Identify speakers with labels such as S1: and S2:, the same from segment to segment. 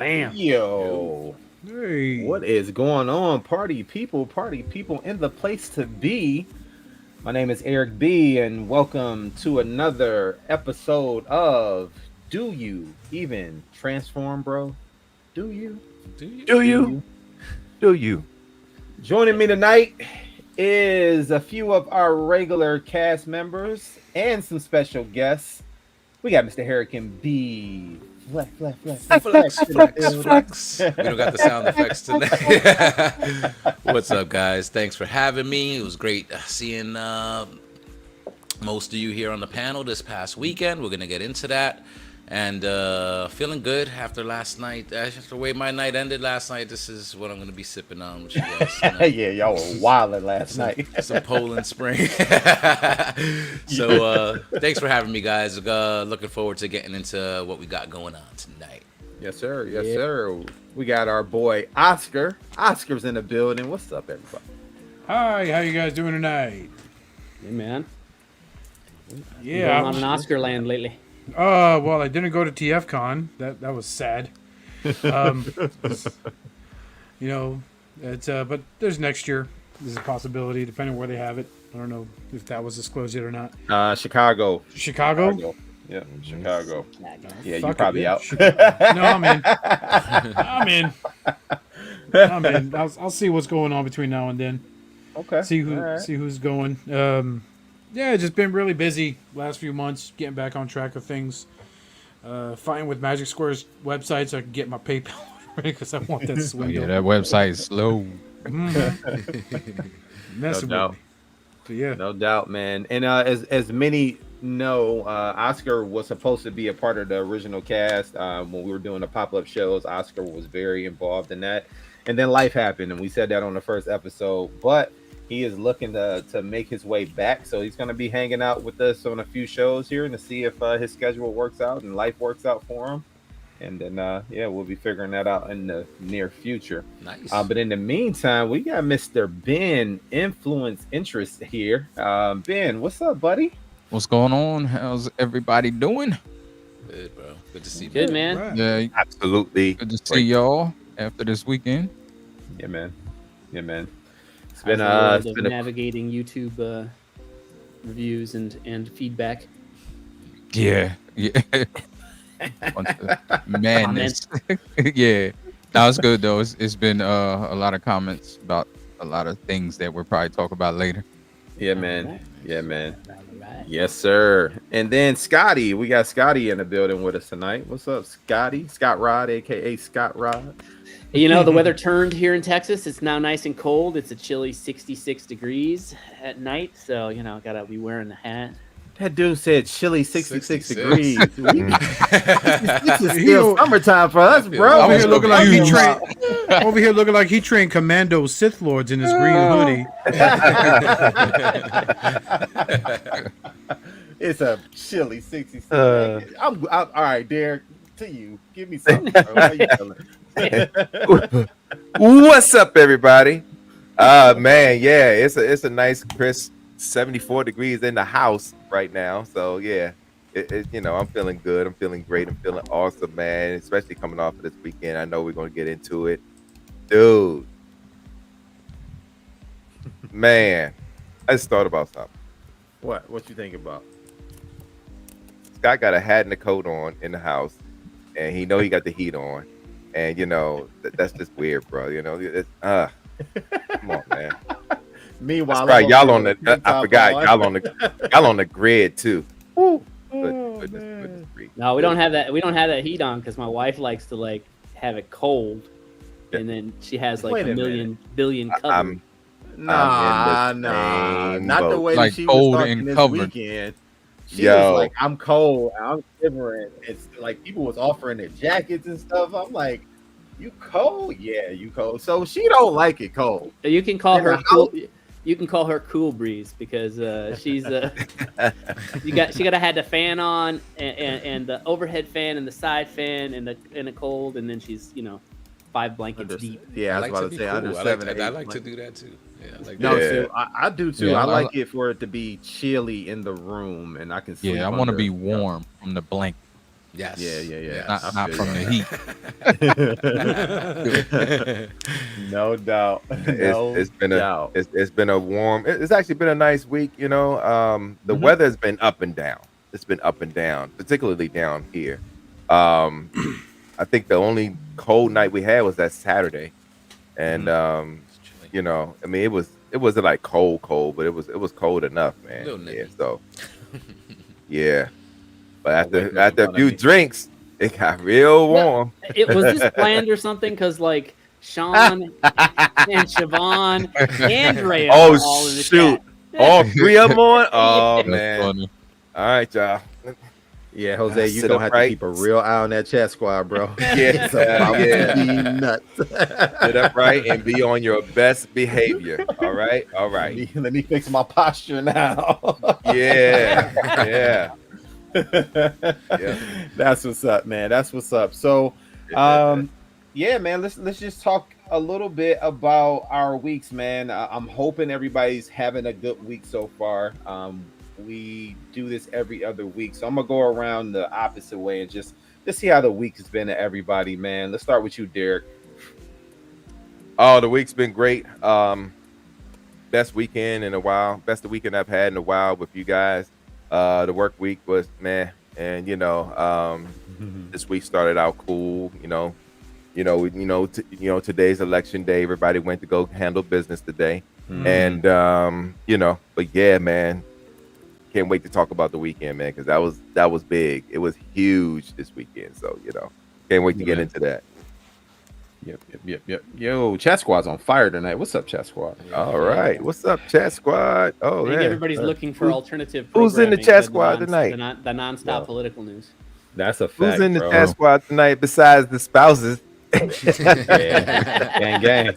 S1: Bam.
S2: Yo,
S3: Hey.
S2: what is going on, party people in the place to be? My name is Eric B, and welcome to another episode of Do You Even Transform, bro? Do you?
S4: Do you?
S1: Do
S2: Do
S1: you?
S2: you?
S1: Do you?
S2: Joining me tonight is a few of our regular cast members and some special guests. We got Mr. Hurricane B.
S4: Flex. We don't got the sound effects tonight. What's up, guys? Thanks for having me. It was great seeing most of you here on the panel this past weekend. We're going to get into that. And feeling good after last night. After the way my night ended last night, this is what I'm going to be sipping on with you guys tonight.
S2: Yeah, y'all were wilding last night.
S4: Some Poland Spring. So thanks for having me, guys. Looking forward to getting into what we got going on tonight.
S2: Yes, sir. Yes, sir. We got our boy Oscar. Oscar's in the building. What's up, everybody?
S3: Hi, how you guys doing tonight?
S1: Hey, man.
S3: Yeah.
S1: Going on an Oscar land lately.
S3: Well, I didn't go to TF Con. That was sad. You know, it's but there's next year. There's a possibility, depending on where they have it. I don't know if that was disclosed yet or not.
S2: Chicago.
S3: Chicago?
S2: Yeah, Chicago. Yeah, you
S3: Fuck it,
S2: probably
S3: yeah,
S2: out.
S3: No, I'm in. I'm in. I'll see what's going on between now and then.
S2: Okay.
S3: See
S2: Alright.
S3: who's going. Yeah, just been really busy last few months, getting back on track of things. Fighting with Magic Square's website so I can get my PayPal because I want that
S5: Oh,
S3: swindle.
S5: yeah, that website is slow.
S3: Messing
S2: No
S3: with me. So yeah.
S2: No doubt, man. And as many know, Oscar was supposed to be a part of the original cast when we were doing the pop-up shows. Oscar was very involved in that, and then life happened, and we said that on the first episode. But he is looking to make his way back, so he's going to be hanging out with us on a few shows here and to see if his schedule works out and life works out for him. And then yeah, we'll be figuring that out in the near future.
S4: Nice.
S2: But in the meantime, we got Mr. Ben Influence Interest here. Ben, what's up, buddy?
S5: What's going on? How's everybody doing?
S4: Good, bro. Good to see you.
S1: Good, man.
S3: Right.
S5: Yeah,
S1: Absolutely.
S5: good to see y'all after this weekend.
S2: Yeah, man. Yeah, man. It's
S1: How's
S2: been
S1: the world
S2: it's
S1: of
S2: been a
S1: navigating YouTube reviews and feedback.
S5: Yeah, yeah. Bunch of madness. Yeah, no, it's good though. It's been a lot of comments about a lot of things that we'll probably talk about later.
S2: yeah, man. Yeah, man.
S1: Right.
S2: Yes, sir. And then Scotty, we got Scotty in the building with us tonight. What's up, Scotty? Scott Rod, aka Scott Rod.
S1: You know, the weather turned here in Texas. It's now nice and cold. It's a chilly 66 degrees at night. So, you know, gotta be wearing the hat.
S2: That dude said chilly 66
S4: 66.
S2: degrees. This is
S3: He-
S2: still summertime for us, bro.
S3: Over here looking like he
S2: Talking
S3: trained. Over here looking like he trained Commando Sith Lords in his green hoodie.
S2: It's a chilly 66. I'm all right, Derek. To you, give me something. Bro. How you feeling?
S6: What's up, everybody? Man, yeah, it's a nice crisp 74 degrees in the house right now. So yeah, you know, I'm feeling good. I'm feeling great. I'm feeling awesome, man. Especially coming off of this weekend. I know we're gonna get into it, dude. Man, I just thought about something.
S2: What you think about?
S6: Scott got a hat and a coat on in the house, and he know he got the heat on, and you know that's just weird, bro. You know, come on, man.
S2: Meanwhile,
S6: That's right,
S2: I'm
S6: y'all
S2: over
S6: on
S2: here
S6: the.
S2: with
S6: I
S2: top
S6: forgot
S2: on.
S6: y'all on the grid too.
S2: Oh,
S6: Goodness grief.
S1: No, we don't have that. We don't have that heat on because my wife likes to like have it cold, and then she has like
S2: Wait
S1: a
S2: a
S1: million billion covered.
S6: I'm
S2: Nah,
S6: I'm in the same
S2: not the
S6: boat.
S2: way
S5: Like
S2: that she was
S5: cold
S2: talking
S5: and
S2: this
S5: covered.
S2: weekend. She
S6: Yo.
S2: was like, "I'm cold, I'm shivering." It's like people was offering their jackets and stuff. I'm like, "You cold? Yeah, you cold." So she don't like it cold.
S1: You can call
S2: In
S1: her
S2: the
S1: cool. You can call her Cool Breeze because she's she got to have the fan on and the overhead fan and the side fan and the cold, and then she's 5 blankets deep.
S2: Yeah, I was about to say under 7.
S4: I like to do that too. Yeah, I like
S2: No,
S4: that.
S2: too. I do too.
S5: Yeah,
S2: I
S5: I
S2: like it for it to be chilly in the room, and I can sleep.
S5: Yeah, I want to
S2: under-
S5: be warm from the blanket.
S4: Yes.
S2: Yeah.
S5: Not from the heat.
S2: No doubt.
S6: It's been a warm. It's actually been a nice week. You know, the weather has been up and down. It's been up and down, particularly down here. I think the only cold night we had was that Saturday, and
S4: It's chilly.
S6: you know, I mean, it wasn't like cold, but it was cold enough, man.
S4: Little
S6: Yeah,
S4: nippy.
S6: so yeah. But
S2: waking
S6: after
S2: up
S6: a
S2: in front
S6: few
S2: of me.
S6: drinks, it got real warm.
S1: Was this planned or something? Because like Sean and Siobhan and Rhea
S6: Oh
S1: are all in the
S6: shoot!
S1: chat.
S6: All three of them on. Oh
S5: That's
S6: man!
S5: funny.
S6: All right, y'all.
S2: Yeah, Jose, you
S6: Sit
S2: gonna
S6: up
S2: have
S6: right.
S2: to keep a real eye on that chat squad, bro.
S6: Yeah,
S2: It's about to
S6: yeah.
S2: be nuts.
S6: Sit upright and be on your best behavior. All right, all right.
S2: Let me fix my posture now.
S6: Yeah.
S2: That's what's up, man. That's what's up. So, yeah, man. Let's just talk a little bit about our weeks, man. I'm hoping everybody's having a good week so far. We do this every other week, so I'm gonna go around the opposite way and just see how the week has been to everybody, man. Let's start with you, Derek.
S6: Oh, the week's been great. Best weekend in a while. Best weekend I've had in a while with you guys. The work week was man, and this week started out cool. Today's election day. Everybody went to go handle business today, and but yeah, man, can't wait to talk about the weekend, man, because that was big. It was huge this weekend, so can't wait to get into that.
S2: Yep. Yo, Chat Squad's on fire tonight. What's up, Chat Squad?
S6: All right, what's up, Chat Squad? Oh,
S1: I think
S6: yeah.
S1: everybody's looking for alternative.
S6: Who's in the
S1: programming
S6: chat
S1: to
S6: squad tonight?
S1: The nonstop
S2: Yo.
S1: political news.
S2: That's a fact.
S6: Who's in the
S2: bro.
S6: chat squad tonight besides the spouses?
S2: Yeah. gang.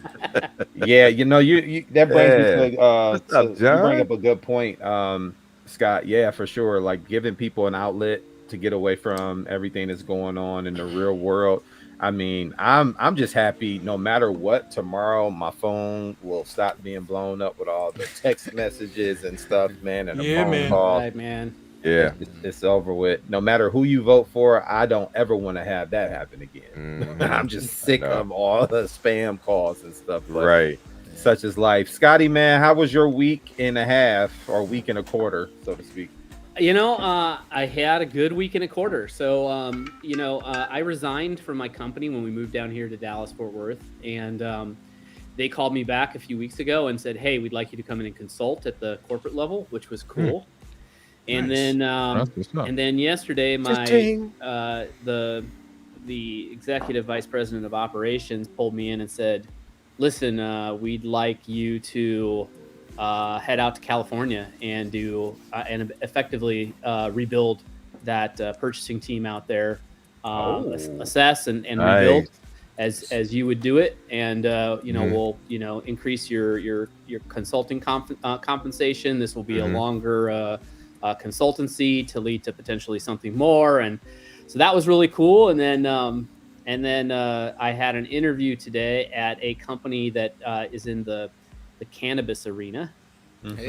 S2: Yeah, you that brings me to
S6: What's up,
S2: you
S6: John?
S2: bring up a good point, Scott. Yeah, for sure. Like giving people an outlet to get away from everything that's going on in the real world. I mean, I'm just happy no matter what, tomorrow my phone will stop being blown up with all the text messages and stuff, man, and the
S3: Yeah,
S2: phone
S3: man.
S2: calls.
S1: Right, man.
S6: Yeah.
S2: It's over with. No matter who you vote for, I don't ever want to have that happen again.
S6: Mhm.
S2: I'm just sick
S6: No.
S2: of all the spam calls and stuff. But
S6: Right.
S2: such is life. Scotty, man, how was your week and a half or week and a quarter, so to speak?
S1: I had a good week and a quarter. So, I resigned from my company when we moved down here to Dallas, Fort Worth. And they called me back a few weeks ago and said, hey, we'd like you to come in and consult at the corporate level, which was cool. And
S3: Nice.
S1: then
S5: That's what's up.
S1: and then yesterday,
S6: Cha-ching.
S1: the executive vice president of operations pulled me in and said, listen, we'd like you to head out to California and do and effectively rebuild that purchasing team out there, assess and rebuild as you would do it, and we'll increase your consulting compensation. This will be a longer consultancy to lead to potentially something more, and so that was really cool. And then I had an interview today at a company that is in the cannabis arena.
S4: Hey.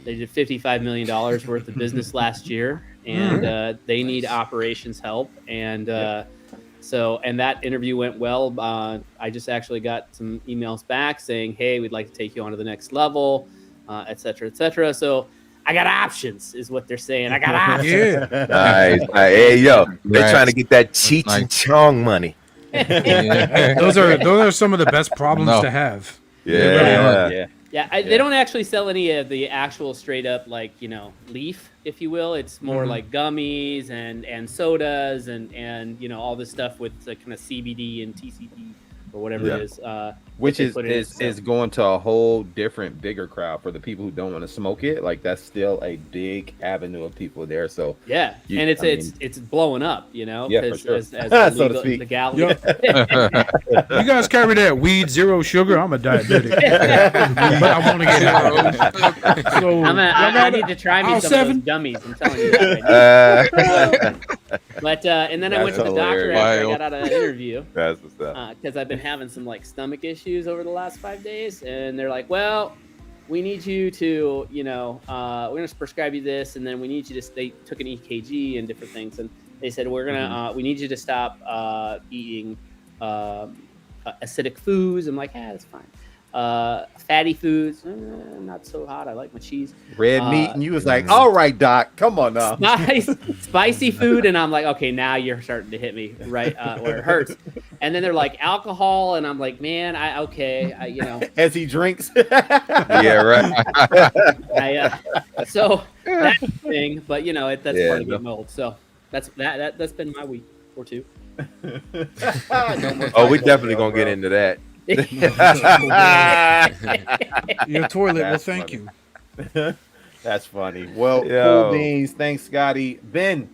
S1: They did $55 million worth of business last year, and they need operations help. And and that interview went well. I just actually got some emails back saying, hey, we'd like to take you on to the next level, et cetera, et cetera. So I got options, is what they're saying. I got options.
S3: Yeah.
S6: Nice. Hey, yo, they're
S5: Right.
S6: trying to get that Cheech and
S5: nice.
S6: Chong money.
S5: Yeah.
S3: Those are some of the best problems
S5: No.
S3: to have.
S6: Yeah.
S1: Yeah, they don't actually sell any of the actual straight up leaf, if you will. It's more like gummies and sodas and all this stuff with the kind of CBD and TCD or whatever it is.
S2: Which
S1: they
S2: is
S1: put in it, so.
S2: is going to a whole different, bigger crowd for the people who don't want to smoke it. Like that's still a big avenue of people there. So
S1: Yeah,
S2: You-
S1: and
S2: I mean-
S1: it's blowing up,
S2: Yeah, for
S1: because
S2: sure.
S1: as
S2: So to
S1: legal,
S2: speak.
S1: legality.
S3: You guys carry that weed, zero sugar. I'm a diabetic, but I want to get out. So
S1: I need to try me
S3: aisle
S1: some
S3: 7?
S1: of those gummies. I'm telling you that right now.
S6: That's
S1: But and then I went to
S2: That's
S1: the doctor
S2: hilarious.
S1: after I
S5: Wild.
S1: got out of the interview.
S6: what's up.
S1: Because I've been having some stomach issues over the last 5 days, and they're like, well, we need you to we're gonna prescribe you this, and then we need you to they took an EKG and different things, and They said we're gonna we need you to stop eating acidic foods. I'm like, yeah, that's fine. Fatty foods, not so hot. I like my cheese.
S2: Red meat, and you was like, all right, Doc, come on now.
S1: Spicy food, and I'm like, okay, now you're starting to hit me right where it hurts. And then they're like alcohol, and I'm like, man, you know.
S2: As he drinks.
S6: Yeah, right.
S1: So that's the thing, but you know, that's part of getting old. So that's been my week or two.
S6: Oh, we definitely gonna get into that.
S3: Your toilet will thank you.
S2: That's funny. Well, cool beans. Thanks, Scotty. Ben,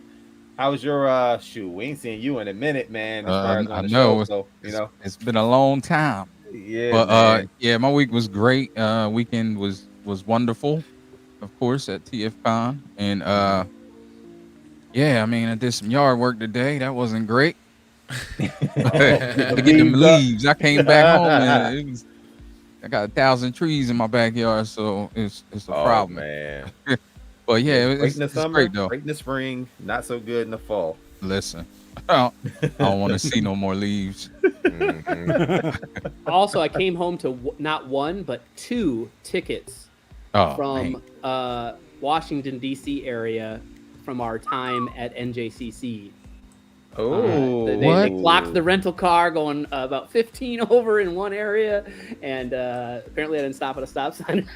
S2: how was your shoot? We ain't seen you in a minute, man. As far as on the show, so, you know,
S5: it's been a long time.
S2: Yeah,
S5: but yeah, my week was great. Weekend was wonderful, of course, at TF Con, and yeah, I mean, I did some yard work today. That wasn't great. To get them leaves, I came back home and I got 1,000 trees in my backyard, so it's a problem,
S6: man.
S5: But yeah, it's great though.
S2: Great in the spring, not so good in the fall.
S5: Listen, I don't want to see no more leaves.
S1: Also, I came home to not one but 2 tickets from Washington D.C. area from our time at NJCC.
S2: Oh,
S1: they blocked the rental car going about 15 over in one area, and apparently I didn't stop at a stop sign.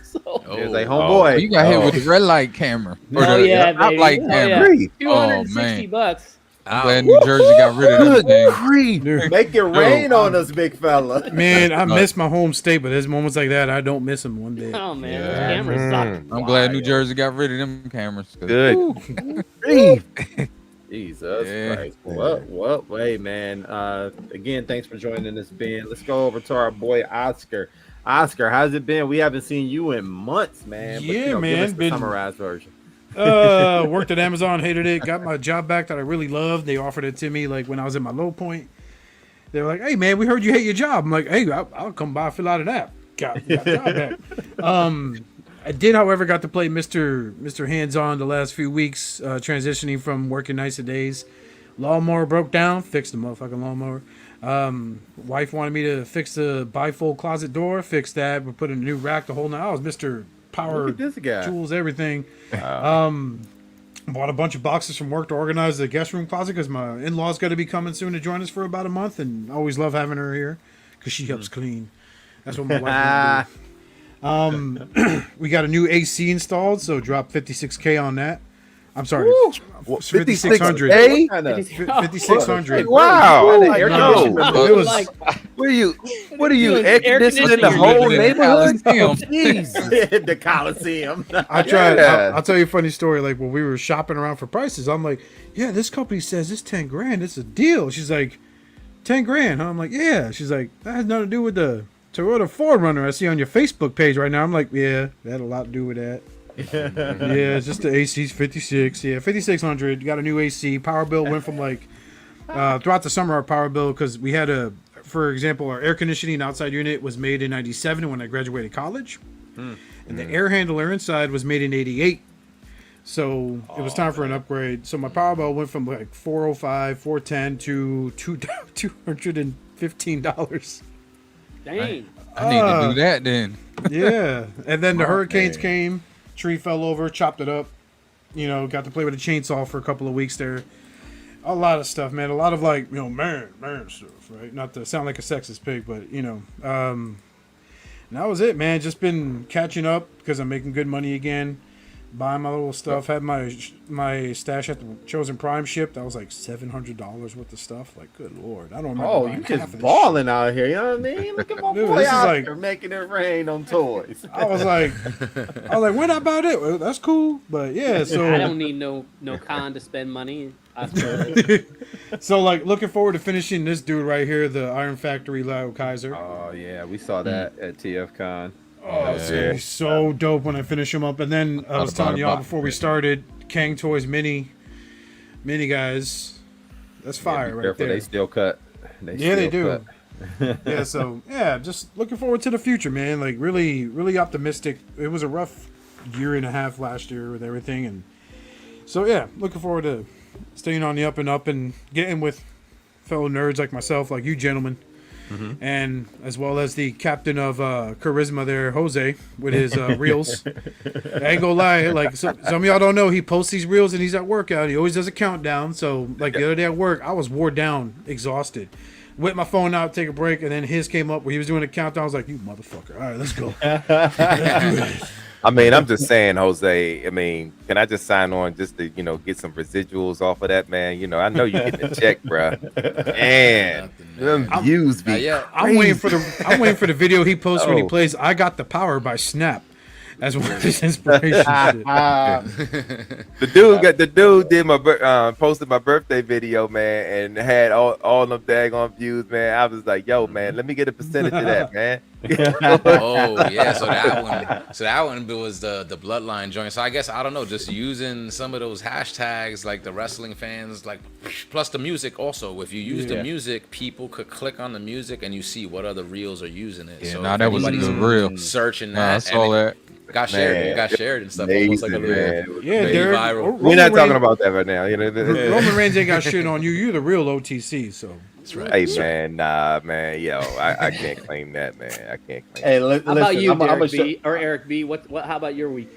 S1: So
S2: there's a homeboy.
S5: You got hit with the red light camera.
S1: Oh yeah, baby.
S5: Light camera.
S1: $260.
S5: I'm glad New Jersey got rid of that thing.
S2: Make it rain on us, big fella.
S3: Man, I miss my home state, but there's moments like that I don't miss them one day.
S1: Oh man, those cameras suck.
S5: I'm glad New Jersey got rid of them cameras.
S6: Good.
S2: Jesus Christ. Well, hey, man. Again, thanks for joining us, Ben. Let's go over to our boy Oscar. Oscar, how's it been? We haven't seen you in months, man.
S3: Yeah,
S2: but,
S3: man.
S2: Give us the summarized version.
S3: Worked at Amazon, hated it. Got my job back that I really loved. They offered it to me like when I was at my low point. They were like, "Hey, man, we heard you hate your job." I'm like, "Hey, I'll come by, fill out an app." Got job back. I did, however, got to play Mr. Hands-On the last few weeks, transitioning from working nights to days. Lawnmower broke down, fixed the motherfucking lawnmower. Wife wanted me to fix the bifold closet door, fixed that. We put in a new rack to hold. I was Mr. Power, tools, everything. Bought a bunch of boxes from work to organize the guest room closet because my in-laws got to be coming soon to join us for about a month, and I always love having her here because she helps clean. That's what my wife do. We got a new AC installed, so dropped $56K on that. I'm sorry, $5,600. 5,600.
S6: Wow!
S2: Air conditioner.
S3: It was
S6: What are you air conditioning the whole neighborhood?
S2: Jeez, the Coliseum.
S3: I tried. I'll tell you a funny story. Like when we were shopping around for prices, I'm like, "Yeah, this company says it's $10,000. It's a deal." She's like, $10,000. Huh? I'm like, "Yeah." She's like, "That has nothing to do with the Toyota 4Runner I see on your Facebook page right now." I'm like, "Yeah, that had a lot to do with that." Yeah, it's just the AC's 56. Yeah, 5,600. Got a new AC. Power bill went from like throughout the summer. Our power bill, because we had for example, our air conditioning outside unit was made in '97 when I graduated college, and the air handler inside was made in '88. So it was time for an upgrade. So my power bill went from like $405, $410 to $215.
S1: Dang.
S5: I need to do that then.
S3: Yeah, and then the hurricanes came. Tree fell over, chopped it up. You know, got to play with a chainsaw for a couple of weeks there. A lot of stuff, man. A lot of like, you know, man stuff, right? Not to sound like a sexist pig, but you know, and that was it, man. Just been catching up because I'm making good money again. Buying my little stuff. Had my stash at the Chosen Prime ship. That was like $700 worth of stuff. Like, good lord, I don't remember.
S2: Oh, you just balling out here. You know what I mean? Look at my boy out here making it rain on toys.
S3: I was like, when I bought it, well, that's cool. But yeah, so
S1: I don't need no con to spend money.
S3: So like, looking forward to finishing this dude right here, the Iron Factory Lyle Kaiser.
S2: Oh yeah, we saw that at TF Con.
S3: Oh, it's gonna be so dope when I finish them up. And then I was telling y'all before we started, Kang Toys mini guys. That's fire right there.
S2: They still cut.
S3: They do. Yeah, so yeah, just looking forward to the future, man. Like really, really optimistic. It was a rough year and a half last year with everything, and so yeah, looking forward to staying on the up and up and getting with fellow nerds like myself, like you gentlemen, and as well as the captain of Charisma there, Jose, with his reels. I ain't gonna lie, like some of y'all don't know, he posts these reels and he's at workout. He always does a countdown. So like the other day at work, I was wore down, exhausted. Whipped my phone out, take a break, and then his came up where he was doing a countdown. I was like, "You motherfucker! All right, let's go."
S6: I mean, I'm just saying, Jose. I mean, can I just sign on just to get some residuals off of that, man? I know you getting a check, bro. And them views be
S4: Yeah.
S3: I'm waiting for the video he posts when he plays "I Got the Power" by Snap as one of his inspiration.
S6: The dude did posted my birthday video, man, and had all them daggone views, man. I was like, yo, man, let me get a percentage of that, man.
S4: Oh yeah, so that one was the bloodline joint. So I guess I don't know, just using some of those hashtags like the wrestling fans, like plus the music also. If you use the music, people could click on the music and you see what other reels are using it.
S5: Yeah,
S4: so
S5: that was a good reel.
S4: Searching that,
S5: I saw that.
S4: Got shared and stuff. Almost like a little
S3: Derek,
S4: viral.
S6: We're not talking about that right now.
S3: Roman Reigns ain't got shit on you. You're the real OTC, so.
S4: That's right.
S6: Hey man, nah, man, yo, I can't claim that, man. I can't claim.
S2: Hey,
S6: that.
S2: listen,
S1: How about you,
S2: I'm
S1: Derek
S2: a
S1: B or Eric B? What? How about your week?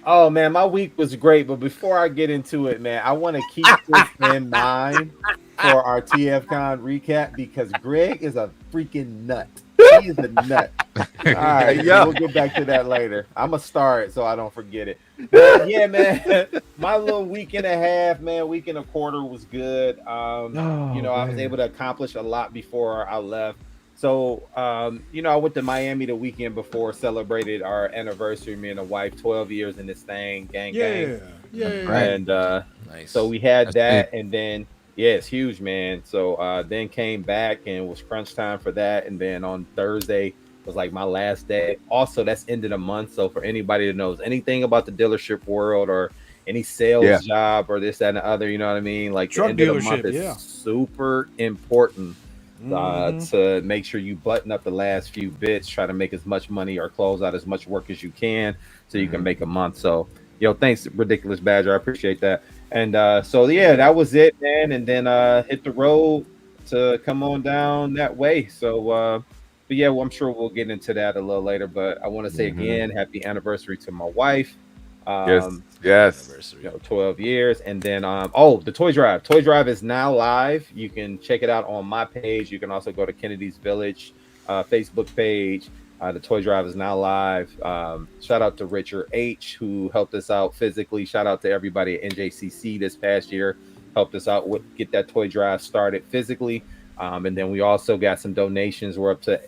S2: Oh man, my week was great, but before I get into it, man, I want to keep this in mind for our TF Con recap because Greg is a freaking nut. He is a nut. All right, we'll get back to that later. I'm gonna start so I don't forget it. But yeah, man, my little week and a half, week and a quarter was good. I was able to accomplish a lot before I left. So, I went to Miami the weekend before, celebrated our anniversary, me and the wife, 12 years in this thing, gang.
S3: Yeah.
S2: And
S4: Nice.
S2: so we had that, and then it's huge, man. So then came back and it was crunch time for that, and then on Thursday was like my last day. Also, that's end of the month, so for anybody that knows anything about the dealership world or any sales job or this, that, and the other, you know what I mean? Like
S3: truck
S2: the end of the
S3: dealership,
S2: month is super important. To make sure you button up the last few bits, try to make as much money or close out as much work as you can so you can make a month. So, thanks, Ridiculous Badger. I appreciate that. And that was it, man. And then hit the road to come on down that way. So, I'm sure we'll get into that a little later. But I want to say again, happy anniversary to my wife.
S6: Yes.
S2: 12 years. And then the toy drive is now live. You can check it out on my page. You can also go to Kennedy's Village Facebook page. The toy drive is now live. Shout out to Richard H, who helped us out physically. Shout out to everybody at NJCC this past year, helped us out get that toy drive started physically. And then we also got some donations. We're up to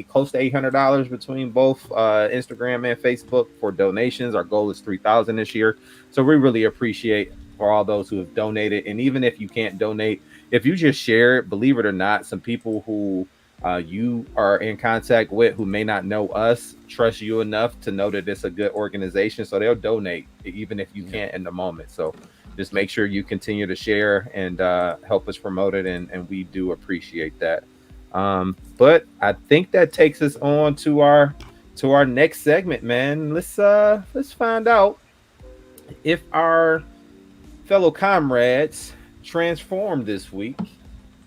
S2: close to $800 between both Instagram and Facebook for donations. Our goal is $3,000 this year. So we really appreciate for all those who have donated. And even if you can't donate, if you just share it, believe it or not, some people who you are in contact with who may not know us trust you enough to know that it's a good organization. So they'll donate even if you can't in the moment. So just make sure you continue to share and help us promote it, and we do appreciate that. But I think that takes us on to our next segment, man. Let's find out if our fellow comrades transformed this week.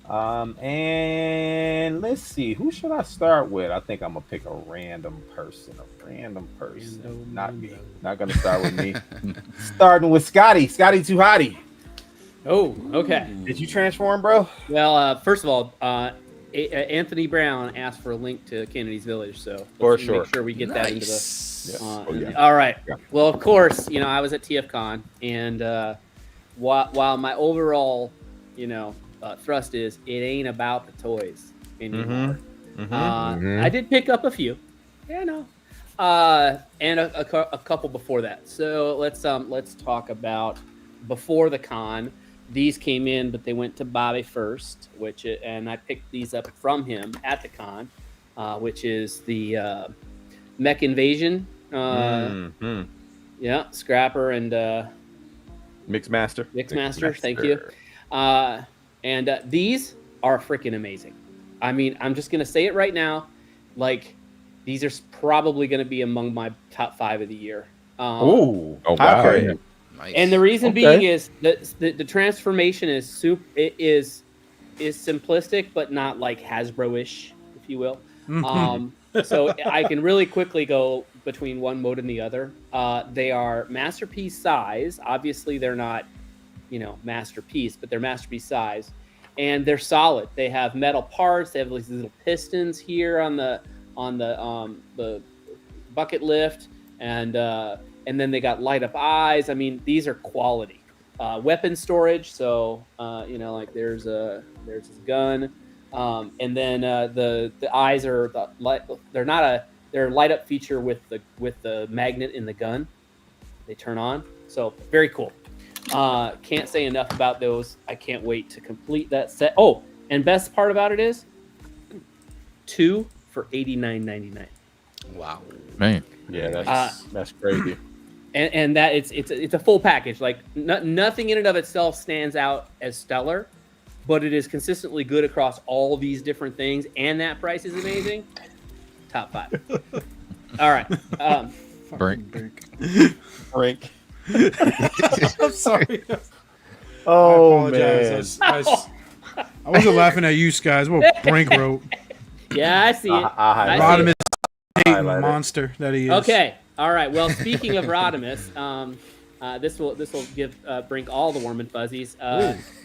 S2: And let's see, who should I start with? I think I'm gonna pick a random person. Not me. Not gonna start with me. Starting with Scotty Too Hottie.
S1: Oh, okay.
S2: Did you transform, bro?
S1: Well, first of all, Anthony Brown asked for a link to Kennedy's Village, so
S2: For
S1: make
S2: sure.
S1: sure we get that into the.
S2: Yes.
S1: All right. Yeah. Well, of course, I was at TF Con, and while my overall, thrust is it ain't about the toys anymore. I did pick up a few. Yeah, no. And a couple before that. So let's talk about before the con. These came in, but they went to Bobby first, and I picked these up from him at the con, which is the Mech Invasion. Yeah, Scrapper and Mixmaster. Thank you. And these are freaking amazing. I mean, I'm just gonna say it right now. Like, these are probably gonna be among my top 5 of the year.
S6: Oh wow!
S4: Nice. Nice.
S1: And the reason
S6: Okay.
S1: being is the transformation is simplistic, but not like Hasbro-ish, if you will. So I can really quickly go between one mode and the other. They are masterpiece size. Obviously, they're not, masterpiece, but they're masterpiece size, and they're solid. They have metal parts. They have these little pistons here on the bucket lift, and then they got light up eyes. I mean, these are quality. Weapon storage. So like there's his gun. And then the eyes are they're a light up feature with the magnet in the gun. They turn on. So very cool. Can't say enough about those. I can't wait to complete that set. Oh, and best part about it is 2 for $89.99.
S4: Wow.
S5: Man.
S2: Yeah, that's crazy.
S1: And that it's a full package. Like nothing in and of itself stands out as stellar, but it is consistently good across all these different things, and that price is amazing. Top 5. All right.
S2: Brink.
S3: I'm sorry.
S2: Oh,
S3: I
S2: man.
S3: apologize. I wasn't laughing at you, Skies. What Brink wrote.
S1: Yeah, I see it. I see
S3: Rodimus
S1: it.
S3: hating monster that he is.
S1: Okay. All right. Well, speaking of Rodimus, this will give Brink all the warm and fuzzies.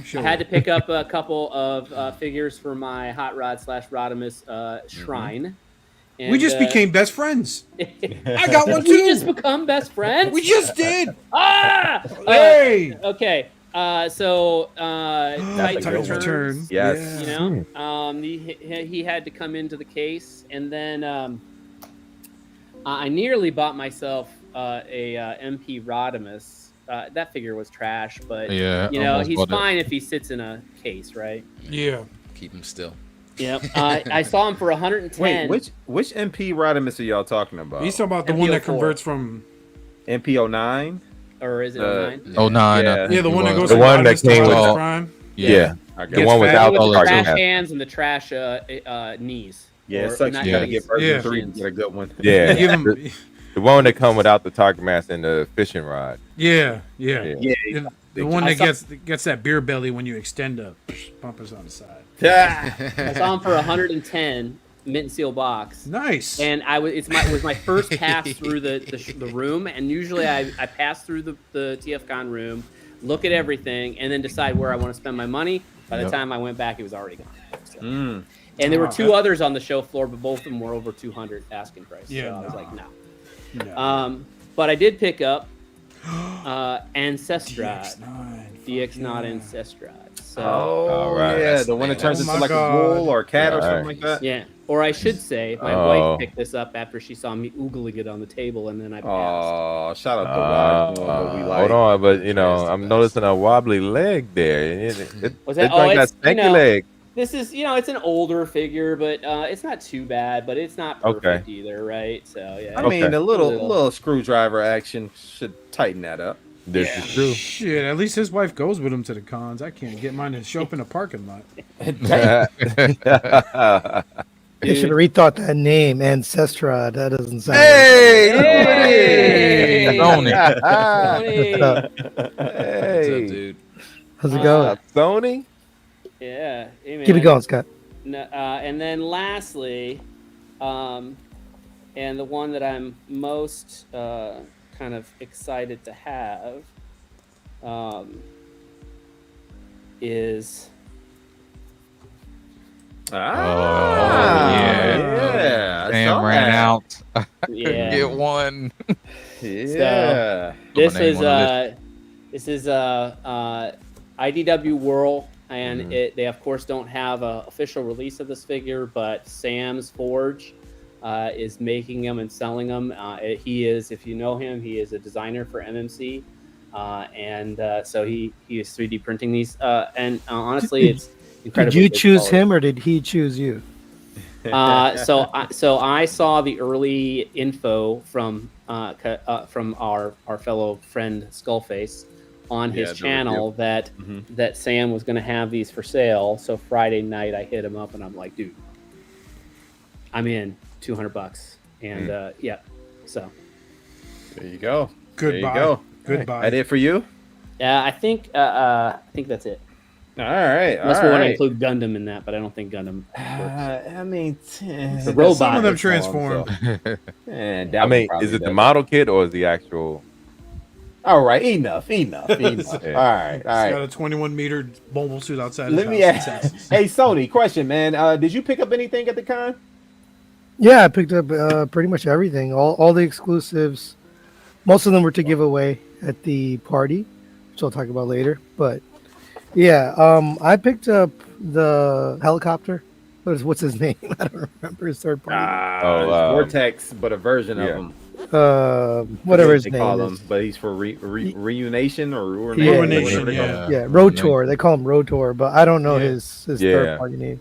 S3: Sure.
S1: I had to pick up a couple of figures for my Hot Rod / Rodimus shrine. And,
S3: we just became best friends. I got one
S1: we
S3: too.
S1: just become best friends.
S3: We just did.
S1: Hey.
S3: Hey.
S1: Okay. So Titan
S3: Titans return.
S6: Yes.
S3: Yeah.
S1: he had to come into the case, and then I nearly bought myself a MP Rodimus. That figure was trash, but
S5: Yeah,
S1: he's fine if he sits in a case, right?
S3: Yeah.
S4: Keep him still.
S1: Yep. I saw him for 110.
S2: Wait, which MP Rodimus are y'all talking about?
S3: He's talking about the one that
S1: MP04.
S3: converts from.
S2: MP09?
S1: Or is it 09?
S5: Oh, 9.
S2: Yeah.
S3: Yeah, the one that goes
S6: The
S3: from
S6: one that
S3: Rodimus to
S6: came with-
S3: Rodimus Prime.
S6: Yeah.
S2: Okay.
S6: The one
S3: Gets
S6: without
S1: With
S6: the
S1: the
S6: cartoon
S1: trash
S6: hat.
S1: hands and the trash knees.
S2: Yeah,
S1: Or
S2: it sucks.
S1: not
S2: You gotta
S1: knees.
S2: get version
S3: Yeah.
S2: 3 to get a good one.
S6: Yeah.
S3: Give him.
S6: The one that come without the target master and the fishing rod.
S3: Yeah.
S2: Yeah.
S3: The one that gets that beer belly when you extend the bumpers on the side.
S1: I saw him for 110 mint and seal box.
S3: Nice.
S1: And it was my first pass through the room, and usually I pass through the TF Con room, look at everything, and then decide where I want to spend my money. By the time I went back, it was already gone. So. And there were 2 others on the show floor, but both of them were over 200 asking price.
S3: Yeah,
S1: so I was like, no.
S3: No.
S1: But I did pick up Ancestrad.
S3: DX9.
S1: Ancestrad. So
S2: Oh,
S6: right.
S2: yeah, the one that turns
S3: Oh
S2: into
S3: my
S2: like
S3: God.
S2: a bull or a cat or
S6: Right.
S2: something like that.
S1: yeah, or I should say, my wife picked this up after she saw me oogling it on the table, and then I passed.
S2: Oh, shout out to wives doing what we like.
S6: Hold on, but
S4: That's the
S6: I'm
S4: best.
S6: noticing a wobbly leg there.
S1: Was
S6: That
S1: that? Oh,
S6: joint got
S1: it's
S6: stanky leg.
S1: This is it's an older figure, but it's not too bad, but it's not perfect either, right? So yeah.
S2: I mean,
S6: Okay.
S2: a little screwdriver action should tighten that up.
S6: This
S1: Yeah.
S6: is true.
S3: Shit, at least his wife goes with him to the cons. I can't get mine to show up in a parking lot.
S7: They should have rethought that name, Ancestrad. That doesn't sound.
S1: Hey!
S5: Tony.
S1: Tony!
S4: What's up,
S6: Hey,
S4: dude?
S7: How's it going?
S6: Sony.
S1: Yeah. Hey,
S7: Keep it
S1: man.
S7: going, Scott.
S1: And then lastly, and the one that I'm most kind of excited to have is
S2: Yeah. I
S5: Damn,
S2: saw
S5: ran
S2: that.
S5: out.
S1: yeah.
S5: Get one.
S2: Yeah.
S1: This
S5: My name
S1: is
S5: on the
S1: IDW Whirl, and they of course don't have an official release of this figure, but Sam's Forge is making them and selling them. He is, if you know him, he is a designer for MMC, and so he is 3D printing these. And honestly, it's incredible.
S7: Did you choose him or did he choose you?
S1: So I saw the early info from our fellow friend Skullface on his
S2: the
S1: channel that that Sam was going to have these for sale. So Friday night I hit him up and I'm like, dude, I'm in $200, and yeah, so
S2: There you go.
S3: Goodbye.
S2: There you go.
S3: Goodbye.
S2: That it for you?
S1: Yeah, I think that's it.
S2: All right.
S1: Unless
S2: all
S1: we want to
S2: right.
S1: include Gundam in that, but I don't think Gundam works.
S2: I mean,
S1: The robot.
S3: Some of them
S2: is
S3: transform.
S2: And
S6: I mean, is it the model kit or is the actual?
S2: All right, enough. All right,
S3: He's got a 21-meter mobile suit outside.
S2: Let
S3: his
S2: me
S3: house in
S2: ask.
S3: Texas.
S2: Hey, Sony, question, man. Did you pick up anything at the con?
S7: Yeah, I picked up pretty much everything, all the exclusives. Most of them were to give away at the party, which I'll talk about later. But yeah, I picked up the helicopter. What's his name? I don't remember his third party.
S2: Vortex, but a version of him.
S7: Whatever his
S2: they
S7: name
S2: call
S7: is.
S2: him, but he's for reunation or
S3: Ruination, yeah.
S7: Yeah, Rotor. They call him Rotor, but I don't know his third party name.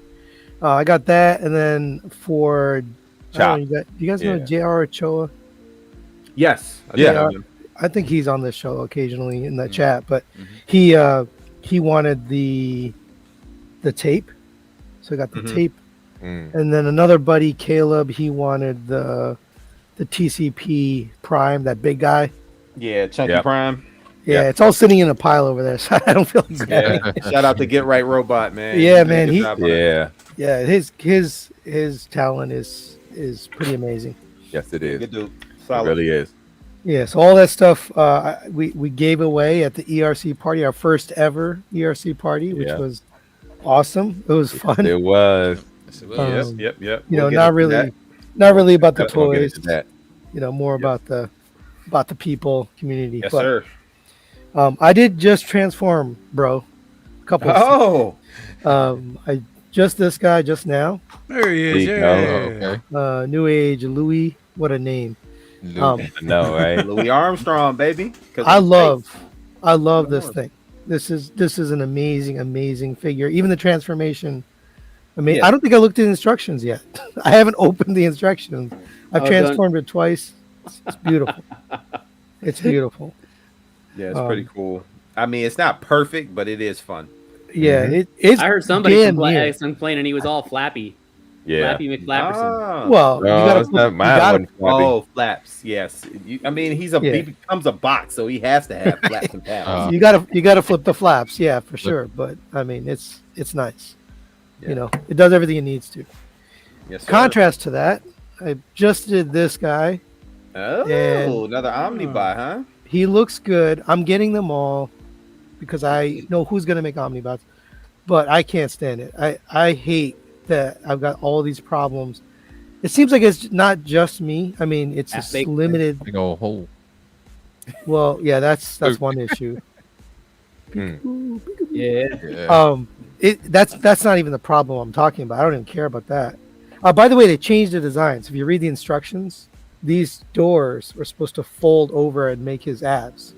S7: I got that, and then for
S6: Chop.
S7: you guys know J.R. Ochoa?
S2: Yes.
S7: I think he's on this show occasionally in the chat, but he wanted the tape, so I got the tape, and then another buddy, Caleb, he wanted the TCP Prime, that big guy.
S2: Yeah, Chunky Prime.
S7: Yeah, it's all sitting in a pile over there, so I don't feel like
S2: Yeah. Shout out to Get Right Robot, man.
S7: Yeah, man. His talent is pretty amazing.
S6: Yes, it is.
S2: Good dude.
S6: It
S2: Solid.
S6: really is.
S7: Yeah, so all that stuff we gave away at the ERC party, our first ever ERC party, which was awesome. It was fun.
S6: It was.
S2: Yep.
S7: You know, not really about the toys. You know, more about the people, community.
S2: Yes,
S7: but,
S2: sir.
S7: I did just transform, bro. A couple. I just this guy just now.
S3: There he is. Yeah.
S5: Okay.
S7: New Age Louis. What a name.
S6: No, right?
S2: Louis Armstrong, baby.
S7: I love this thing. This is an amazing figure. Even the transformation. I mean, I don't think I looked at the instructions yet. I haven't opened the instructions. I've transformed it twice. It's beautiful. It's beautiful.
S2: Yeah, it's pretty cool. I mean, it's not perfect, but it is fun.
S7: Yeah, it's.
S1: I heard somebody complaining he was all flappy.
S6: Yeah.
S1: Flappy McFlapperson.
S7: Well,
S2: flaps. Yes. He becomes a bot, so he has to have flaps and paddles.
S7: You gotta flip the flaps, yeah, for sure. But I mean, it's nice. Yeah. You know, it does everything it needs to.
S2: Yes, sir.
S7: Contrast to that, I just did this guy.
S2: Oh, another Omnibot, huh?
S7: He looks good. I'm getting them all because I know who's gonna make Omnibots, but I can't stand it. I hate that I've got all these problems. It seems like it's not just me. I mean, it's just limited.
S5: Big old hole.
S7: Well, yeah, that's one issue.
S1: Yeah.
S7: That's not even the problem I'm talking about. I don't even care about that. By the way, they changed the design. So if you read the instructions, these doors were supposed to fold over and make his abs.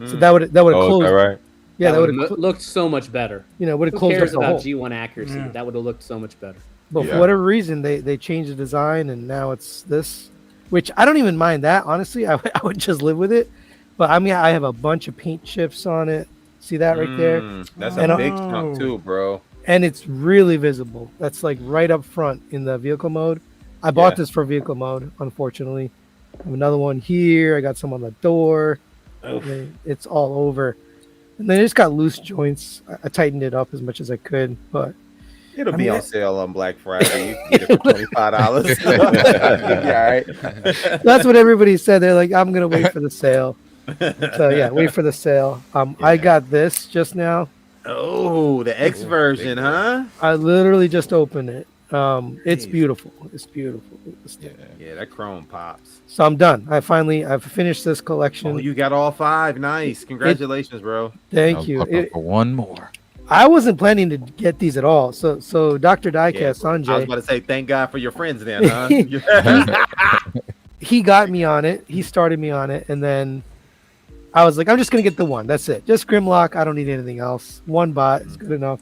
S7: So that would have closed.
S6: Right?
S7: Yeah,
S1: that would have looked so much better.
S7: You know, would have
S1: Who
S7: closed
S1: cares
S7: the
S1: about
S7: hole.
S1: G1 accuracy? Yeah. That would have looked so much better.
S7: But for whatever reason, they changed the design, and now it's this, which I don't even mind that. Honestly, I would just live with it. But I mean, I have a bunch of paint chips on it. See that right there?
S2: That's a big chunk too, bro.
S7: And it's really visible. That's like right up front in the vehicle mode. I bought this for vehicle mode, unfortunately. I have another one here. I got some on the door. It's all over. And then it just got loose joints. I tightened it up as much as I could, but
S2: it'll be on sale on Black Friday. You can get it for $25. All right.
S7: That's what everybody said. They're like, I'm gonna wait for the sale. So yeah, wait for the sale. I got this just now.
S2: Oh, the X version, huh?
S7: I literally just opened it. It's beautiful. It's beautiful.
S2: Yeah, that chrome pops.
S7: So I'm done. I've finished this collection.
S2: Oh, you got all 5. Nice. Congratulations, bro.
S7: Thank you.
S5: For one more.
S7: I wasn't planning to get these at all. So Dr. Diecast, Sanjay.
S2: I was about to say thank God for your friends then, huh?
S7: He got me on it. He started me on it, and then I was like, I'm just gonna get the one. That's it. Just Grimlock. I don't need anything else. One bot is good enough.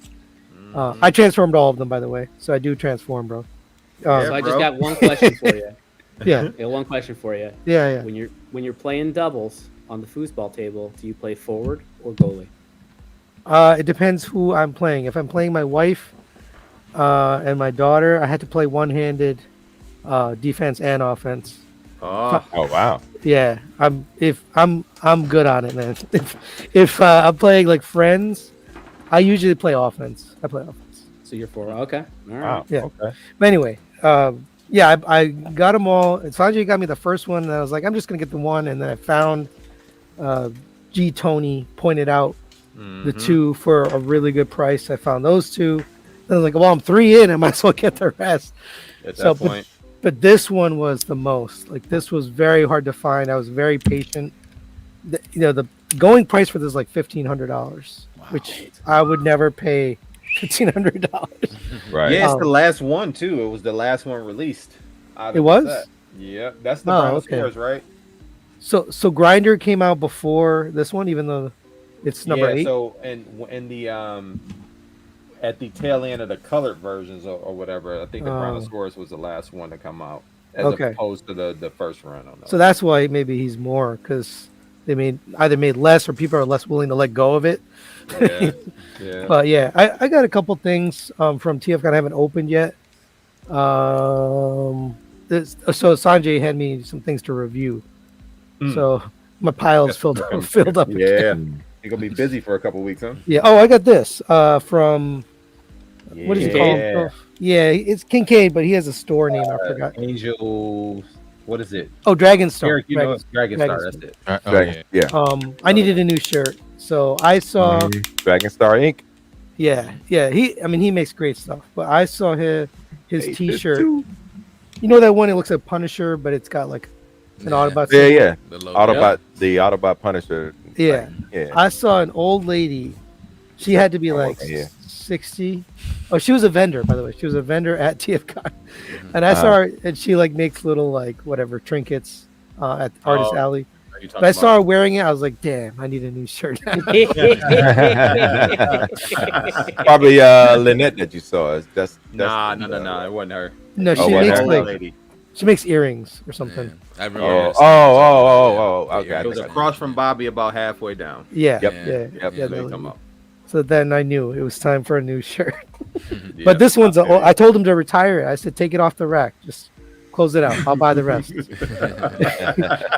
S7: I transformed all of them, by the way. So I do transform, bro.
S1: So I just got one question for you.
S7: Yeah.
S1: One question for you.
S7: Yeah.
S1: When you're playing doubles on the foosball table, do you play forward or goalie?
S7: It depends who I'm playing. If I'm playing my wife and my daughter, I had to play one-handed defense and offense.
S2: Oh,
S6: Oh wow.
S7: Yeah, I'm good on it, man. If I'm playing like friends, I usually play offense. I play offense.
S1: So you're 4. Okay. All right.
S6: Wow.
S7: Yeah.
S6: Okay.
S7: But anyway, yeah, I got them all. And Sanjay got me the first one, and I was like, I'm just gonna get the one. And then I found G Tony pointed out the two for a really good price. I found those two. Then I was like, well, I'm 3 in. I might as well get the rest.
S2: at
S7: So,
S2: that point.
S7: But this one was the most. Like this was very hard to find. I was very patient. The going price for this is like $1,500, which I would never pay $1,500.
S6: Right.
S2: Yeah, it's the last one too. It was the last one released. out of
S7: It
S2: the
S7: was?
S2: set. Yeah, that's the
S7: Oh,
S2: Brontosaurus,
S7: okay.
S2: right?
S7: So Grinder came out before this one, even though it's number 8.
S2: So in the at the tail end of the colored versions or whatever, I think the Brontosaurus was the last one to come out, as opposed to the first run on those.
S7: So that's why maybe he's more, because they either made less or people are less willing to let go of it.
S2: Yeah, yeah.
S7: But yeah, I got a couple things from TF Con I haven't opened yet. So Sanjay had me some things to review. So my pile is filled up.
S2: Yeah, you're gonna be busy for a couple weeks, huh?
S7: Yeah. Oh, I got this from what is he
S2: Yeah.
S7: called? Yeah, it's Kincaid, but he has a store name. I forgot.
S2: Angel, what is it?
S7: Oh, Dragonstar.
S2: Eric, you know, Dragon Star.
S7: Dragonstar.
S2: That's it.
S6: Dragon, yeah.
S7: I needed a new shirt, so I saw.
S6: Dragon Star Inc.
S7: Yeah. He makes great stuff. But I saw his T-shirt. You know that one? It looks like Punisher, but it's got like an Autobot.
S6: Yeah,
S7: symbol?
S6: yeah.
S4: The logo.
S6: Autobot, the Autobot Punisher.
S7: Yeah.
S6: Yeah.
S7: I saw an old lady. She had to be like 60. Oh, she was a vendor, by the way. She was a vendor at TF Con. And I saw her, and she like makes little like whatever trinkets at Artist Alley. But I saw her wearing it. I was like, damn, I need a new shirt.
S6: Probably Lynette that you saw. That's
S2: Nah, no, it wasn't her.
S7: No, she
S6: wasn't
S7: makes
S6: her?
S7: like
S2: lady.
S7: she makes earrings or something.
S4: I remember.
S6: Okay.
S2: It was across from Bobby, about halfway down.
S7: Yeah.
S6: Yep.
S7: Yeah.
S6: Yep.
S7: Yeah,
S2: So you
S7: that
S2: come
S7: lady.
S2: up.
S7: So then I knew it was time for a new shirt.
S2: Yeah.
S7: But this one's, I told him to retire it. I said, take it off the rack. Just close it out. I'll buy the rest.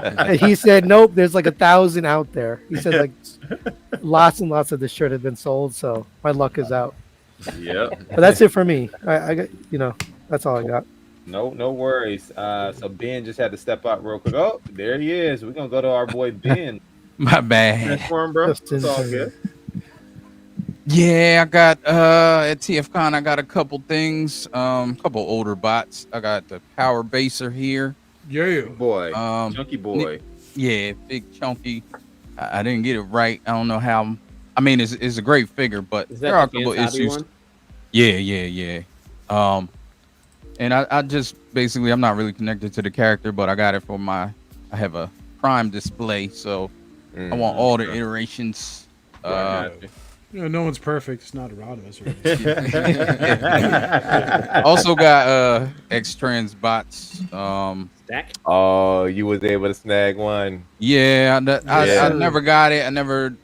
S7: And he said, nope, there's like 1,000 out there. He said, like, lots and lots of this shirt have been sold. So my luck is out.
S2: Yep.
S7: But that's it for me. I got, that's all I got.
S2: No worries. So Ben just had to step out real quick. Oh, there he is. We're gonna go to our boy Ben.
S5: My bad.
S2: Transform, bro.
S7: Just
S2: It's all
S7: in-
S2: good.
S5: Yeah, I got at TF Con I got a couple things, couple older bots. I got the Power Baser here.
S3: Yeah.
S2: Boy, chunky boy.
S5: Yeah, big chunky. I didn't get it right. I don't know how. I mean, it's a great figure, but
S1: Is
S5: there are a
S1: that the
S5: couple
S1: Fans Hobby
S5: issues.
S1: one?
S5: Yeah. And I just basically I'm not really connected to the character, but I got it for I have a Prime display, so I want all the iterations.
S3: No one's perfect. It's not around us.
S5: Also got X-Trans bots.
S1: Stack.
S6: Oh, you was able to snag one.
S5: Yeah, I
S6: Yeah.
S5: never got it. I never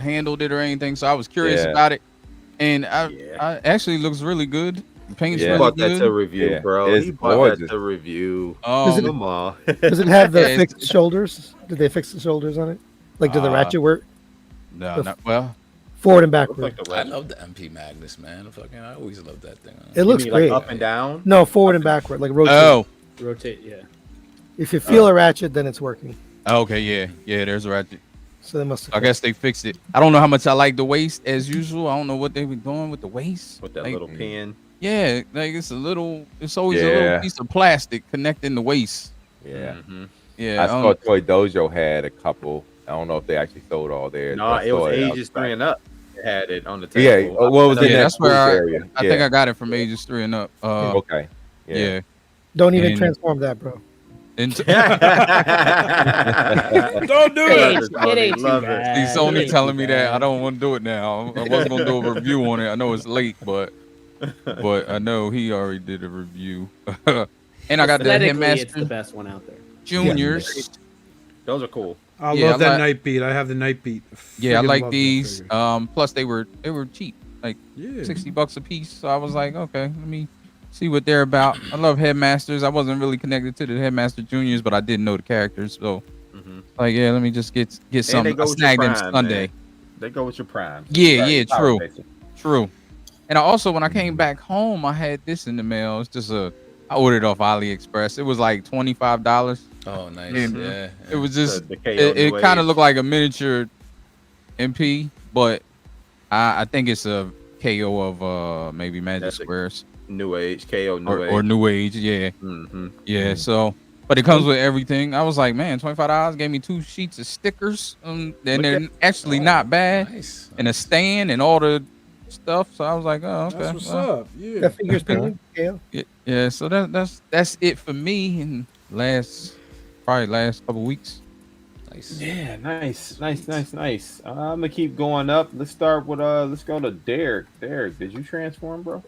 S5: handled it or anything, so I was curious
S6: Yeah.
S5: about it. And I actually looks really good. The paint's
S6: Yeah.
S5: really
S2: Bought that
S5: good.
S2: to review,
S6: Yeah,
S2: bro.
S6: it's
S2: He bought
S6: gorgeous.
S2: that to review. Come on.
S7: Does it have the
S5: Yeah, it's-
S7: fixed shoulders? Did they fix the shoulders on it? Like, do the ratchet work?
S5: No, well,
S7: Forward and
S2: Looks
S7: backward.
S2: like the
S4: I
S2: red.
S4: love the MP Magnus, man. I always love that thing.
S7: It looks
S2: You mean, like,
S7: great.
S2: up and down.
S7: No, forward and backward, like rotate.
S5: oh,
S1: Rotate. Yeah.
S7: If you feel a ratchet, then it's working.
S5: okay, yeah. There's a ratchet.
S7: So they must.
S5: I guess they fixed it. I don't know how much I like the waist as usual. I don't know what they were doing with the waist.
S2: With that
S5: Like,
S2: little pin.
S5: Yeah, like it's always a
S6: Yeah.
S5: little piece of plastic connecting the waist.
S6: Yeah.
S2: Mhm.
S5: Yeah,
S6: I saw Toy Dojo had a couple. I don't know if they actually sold all theirs.
S2: No,
S6: but I
S2: it was
S6: saw
S2: ages
S6: outside.
S2: 3 and up. They had it on the
S6: Yeah.
S2: table.
S6: What was in
S5: Yeah,
S6: that
S5: that's where
S6: booth
S5: I-
S6: area?
S5: I think I got it from ages 3 and up.
S6: Okay.
S5: Yeah.
S7: Don't even
S5: And-
S7: transform that, bro.
S5: And
S3: Don't do
S1: It
S3: it.
S1: ain't too
S2: Love it.
S1: bad.
S5: see,
S1: It
S5: Sony
S1: ain't
S5: telling
S1: too
S5: me that I
S1: bad.
S5: don't want to do it now. I wasn't gonna do a review on it. I know it's late, but I know he already did a review. And I got the
S1: Aesthetically, it's the
S5: Headmaster
S1: best one out there.
S5: Juniors.
S2: Those are cool.
S3: I
S5: Yeah,
S3: love
S5: I
S3: that
S5: like-
S3: night beat. I have the night beat.
S5: Yeah, I
S3: Freaking
S5: like
S3: love that
S5: these.
S3: figure.
S5: Plus they were cheap, like
S3: Yeah.
S5: $60 a piece. So I was like, okay, let me see what they're about. I love Headmasters. I wasn't really connected to the Headmaster Juniors, but I did know the characters. So, like, yeah, let me just get
S2: And they
S5: something.
S2: go
S5: I
S2: with your
S5: snagged them
S2: prime,
S5: Sunday.
S2: man. They go with your prime.
S5: Yeah,
S2: Power
S5: true,
S2: basic.
S5: true. And I also, when I came back home, I had this in the mail. It's just I ordered off AliExpress. It was like $25.
S4: Oh, nice.
S5: And
S4: Yeah.
S5: it was just,
S2: The KO
S5: it
S2: New
S5: kind of
S2: Age.
S5: looked like a miniature MP, but I think it's a KO of maybe Magic
S2: That's a
S5: Squares
S2: New Age, KO New
S5: or
S2: Age.
S5: New Age. Yeah,
S2: Mm-hmm.
S5: yeah. So, but it comes with everything. I was like, man, $25 gave me 2 sheets of stickers, and
S2: Look
S5: they're actually not bad,
S4: Nice.
S5: and a stand and all the stuff. So I was like, oh, okay.
S3: That's what's
S5: well,
S3: up. Yeah.
S7: That figure's pretty scale.
S5: yeah. So that's it for me in probably last couple weeks.
S4: Nice.
S2: Yeah, nice. I'm gonna keep going up. Let's start with let's go to Derek. Derek, did you transform, bro?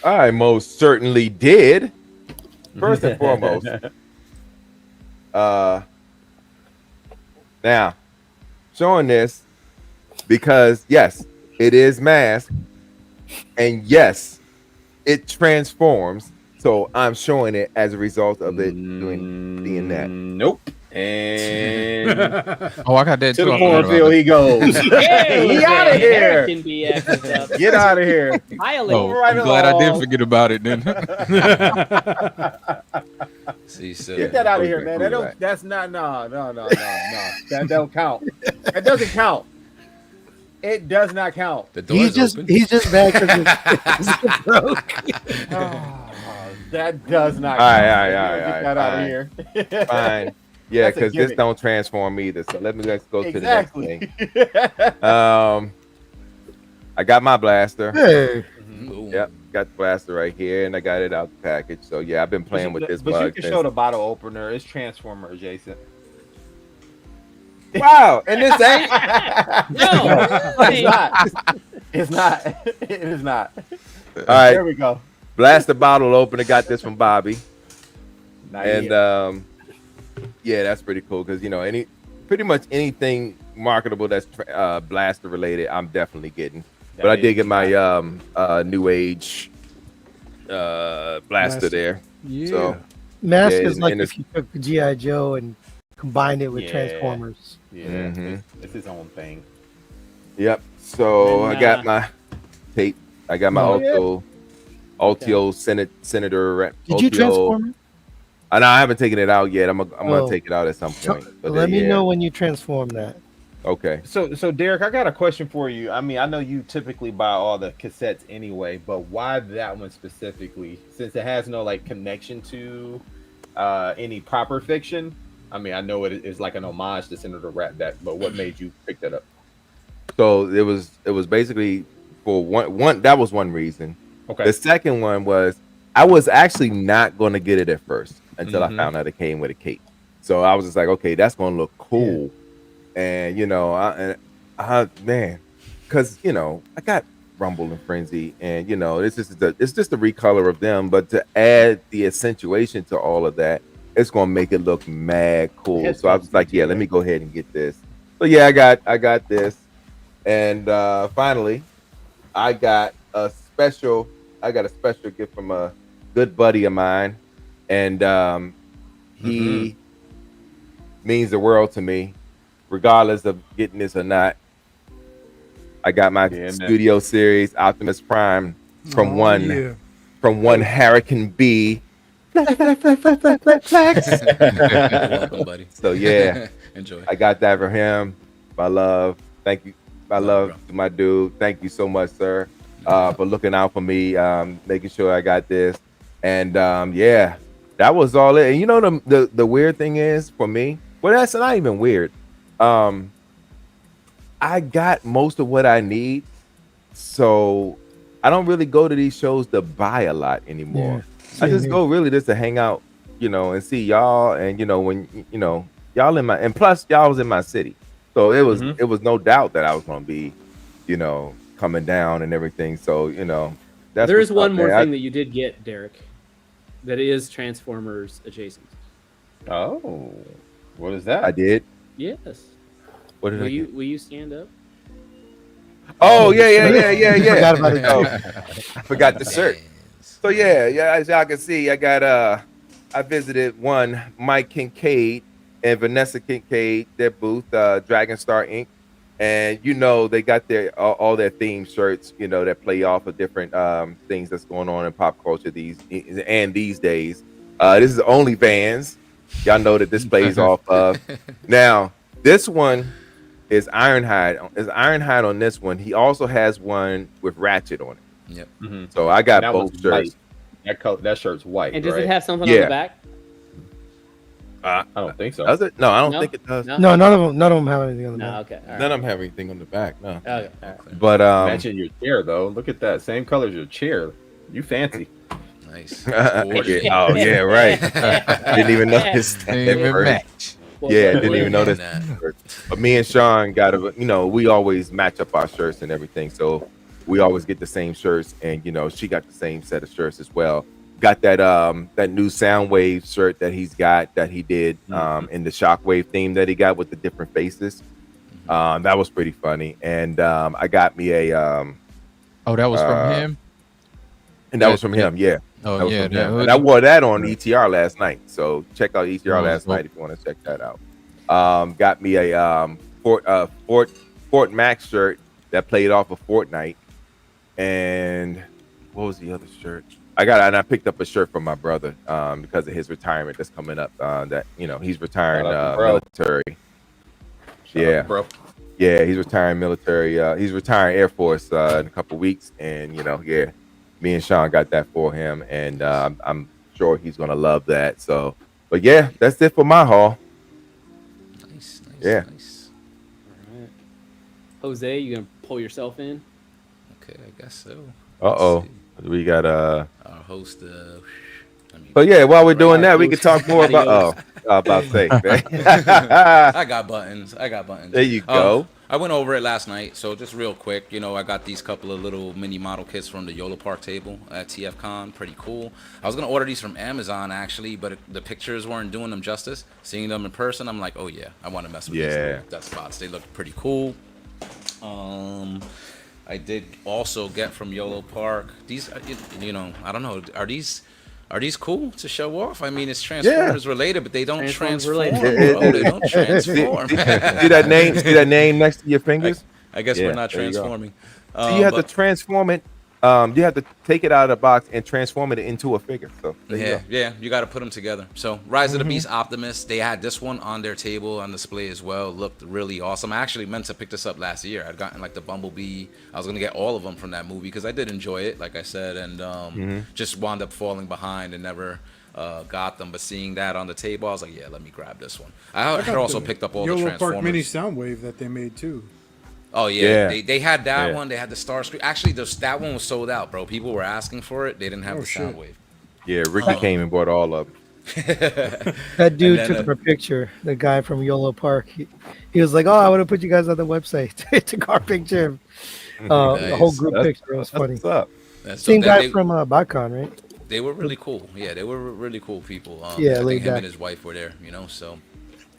S6: I most certainly did. First and foremost, now showing this because yes, it is mask, and yes, it transforms. So I'm showing it as a result of it being that.
S2: Nope. And
S5: Oh, I got that
S2: to
S5: too.
S2: the
S5: I forgot about
S2: cornfield
S5: that.
S2: he goes.
S1: Hey,
S2: He out of here.
S1: Can be acted up.
S2: Get out of here.
S1: Violate.
S5: Oh,
S2: right
S5: I'm glad I did
S2: along.
S5: forget about it then.
S4: See, so
S2: Get that out of here, man. That
S6: Prove
S2: don't. That's not. No. That don't count. That doesn't count. It does not count.
S4: the door's open.
S7: He's just mad because it's broke.
S2: Oh, that does not.
S6: All
S2: Count.
S6: right,
S2: Get that out of
S6: fine.
S2: here.
S6: Fine. Yeah,
S2: That's a
S6: because this
S2: gimmick.
S6: don't transform either. So let's go to
S2: Exactly.
S6: the next thing. I got my blaster.
S7: Hey,
S4: Boom.
S6: Yep, got the blaster right here, and I got it out the package. So yeah, I've been playing with this
S2: But
S6: bug.
S2: you can
S6: since-
S2: show the bottle opener. It's transformer adjacent.
S6: Wow, and this ain't.
S1: No,
S2: It's not. It's not. It is not.
S6: All right,
S2: There we go.
S6: blast the bottle open. I got this from Bobby,
S2: Not
S6: and
S2: yet.
S6: yeah, that's pretty cool because pretty much anything marketable that's blaster related, I'm definitely getting. But I did get my New Age blaster there.
S3: Yeah.
S6: So
S7: mask
S6: Yeah,
S7: is like
S6: and
S7: if you took G.I. Joe and combined it with
S2: Yeah.
S7: Transformers.
S2: Yeah,
S6: Mhm.
S2: it's his own thing.
S6: Yep. So
S1: And,
S6: I got my tape. I got my
S2: Oh, yeah.
S6: Ultio Senator.
S7: Did you
S6: Ultio-
S7: transform it?
S6: No, I haven't taken it out yet. I'm gonna
S7: Oh.
S6: take it out at some point. But
S7: Let me
S6: yeah.
S7: know when you transform that.
S6: Okay.
S2: So Derek, I got a question for you. I mean, I know you typically buy all the cassettes anyway, but why that one specifically? Since it has no like connection to any proper fiction. I mean, I know it is like an homage to Senator Ratback, but what made you pick that up?
S6: So it was basically for one that was one reason.
S2: Okay.
S6: The second one was I was actually not going to get it at first until
S2: Mhm.
S6: I found out it came with a cape. So I was just like, okay, that's going to look cool. And man, because I got Rumble and Frenzy, and it's just a recolor of them, but to add the accentuation to all of that, it's going to make it look mad cool.
S2: It has
S6: So I was like,
S2: substance,
S6: yeah, let me go ahead and get this. So yeah, I got this, and finally, I got a special gift from a good buddy of mine, and he means the world to me, regardless of getting this or not. I got my
S2: Yeah, man.
S6: Studio Series Optimus Prime from
S3: Oh,
S6: one
S3: yeah.
S6: Hurricane B.
S4: You're welcome, buddy.
S6: So yeah,
S4: Enjoy.
S6: I got that for him. My love, thank you. My love
S4: bro.
S6: to my dude. Thank you so much, sir, for looking out for me, making sure I got this. And yeah, that was all it. And you know the weird thing is for me, well, that's not even weird. I got most of what I need, so I don't really go to these shows to buy a lot anymore. I just go really just to hang out, and see y'all, and when y'all in my, and plus y'all was in my city, so it was no doubt that I was gonna be, coming down and everything. So that's
S1: there is
S6: what's
S1: one
S6: up,
S1: more
S6: man.
S1: thing that you did get, Derek. That is Transformers adjacent.
S2: Oh, what is that?
S6: I did.
S1: Yes.
S6: What did I
S1: Will
S6: get?
S1: you stand up?
S6: Oh yeah.
S7: Forgot about it.
S6: Oh, I forgot the shirt. So yeah, as y'all can see, I visited one Mike Kincaid and Vanessa Kincaid, their booth, Dragon Star Inc. And they got their all their theme shirts, that play off of different things that's going on in pop culture these days. This is OnlyFans. Y'all know that this plays off of. Now, this one is Ironhide. Is Ironhide on this one? He also has one with Ratchet on it.
S4: Yep.
S2: Mhm.
S6: So I got
S2: That
S6: both
S2: one's
S6: shirts.
S2: white. That shirt's white.
S1: And does
S2: right?
S1: it have something on
S6: Yeah.
S1: the back?
S2: I don't think so.
S6: Does it? No, I don't
S1: No?
S6: think it does.
S1: No.
S7: No, none of them have anything on the
S1: No.
S7: back.
S1: Okay. All right.
S6: None of them have anything on the back. No.
S1: Okay. All right.
S6: But
S2: Imagine your chair though. Look at that. Same color as your chair. You fancy.
S4: Nice.
S6: yeah. Oh yeah, right. Didn't even notice that.
S5: Didn't even
S6: first.
S5: match.
S6: Yeah, didn't even notice
S4: that.
S6: But me and Sean we always match up our shirts and everything. So we always get the same shirts, and she got the same set of shirts as well. Got that that new Soundwave shirt that he did in the Shockwave theme that he got with the different faces. That was pretty funny. And I got me a
S5: Oh, that was from him.
S6: and that was from him, yeah.
S5: Oh
S6: That was
S5: yeah,
S6: from
S5: that
S6: him.
S5: hoodie.
S6: And I wore that on ETR last night. So check out ETR
S5: Oh,
S6: last
S5: cool.
S6: night if you want to check that out. Got me a Fort Max shirt that played off of Fortnite. And what was the other shirt? I picked up a shirt from my brother because of his retirement that's coming up. That he's retiring
S2: Shout out to bro.
S6: military.
S2: Shout out, bro.
S6: Yeah, he's retiring military. He's retiring Air Force in a couple weeks, and me and Sean got that for him, and I'm sure he's gonna love that. So, but yeah, that's it for my haul.
S4: Nice.
S6: Yeah.
S4: Nice.
S1: All right. Jose, you gonna pull yourself in?
S4: Okay, I guess so.
S6: Uh-oh. We got
S4: Our host.
S6: But yeah, while we're doing
S1: Right,
S6: that, we could talk more about. About to say,
S4: I got buttons.
S6: There you go.
S4: I went over it last night, so just real quick, I got these couple of little mini model kits from the YOLO Park table at TF Con. Pretty cool. I was gonna order these from Amazon actually, but the pictures weren't doing them justice. Seeing them in person, I'm like, oh yeah, I want to mess with these little dust spots. They look pretty cool. I did also get from YOLO Park these. I don't know. Are these cool to show off? I mean, it's Transformers related, but they don't transform. Bro. They don't transform.
S6: See that name? See that name next to your fingers?
S4: I guess we're not transforming.
S6: So you have to transform it. You have to take it out of the box and transform it into a figure. So
S4: you got to put them together. So Rise of the Beast Optimus, they had this one on their table on display as well. Looked really awesome. I actually meant to pick this up last year. I'd gotten like the Bumblebee. I was gonna get all of them from that movie because I did enjoy it, like I said, and just wound up falling behind and never got them. But seeing that on the table, I was like, yeah, let me grab this one. I had also picked up all the
S3: YOLO
S4: Transformers.
S3: Park Mini Soundwave that they made too.
S4: Oh yeah. They had that one. They had the Starscream. Actually, that one was sold out, bro. People were asking for it. They didn't have the Soundwave.
S6: Yeah, Ricky came and bought all of them.
S7: That dude took a picture. The guy from YOLO Park. He was like, "Oh, I want to put you guys on the website." He took our picture. The whole group picture. It was funny.
S6: What's up?
S7: Same guy from BotCon, right?
S4: They were really cool. Yeah, they were really cool people. I
S7: Yeah,
S4: think
S7: laid
S4: him
S7: back.
S4: and his wife were there. So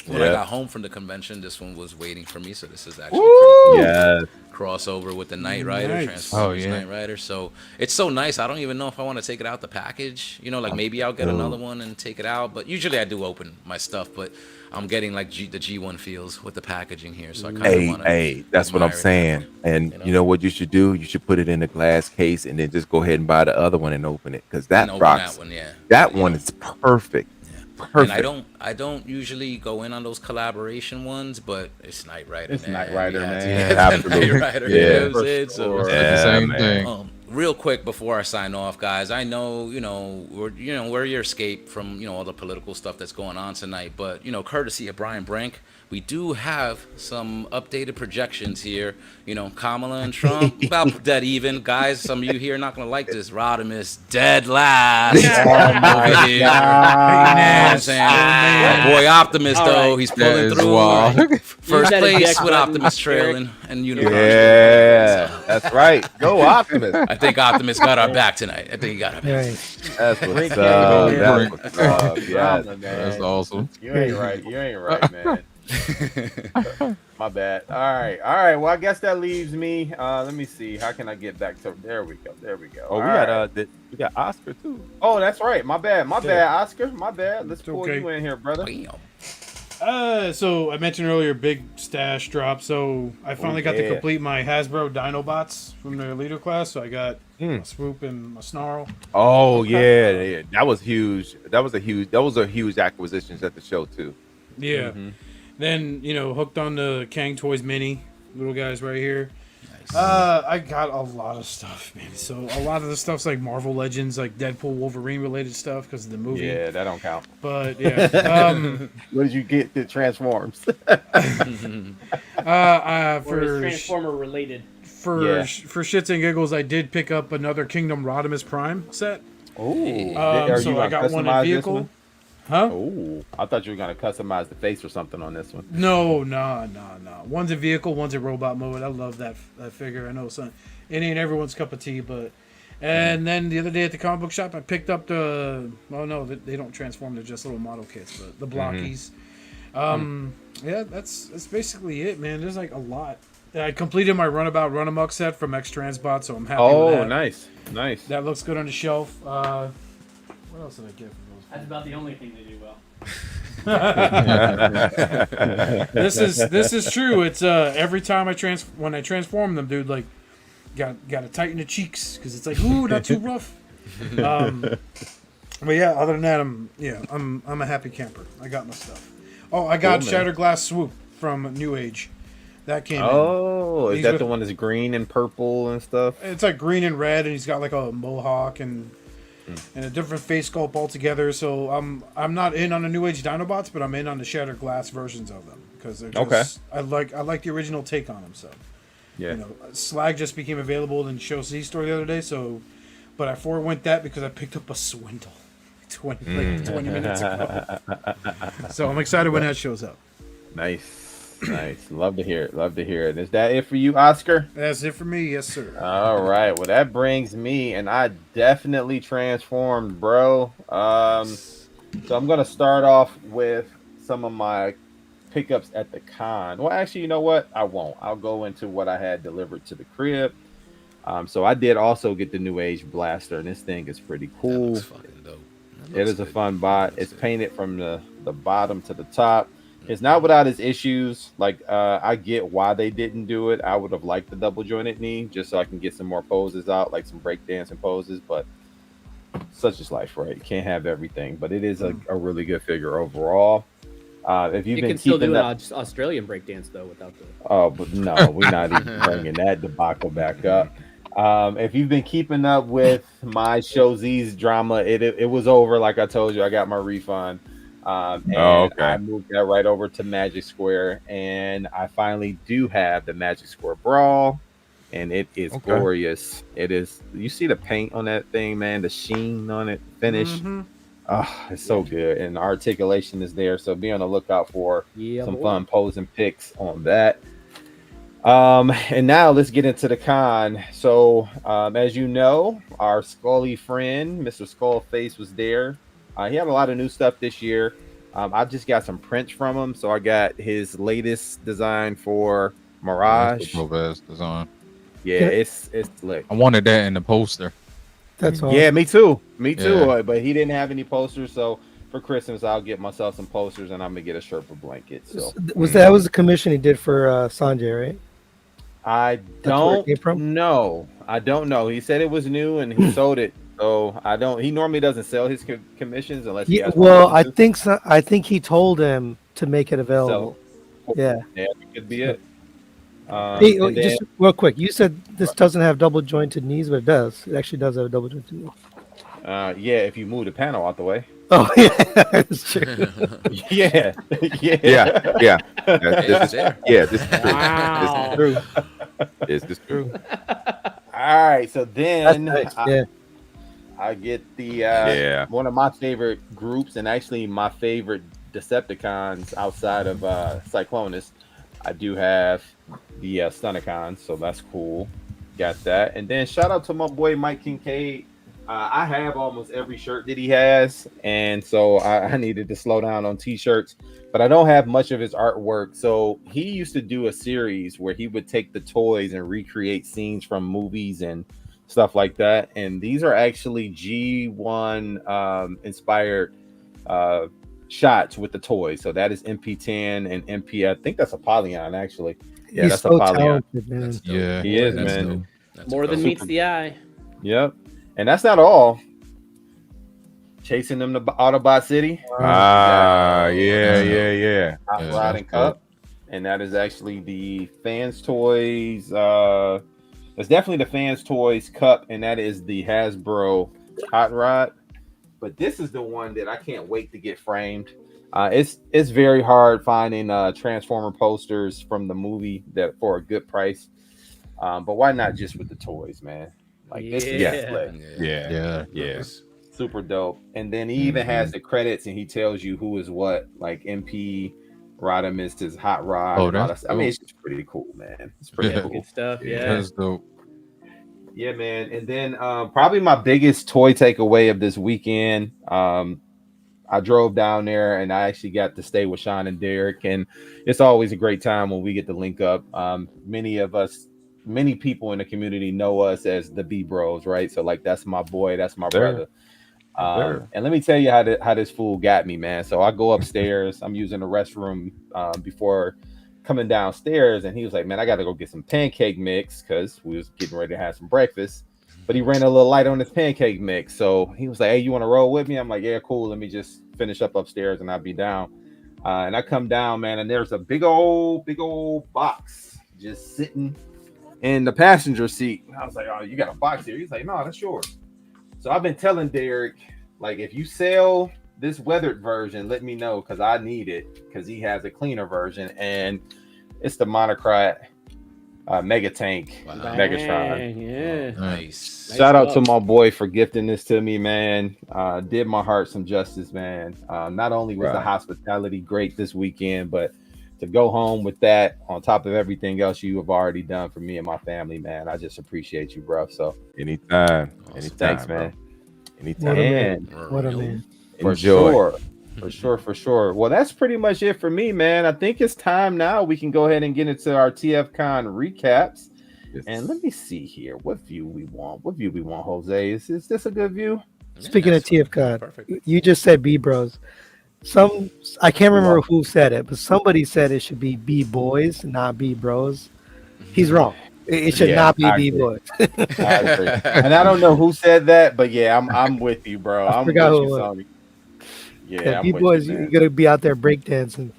S4: when I got home from the convention, this one was waiting for me. So this is actually pretty cool.
S2: Yeah.
S4: Crossover with the Knight Rider,
S3: Nice.
S4: Transformers Knight Rider. So it's so nice. I don't even know if I want to take it out the package. Like maybe I'll get another one and take it out. But usually I do open my stuff. But I'm getting like the G1 feels with the packaging here. So I kind of want to.
S6: Hey, that's what I'm saying. And you know what you should do? You should put it in a glass case and then just go ahead and buy the other one and open it because that rocks.
S4: That one, yeah.
S6: That one is perfect. Perfect.
S4: And I don't usually go in on those collaboration ones, but it's Knight Rider.
S2: It's Knight Rider, man.
S6: Absolutely.
S4: Knight Rider,
S6: Yeah.
S4: you know what I'm saying? So,
S5: the same thing.
S4: real quick before I sign off, guys, I know we're your escape from all the political stuff that's going on tonight, but courtesy of Brian Brink, we do have some updated projections here. Kamala and Trump about dead even. Guys, some of you here are not gonna like this. Rodimus dead last. Over here. You know what I'm saying? My boy Optimus though, he's pulling through. First place with Optimus trailing and Unicorn.
S6: Yeah, that's right. Go Optimus.
S4: I think Optimus got our back tonight. I think he got our back.
S7: Right.
S6: That's what's up. That's what's up.
S2: Yeah,
S6: Yes.
S2: man.
S5: That's awesome.
S2: You ain't right. You ain't right, man. My bad. All right. Well, I guess that leaves me. Let me see. How can I get back to? There we go.
S6: Oh,
S2: All
S6: we
S2: right.
S6: got we got Oscar too.
S2: Oh, that's right. My bad, Oscar. My bad. Let's
S3: It's
S2: pull
S3: okay.
S2: you in here, brother.
S4: Damn.
S3: So I mentioned earlier, big stash drop. So I finally got to
S2: yeah.
S3: complete my Hasbro Dinobots from the leader class. So I got
S6: Hmm.
S3: my Swoop and my Snarl.
S6: Oh yeah, that was huge. That was a huge acquisitions at the show too.
S3: Yeah.
S2: Mhm.
S3: Then hooked on the Kang Toys Mini little guys right here.
S4: Nice.
S3: I got a lot of stuff, man. So a lot of the stuff's like Marvel Legends, like Deadpool, Wolverine related stuff because of the movie.
S2: Yeah, that don't count.
S3: But yeah,
S2: What did you get that transforms?
S3: for
S1: Or is Transformer related?
S2: Yeah.
S3: for shits and giggles, I did pick up another Kingdom Rodimus Prime set.
S2: Oh,
S3: So I got one in vehicle. Huh?
S2: Oh, I thought you were gonna customize the face or something on this one.
S3: No. One's a vehicle, one's a robot mode. I love that figure. I know it ain't everyone's cup of tea, but. And then the other day at the comic book shop, I picked up the. Well, no, they don't transform; they're just little model kits. But the blockies. Yeah, that's basically it, man. There's like a lot. I completed my Runabout Runamuck set from X Transbot, so I'm happy with
S2: Oh,
S3: that.
S2: nice.
S3: That looks good on the shelf. What else did I get from those?
S1: That's about the only thing they do well.
S3: This is true. It's every time when I transform them, dude, like got to tighten the cheeks because it's like, ooh, not too rough. But yeah, other than that, I'm a happy camper. I got my stuff. Oh, I got
S2: Cool, man.
S3: Shattered Glass Swoop from New Age. That came in.
S2: Oh, is
S3: He's
S2: that
S3: with-
S2: the one that's green and purple and stuff?
S3: It's like green and red, and he's got like a mohawk and a different face sculpt altogether. So I'm not in on the New Age Dinobots, but I'm in on the Shattered Glass versions of them because they're just, I like the original take on them. So
S2: Yeah.
S3: Slag just became available in Show Z store the other day. So, but I forewent that because I picked up a Swindle 20 minutes ago. So I'm excited when that shows up.
S2: Nice. Love to hear it. Is that it for you, Oscar?
S3: That's it for me, yes sir.
S2: All right. Well, that brings me, and I definitely transformed, bro. So I'm gonna start off with some of my pickups at the con. Well, actually, you know what? I won't. I'll go into what I had delivered to the crib. So I did also get the New Age Blaster, and this thing is pretty
S4: That
S2: cool.
S4: looks fucking dope. That
S2: It
S4: looks
S2: is a
S4: good.
S2: fun bot.
S4: Looks
S2: It's
S4: good.
S2: painted from the bottom to the top. It's not without its issues. Like I get why they didn't do it. I would have liked the double jointed knee just so I can get some more poses out, like some breakdancing poses. But such is life, right? You can't have everything. But it is a really good figure overall. If you've
S1: You
S2: been
S1: can still
S2: keeping
S1: do an
S2: up,
S1: Australian breakdance though without the.
S2: oh, but no, we're not even bringing that debacle back up. If you've been keeping up with my Show Z's drama, it was over. Like I told you, I got my refund. And
S6: okay.
S2: I moved that right over to Magic Square, and I finally do have the Magic Square Brawl, and it is glorious. It is. You see the paint on that thing, man. The sheen on it, finish. Oh, it's so good, and the articulation is there. So be on the lookout for some fun posing pics on that. And now let's get into the con. So, as you know, our Scully friend, Mr. Skullface, was there. He had a lot of new stuff this year. I just got some prints from him. So I got his latest design for Mirage.
S5: Dope-ass design.
S2: Yeah,
S7: Yeah.
S2: it's slick.
S5: I wanted that in the poster.
S7: That's all.
S2: Yeah, me too.
S5: Yeah.
S2: But he didn't have any posters. So for Christmas, I'll get myself some posters, and I'm gonna get a Sherpa blanket. So
S7: Was that was the commission he did for Sanjay, right?
S2: I
S7: where it
S2: don't
S7: came from?
S2: know. I don't know. He said it was new and he sold it. So I don't. He normally doesn't sell his commissions unless he
S7: Yeah,
S2: has.
S7: well,
S2: permission to.
S7: I think he told him to make it available. Yeah.
S2: Yeah, that could be it.
S7: Hey,
S2: And then-
S7: just real quick, you said this doesn't have double jointed knees, but it does. It actually does have a double jointed knee.
S2: yeah, if you move the panel out the way.
S7: Oh yeah, that's true.
S2: Yeah, yeah,
S6: Yeah.
S4: Yeah, there.
S6: This is true.
S1: Wow.
S6: This is true. This is true.
S2: All right, so
S7: That's
S2: then
S7: nice. Yeah.
S2: I get the
S6: Yeah.
S2: one of my favorite groups, and actually my favorite Decepticons outside of Cyclonus. I do have the Stunticons, so that's cool. Got that, and then shout out to my boy Mike Kincaid. I have almost every shirt that he has, and so I needed to slow down on t-shirts, but I don't have much of his artwork. So he used to do a series where he would take the toys and recreate scenes from movies and stuff like that. And these are actually G1 inspired shots with the toys. So that is MP10 and MP. I think that's a Polyon actually. Yeah,
S7: He's
S2: that's
S7: so
S2: a Polyon.
S7: talented, man.
S4: That's dope.
S5: Yeah.
S2: He is,
S4: That's
S2: man.
S4: dope. That's
S1: More than
S4: dope.
S1: meets the eye.
S2: Yep. And that's not all. Chasing them to Autobot City.
S6: Yeah.
S2: Hot
S5: Yeah,
S2: Rod
S5: that's
S2: and Cup. And that is actually the Fans Toys. It's definitely the Fans Toys Cup, and that is the Hasbro Hot Rod. But this is the one that I can't wait to get framed. It's very hard finding Transformer posters from the movie that for a good price. But why not just with the toys, man? Like this is
S1: Yeah.
S2: slick.
S5: Yeah.
S2: Super dope. And then he even has the credits and he tells you who is what, like MP Rodimus is Hot Rod.
S5: Oh,
S2: and all
S5: that's
S2: that. I mean, it's just pretty cool, man. It's pretty
S5: Yeah.
S2: cool.
S1: Good stuff. Yeah.
S5: That's dope.
S2: Yeah, man. And then probably my biggest toy takeaway of this weekend. I drove down there and I actually got to stay with Sean and Derek, and it's always a great time when we get to link up. Many people in the community know us as the B Bros, right? So like that's my boy, that's my brother. And let me tell you how this fool got me, man. So I go upstairs. I'm using the restroom before coming downstairs, and he was like, "Man, I got to go get some pancake mix because we was getting ready to have some breakfast." But he ran a little light on his pancake mix, so he was like, "Hey, you want to roll with me?" I'm like, "Yeah, cool. Let me just finish up upstairs, and I'll be down." And I come down, man, and there's a big old box just sitting in the passenger seat. And I was like, "Oh, you got a box here?" He's like, "No, that's yours." So I've been telling Derek, like, if you sell this weathered version, let me know because I need it because he has a cleaner version, and it's the Monocrat Mega Tank Megatron.
S1: Dang, yeah.
S4: Nice.
S2: Shout out to my boy for gifting this to me, man. Did my heart some justice, man. Not only was the hospitality great this weekend, but to go home with that on top of everything else you have already done for me and my family, man. I just appreciate you, bro. So
S6: Anytime.
S2: thanks, man.
S6: Anytime.
S7: What a
S2: And
S7: man. What a man.
S2: For sure. Well, that's pretty much it for me, man. I think it's time now. We can go ahead and get into our TF Con recaps.
S6: Yes.
S2: And let me see here. What view we want? Jose? Is this a good view?
S7: Speaking of TFCon,
S4: Perfect.
S7: you just said B Bros. I can't remember who said it, but somebody said it should be B Boys, not B Bros. He's wrong. It should not be
S2: I
S7: B
S2: agree.
S7: Boys.
S2: I agree. And I don't know who said that, but yeah, I'm with you, bro. I'm with
S7: forgot who
S2: you,
S7: it was.
S2: Sony. Yeah, I'm
S7: B
S2: with
S7: Boys,
S2: you,
S7: you're
S2: man.
S7: gonna be out there breakdancing.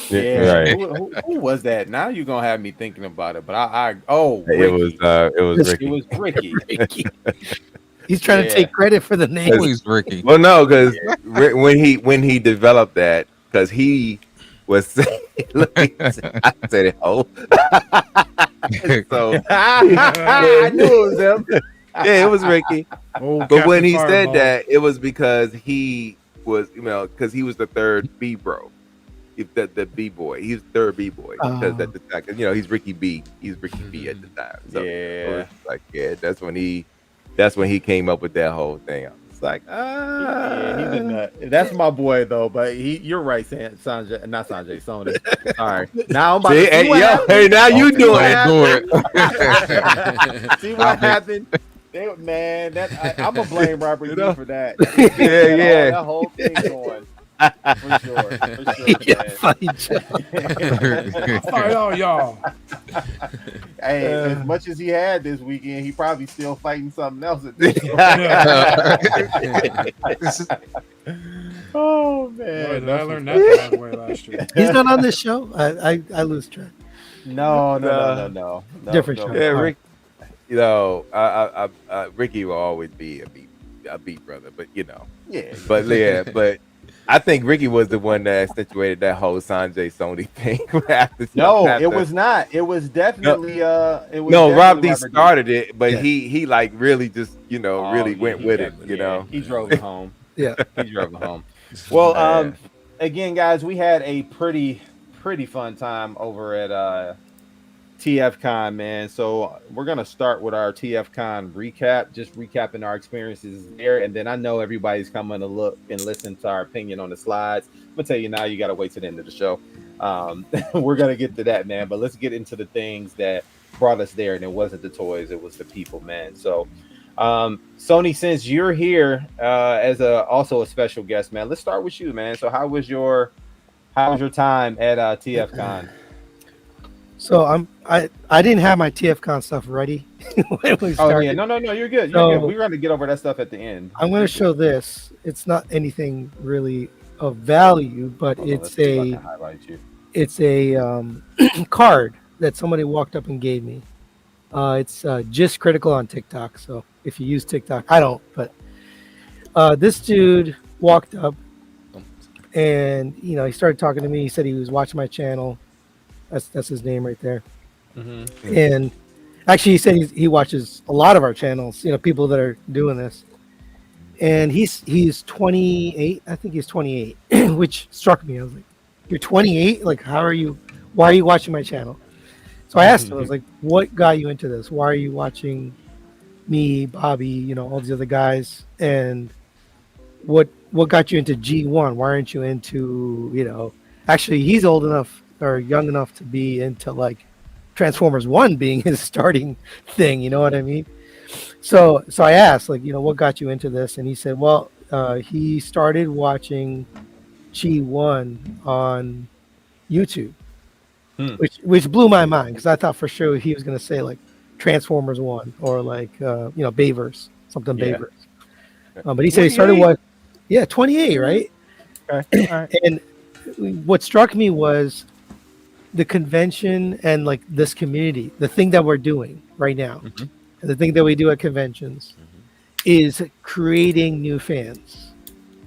S2: Yeah,
S6: Right.
S2: who was that? Now you're gonna have me thinking about it. But
S6: It was
S2: Ricky.
S6: Ricky.
S2: It was Ricky.
S7: He's trying to take credit for the name.
S5: Always Ricky.
S6: Well, no, because when he developed that, because he was I said it. Oh, so
S2: I knew it was him.
S6: yeah, it was Ricky.
S3: Oh,
S6: But when
S3: Captain
S6: he said
S3: Fireball.
S6: that, it was because he was, because he was the third B bro, the B boy. He's the third B boy because at the time, 'cause, he's Ricky B. He's Ricky B at the time. So it was like, that's when he came up with that whole thing. I was like,
S2: Yeah, he's a nut. That's my boy though. But you're right, Sanjay, not Sanjay, Sony. All right, now I'm about to see what happened.
S6: now you
S2: See
S6: doing
S2: what
S6: it.
S2: happened. See what happened? Man, I'm gonna blame Robert D for that.
S6: Yeah.
S2: That whole thing going. For sure,
S7: Yeah, funny
S2: man.
S3: Sorry, all y'all.
S2: Hey, as much as he had this weekend, he probably still fighting something else at this Oh
S3: Boy,
S2: man,
S3: did I learned that the hard way last year.
S7: He's not on this show. I lose track.
S2: no.
S7: Different show.
S6: Yeah,
S7: All
S6: Rick. Ricky will always be a beat brother, but but I think Ricky was the one that accentuated that whole Sanjay Sony thing.
S2: It was not. It was definitely
S6: Rob D started it, but
S7: Yeah.
S6: he like really just really went with it.
S2: He drove it home.
S7: Yeah.
S2: He drove it home. Well, again, guys, we had a pretty fun time over at TF Con, man. So we're gonna start with our TF Con recap, just recapping our experiences there, and then I know everybody's coming to look and listen to our opinion on the slides. I'm gonna tell you now, you gotta wait to the end of the show. We're gonna get to that, man. But let's get into the things that brought us there, and it wasn't the toys, it was the people, man. So, Sony, since you're here as also a special guest, man, let's start with you, man. So how was your time at TF Con?
S7: So I didn't have my TFCon stuff ready when we
S2: Oh
S7: started.
S2: yeah, no, you're good. You're
S7: So-
S2: good. We're going to get over that stuff at the end.
S7: I'm going to show this. It's not anything really of value, but
S2: Hold on,
S7: it's
S2: let's see if I
S7: a
S2: can highlight you.
S7: it's a card that somebody walked up and gave me. It's just critical on TikTok. So if you use TikTok, I don't, but this dude walked up and he started talking to me. He said he was watching my channel. That's his name right there.
S2: Mm-hmm.
S7: And actually, he said he watches a lot of our channels. People that are doing this. And he's 28. I think he's 28, which struck me. I was like, "You're 28? Like, why are you watching my channel?" So I asked him. I was like, "What got you into this? Why are you watching me, Bobby? All these other guys? And what got you into G1? Why aren't you into Actually, he's old enough or young enough to be into like Transformers 1 being his starting thing, you know what I mean? So I asked, like, what got you into this? And he said, well, he started watching G1 on YouTube, which blew my mind because I thought for sure he was going to say like Transformers 1 or like, Bayverse, something
S2: Yeah.
S7: Bayverse. But he said he started 28, right?
S2: Okay. All right.
S7: And what struck me was the convention and like this community, the thing that we're doing right now, and the thing that we do at conventions is creating new fans.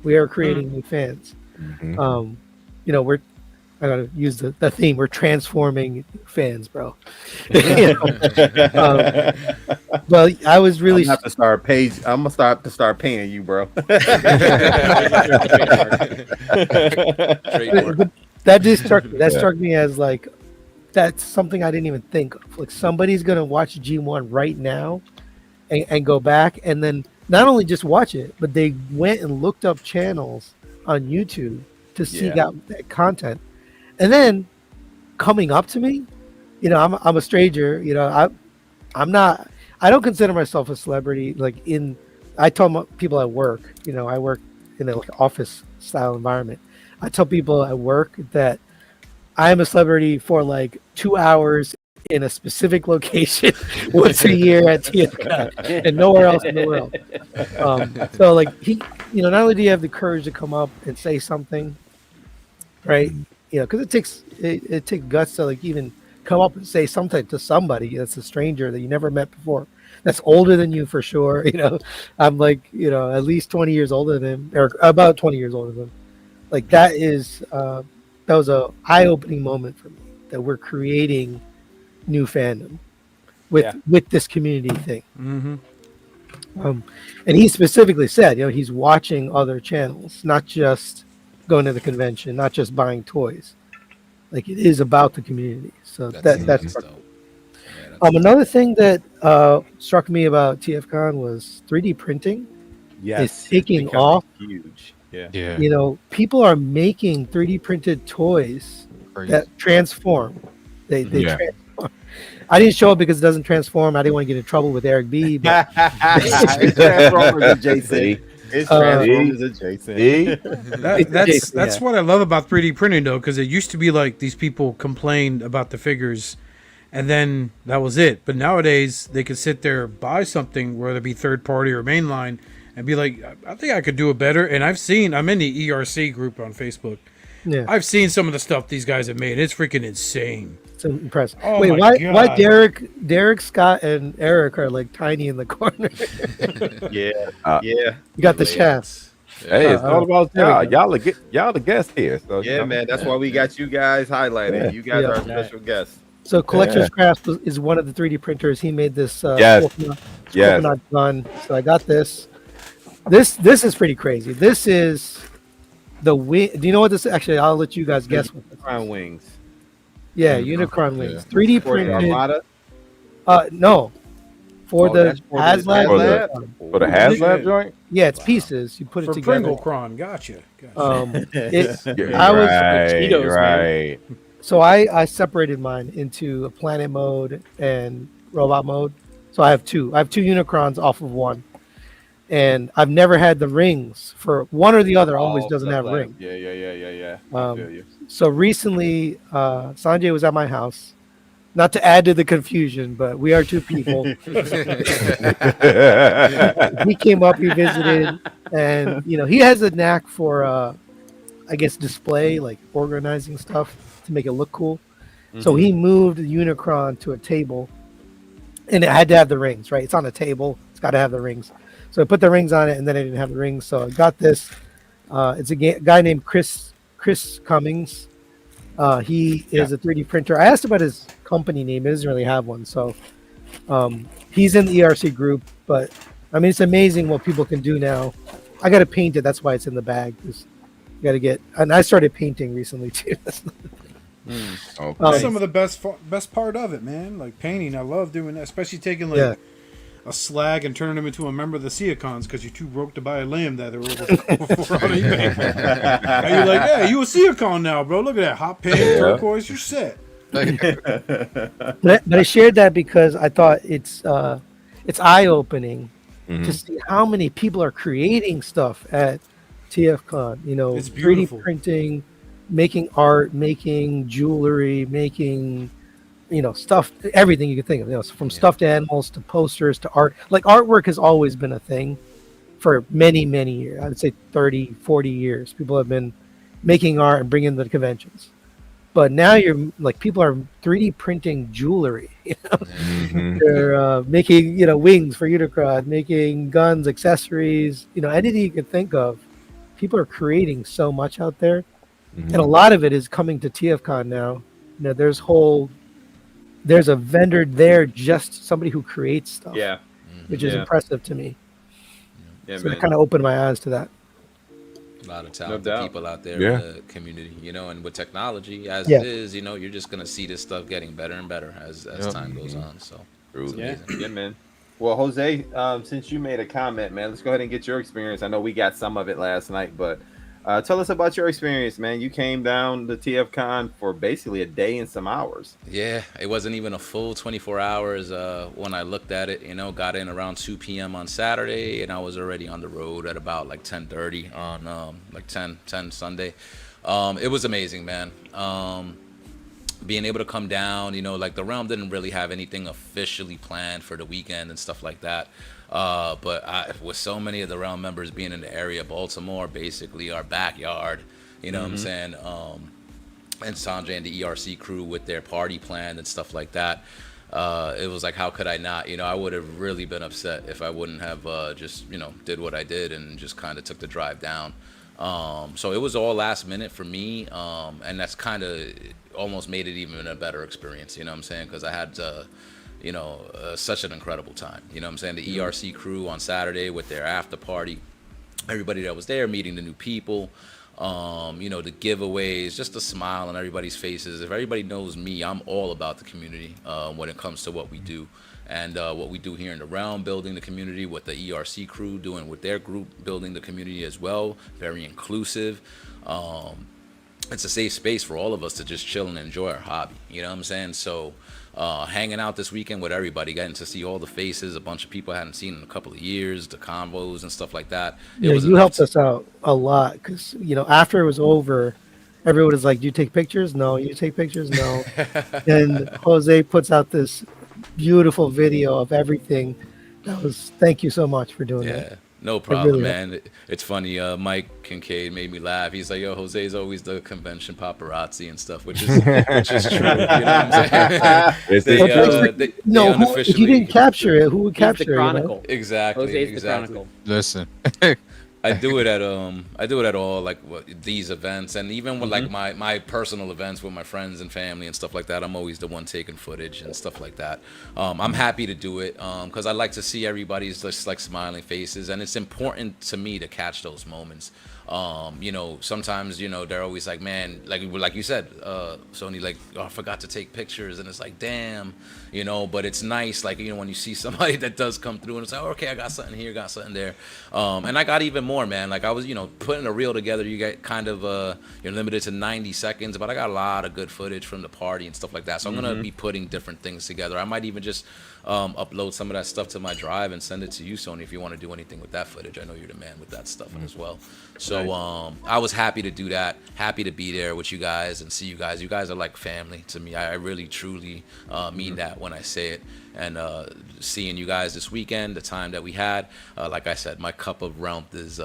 S7: We are creating new fans. I gotta use the theme. We're transforming fans, bro. Well, I was really.
S2: I'm gonna start paying you, bro.
S4: Trademark.
S7: That just struck me. That struck me as like that's something I didn't even think of. Like somebody's gonna watch G1 right now and go back and then not only just watch it, but they went and looked up channels on YouTube to seek out that content. And then coming up to me, I'm a stranger, I don't consider myself a celebrity. Like I tell people at work, I work in a like office style environment. I tell people at work that I am a celebrity for like 2 hours in a specific location once a year at TFCon and nowhere else in the world. So like not only do you have the courage to come up and say something, right? Because it takes guts to like even come up and say something to somebody that's a stranger that you never met before, that's older than you for sure. I'm like at least 20 years older than him, or about 20 years older than him. Like that was a eye-opening moment for me that we're creating new fandom with this community thing. And he specifically said, he's watching other channels, not just going to the convention, not just buying toys. Like it is about the community. So that's
S4: dope.
S7: Another thing that struck me about TFCon was 3D printing.
S2: Yes,
S7: is taking
S2: becoming
S7: off.
S2: huge. Yeah.
S5: Yeah.
S7: People are making 3D printed toys
S5: Crazy.
S7: that transform. They
S5: Yeah.
S7: transform. I didn't show it because it doesn't transform. I didn't want to get in trouble with Eric B. But
S2: It's Transformers adjacent. It's Transformers adjacent.
S3: That's what I love about 3D printing though, because it used to be like these people complained about the figures, and then that was it. But nowadays they could sit there, buy something, whether it be third party or mainline, and be like, I think I could do it better. And I'm in the ERC group on Facebook.
S7: Yeah,
S3: I've seen some of the stuff these guys have made. It's freaking insane.
S7: it's impressive.
S3: Oh
S7: Wait,
S3: my
S7: why
S3: God.
S7: Derek, Scott, and Eric are like tiny in the corner?
S2: Yeah.
S7: You got the shaft.
S6: Hey, it's all about
S7: there we
S6: y'all. Y'all the guests here. So
S2: Yeah, man. That's why we got you guys highlighted.
S6: Yeah.
S2: You guys
S7: Yeah.
S2: are our special guests.
S7: So Collector's Crafts is one of the 3D printers. He made this
S6: Yes. Yes.
S7: coconut gun. So I got this. This is pretty crazy. This is the wing. Do you know what this is? Actually, I'll let you guys guess what this is.
S2: Crown wings.
S7: Yeah,
S5: Unicron,
S7: Unicron
S5: yeah.
S7: wings, 3D
S2: For the
S7: printed.
S2: Armada.
S7: No, for
S2: Oh,
S7: the
S2: that's for the
S7: HasLab.
S2: HasLab?
S7: Unicron.
S6: For the
S2: Oh,
S6: HasLab
S2: shit.
S6: joint?
S7: Yeah, it's
S4: Wow.
S7: pieces. You put it
S3: For
S7: together.
S3: Pringlecron, gotcha.
S7: It.
S6: Yeah,
S7: I was
S1: Cheetos, man.
S6: right.
S7: so I separated mine into a planet mode and robot mode. So I have two. I have two Unicrons off of one, and I've never had the rings for one or the other. Always
S2: Oh,
S7: doesn't have
S2: Lab.
S7: ring.
S2: Yeah. I feel
S7: Um,
S2: you.
S7: so recently, Sanjay was at my house. Not to add to the confusion, but we are two people. He came up, he visited, and he has a knack for I guess display, like organizing stuff to make it look cool. So he moved the Unicron to a table, and it had to have the rings, right? It's on a table, it's got to have the rings. So I put the rings on it, and then I didn't have the rings, so I got this. It's a guy named Chris Cummings. He is a 3D printer. I asked about his company name. He doesn't really have one, so he's in the ERC group. But I mean, it's amazing what people can do now. I got to paint it. That's why it's in the bag. You got to get. And I started painting recently too.
S6: Okay.
S3: That's some of the best part of it, man. Like painting, I love doing that, especially taking like a slag and turning them into a member of the Tfcons because you're too broke to buy a limb that they're over on eBay. And you're like, yeah, you a Tfcon now, bro. Look at that hot pink, turquoise. You're set.
S7: But I shared that because I thought it's eye opening to see how many people are creating stuff at TFCon.
S3: It's beautiful.
S7: 3D printing, making art, making jewelry, making stuff, everything you can think of. From stuffed animals to posters to art. Like artwork has always been a thing for many, many years. I would say 30, 40 years. People have been making art and bringing them to conventions. But now people are 3D printing jewelry. They're making wings for Unicron, making guns, accessories, anything you can think of. People are creating so much out there, and a lot of it is coming to TFCon now. There's a vendor there, just somebody who creates stuff.
S2: Yeah.
S7: Which is impressive to me.
S2: Yeah,
S7: So
S2: man.
S7: it kind of opened my eyes to that.
S4: A lot of talented people out there
S6: Yeah.
S4: in the community, and with technology as
S7: Yeah.
S4: it is, you're just gonna see this stuff getting better and better as time goes on. So it's
S2: Yeah,
S4: amazing.
S2: yeah, man. Well, Jose, since you made a comment, man, let's go ahead and get your experience. I know we got some of it last night, but tell us about your experience, man. You came down to TFCon for basically a day and some hours.
S4: Yeah, it wasn't even a full 24 hours when I looked at it. Got in around 2 p.m. on Saturday, and I was already on the road at about like 10:30 on 10 Sunday. It was amazing, man. Being able to come down, like the Realm didn't really have anything officially planned for the weekend and stuff like that. But with so many of the Realm members being in the area, Baltimore, basically our backyard, what I'm saying? And Sanjay and the ERC crew with their party plan and stuff like that. It was like, how could I not? I would have really been upset if I wouldn't have just, did what I did and just kind of took the drive down. So it was all last minute for me. And that's kind of almost made it even a better experience, what I'm saying? Because I had such an incredible time. What I'm saying? The ERC crew on Saturday with their after party, everybody that was there, meeting the new people, the giveaways, just the smile on everybody's faces. If everybody knows me, I'm all about the community when it comes to what we do. And what we do here in the Realm, building the community, what the ERC crew doing with their group, building the community as well, very inclusive. It's a safe space for all of us to just chill and enjoy our hobby. What I'm saying? So hanging out this weekend with everybody, getting to see all the faces, a bunch of people I hadn't seen in a couple of years, the convos and stuff like that.
S7: You helped us out a lot because, after it was over, everyone was like, do you take pictures? No. You take pictures? No. And Jose puts out this beautiful video of everything. Thank you so much for doing that.
S4: No problem, man. It's funny. Mike Kincaid made me laugh. He's like, "Yo, Jose's always the convention paparazzi and stuff," which is true. You know what I'm saying?
S7: If you didn't capture it, who would capture
S1: the Chronicle.
S7: it?
S4: Exactly.
S1: Jose's the Chronicle.
S5: Listen.
S4: I do it at all like these events, and even with like my personal events with my friends and family and stuff like that. I'm always the one taking footage and stuff like that. I'm happy to do it because I like to see everybody's just like smiling faces, and it's important to me to catch those moments. You know, sometimes, you know, they're always like, man, like you said, Sony, like, oh, I forgot to take pictures, and it's like, damn, you know. But it's nice, like, you know, when you see somebody that does come through and it's like, oh, okay, I got something here, got something there, and I got even more, man. Like I was, you know, putting a reel together. You get kind of you're limited to 90 seconds, but I got a lot of good footage from the party and stuff like that. So I'm gonna be putting different things together. I might even just upload some of that stuff to my drive and send it to you, Sony, if you want to do anything with that footage. I know you're the man with that stuff as well. So I was happy to do that, happy to be there with you guys and see you guys. You guys are like family to me. I really truly mean that when I say it. And seeing you guys this weekend, the time that we had, like I said, my cup of warmth is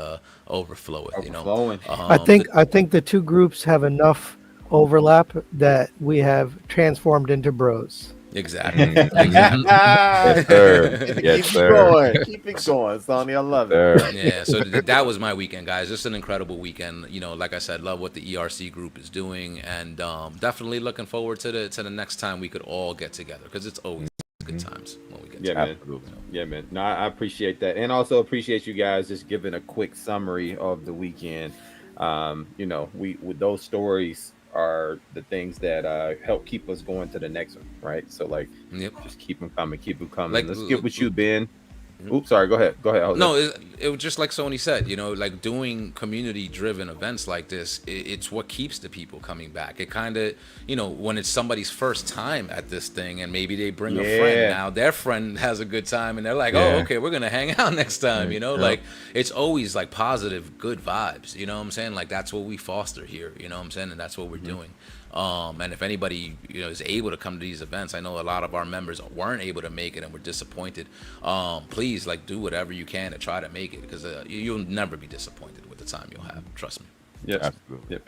S4: overflowing. You know,
S7: I think the two groups have enough overlap that we have transformed into bros.
S4: Exactly.
S6: Yes, sir. Yes, sir.
S2: Keep it going, Sonny. I love it.
S4: Yeah, so that was my weekend, guys. Just an incredible weekend. You know, like I said, love what the ERC group is doing, and definitely looking forward to the next time we could all get together, because it's always good times when we get together.
S2: Man. Yeah, man. No, I appreciate that, and also appreciate you guys just giving a quick summary of the weekend. You know, we with those stories are the things that help keep us going to the next one, right? So like, just keep them coming, Like, let's get with you, Ben. Oops, sorry. Go ahead. Jose.
S4: No, it was just like Sony said, you know, like doing community-driven events like this, it's what keeps the people coming back. It kind of, you know, when it's somebody's first time at this thing and maybe they bring a friend, now their friend has a good time and they're like, oh, okay, we're going to hang out next time, you know? Like, it's always like positive, good vibes, you know what I'm saying? Like, that's what we foster here, you know what I'm saying? And that's what we're doing. And if anybody, you know, is able to come to these events, I know a lot of our members weren't able to make it and were disappointed. Please, like, do whatever you can to try to make it, because you'll never be disappointed with the time you'll have. Trust me.
S2: Yes. Yep.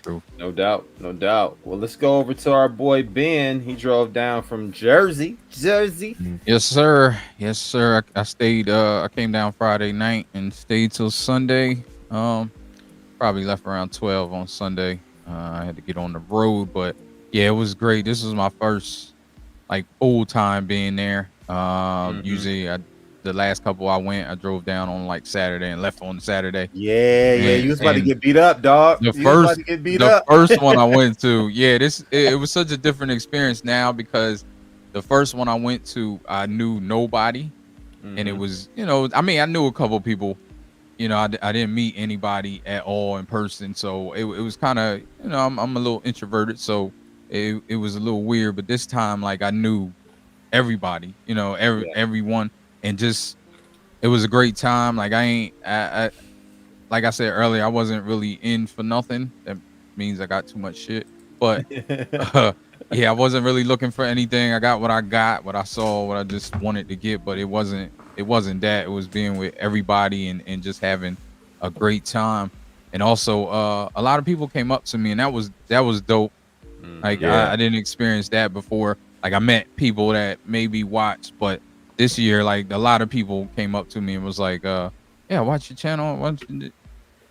S2: True. No doubt. Well, let's go over to our boy Ben. He drove down from Jersey.
S5: Yes, sir. I stayed. I came down Friday night and stayed till Sunday. Probably left around 12 on Sunday. I had to get on the road, but yeah, it was great. This was my first like full time being there. Usually the last couple I drove down on like Saturday and left on Saturday.
S2: Yeah. You was about to get beat up, dog.
S5: The first one I went to, it was such a different experience now, because the first one I went to, I knew nobody, and it was, you know, I mean, I knew a couple people. You know, I didn't meet anybody at all in person, so it was kind of, you know, I'm a little introverted, so it was a little weird. But this time, like, I knew everybody, you know, everyone, and just it was a great time. Like, I like I said earlier, I wasn't really in for nothing. That means I got too much shit, but I wasn't really looking for anything. I got, what I saw, what I just wanted to get, but it wasn't that. It was being with everybody and just having a great time. And also a lot of people came up to me, and that was dope. Like, I didn't experience that before. Like, I met people that maybe watched, but this year, like, a lot of people came up to me and was like, watch your channel,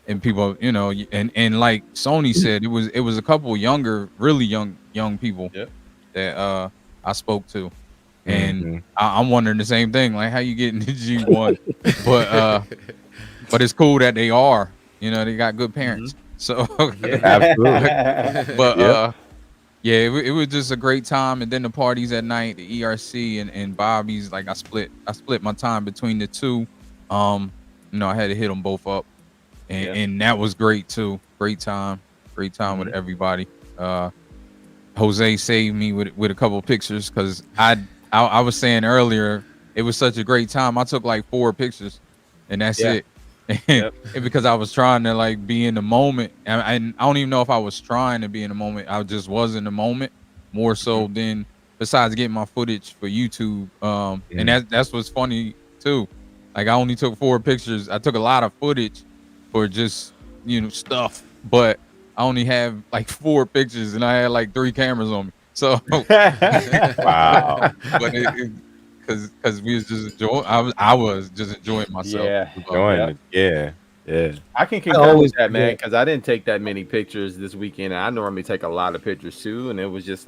S5: and people, you know, and like Sony said, it was a couple younger, really young people that I spoke to. And I'm wondering the same thing, like, how you getting the G1? But it's cool that they are, you know, they got good parents. So
S6: absolutely.
S5: But it was just a great time. And then the parties at night, the ERC and Bobby's, like, I split my time between the two. You know, I had to hit them both up, and that was great too. Great time with everybody. Jose saved me with a couple of pictures, because I was saying earlier, it was such a great time. I took like 4 pictures, and that's it. And because I was trying to, like, be in the moment, and I don't even know if I was trying to be in the moment. I just was in the moment more so than, besides getting my footage for YouTube. And that's what's funny too. Like, I only took 4 pictures. I took a lot of footage for just, you know, stuff, but I only have like 4 pictures, and I had like 3 cameras on me. So
S6: wow.
S5: But because we was just enjoying, I was just enjoying myself.
S2: I can concur with that, man, because I didn't take that many pictures this weekend. I normally take a lot of pictures too, and it was just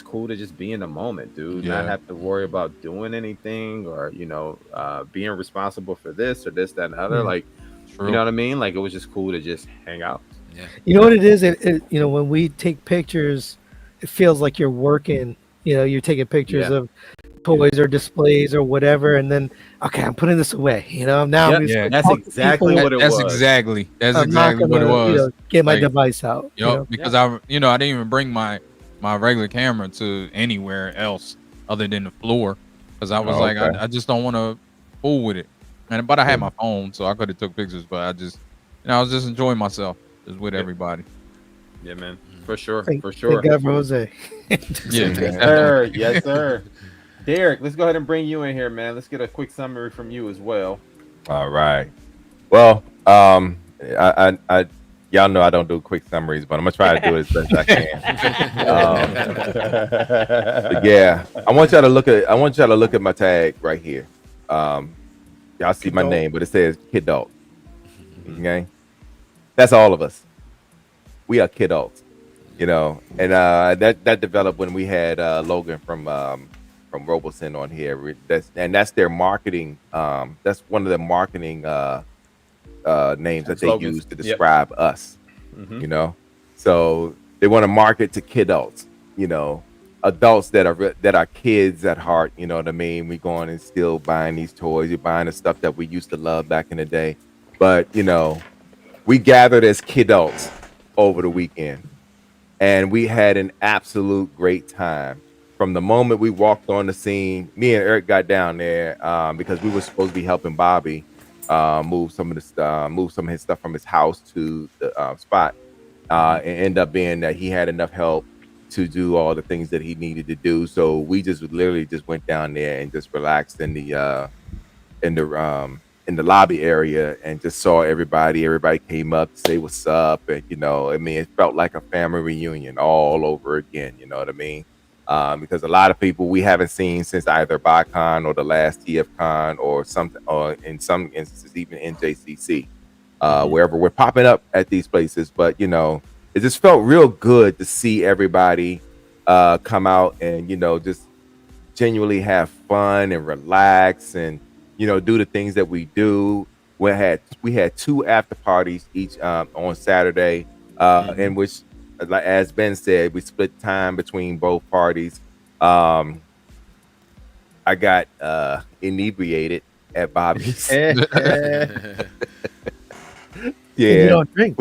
S2: cool to just be in the moment, dude. Not have to worry about doing anything, or, you know, being responsible for this or this, that, and the other. Like, You know what I mean? Like it was just cool to just hang out.
S4: Yeah.
S7: You know what it is? You know, when we take pictures, it feels like you're working. You know, you're taking pictures of toys or displays or whatever, and then okay, I'm putting this away. You know, now I'm just
S5: Yeah.
S2: That's exactly what it
S5: That's
S2: was.
S5: exactly
S7: I'm not
S5: what it
S7: gonna,
S5: was.
S7: get my
S5: Like,
S7: device out. You know?
S5: because I didn't even bring my regular camera to anywhere else other than the floor because I was I just don't want to fool with it. But I had my phone, so I could have took pictures. But I just, I was just enjoying myself just with everybody.
S2: Yeah, man, for sure,
S7: Thank
S2: for sure.
S7: God for Jose.
S5: Yeah,
S2: Yes, sir. Yes, sir. Derek, let's go ahead and bring you in here, man. Let's get a quick summary from you as well.
S6: All right. Well, I y'all know I don't do quick summaries, but I'm gonna try to do it as best I can. But yeah, I want y'all to look at my tag right here. Y'all see my name, but it says Kidult. Okay, that's all of us. We are Kidults, you know, and that developed when we had Logan from Robosen on here. That's their marketing. That's one of the marketing names that they use to describe us. You know, so they want to market to kidults. You know, adults that are kids at heart. You know what I mean? We going and still buying these toys. You're buying the stuff that we used to love back in the day. But you know, we gathered as kidults over the weekend, and we had an absolute great time. From the moment we walked on the scene, me and Eric got down there because we were supposed to be helping Bobby move some of his stuff from his house to the spot. And end up being that he had enough help to do all the things that he needed to do. So we just literally just went down there and just relaxed in the lobby area and just saw everybody. Everybody came up to say what's up, and you know, I mean, it felt like a family reunion all over again. You know what I mean? Because a lot of people we haven't seen since either ByCon or the last TF Con or something, or in some instances even NJCC, wherever we're popping up at these places. But you know, it just felt real good to see everybody come out and, you know, just genuinely have fun and relax and, you know, do the things that we do. We had 2 after parties each on Saturday, in which, like as Ben said, we split time between both parties. I got inebriated at Bobby's.
S7: You
S6: Yeah,
S7: don't drink,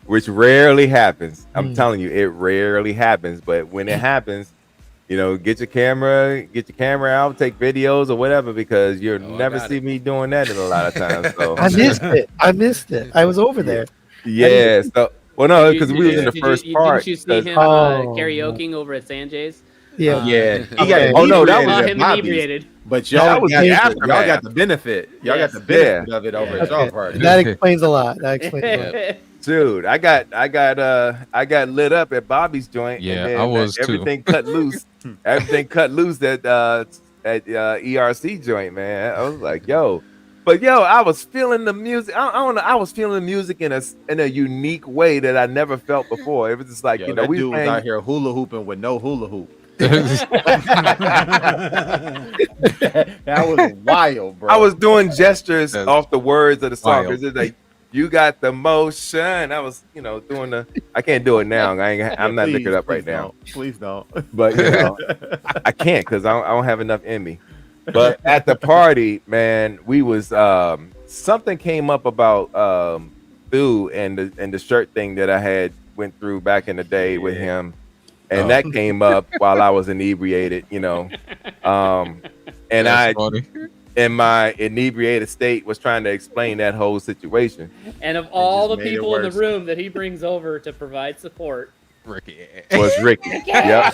S6: which rarely happens. I'm
S7: Mm.
S6: telling you, it rarely happens. But when it happens, you know, get your camera out, take videos or whatever, because you'll never see me doing that in a lot of times. So
S7: I missed it. I was over there.
S6: yeah. So well, no, because we was in the
S1: Did
S6: first
S1: you,
S6: part.
S1: Didn't you see
S6: 'cause-
S1: him karaokeing over at Sanjay's?
S7: Yeah.
S2: Yeah. He got
S7: Okay.
S6: Oh, no, that
S2: inebriated
S6: was
S2: at
S1: him
S2: Bobby's.
S1: inebriated.
S2: But
S6: That
S2: y'all
S6: was
S2: got,
S6: the
S2: y'all
S6: aftermath.
S2: got the benefit. Y'all
S1: Yes.
S2: got the benefit of it over at y'all
S7: Okay.
S2: party.
S7: That explains a lot. That explains a lot.
S6: Dude, I got lit up at Bobby's joint,
S5: Yeah,
S6: and then
S5: I was too.
S6: everything cut loose. Everything cut loose at ERC joint, man. I was like, yo, but yo, I was feeling the music. I don't know. I was feeling the music in a unique way that I never felt before. It was just like,
S2: Yo,
S6: you know,
S2: that
S6: we
S2: dude was
S6: playing.
S2: out here hula hooping with no hula hoop. That was wild, bro.
S6: I was doing gestures
S5: That's
S6: off the words of the song.
S5: wild.
S6: It's like, you got the motion. I was, you know, doing the. I can't do it now. I'm not looking it up right now.
S2: Please don't.
S6: But you know, I can't because I don't have enough in me. But at the party, man, we was something came up about Boo and the shirt thing that I had went through back in the day with him, and that came up while I was inebriated, you know. And
S5: That's
S6: I,
S5: funny.
S6: in my inebriated state, was trying to explain that whole situation.
S1: And of all the
S2: just made it
S1: people in the
S2: worse.
S1: room that he brings over to provide support,
S5: Ricky.
S6: Was Ricky? Yep,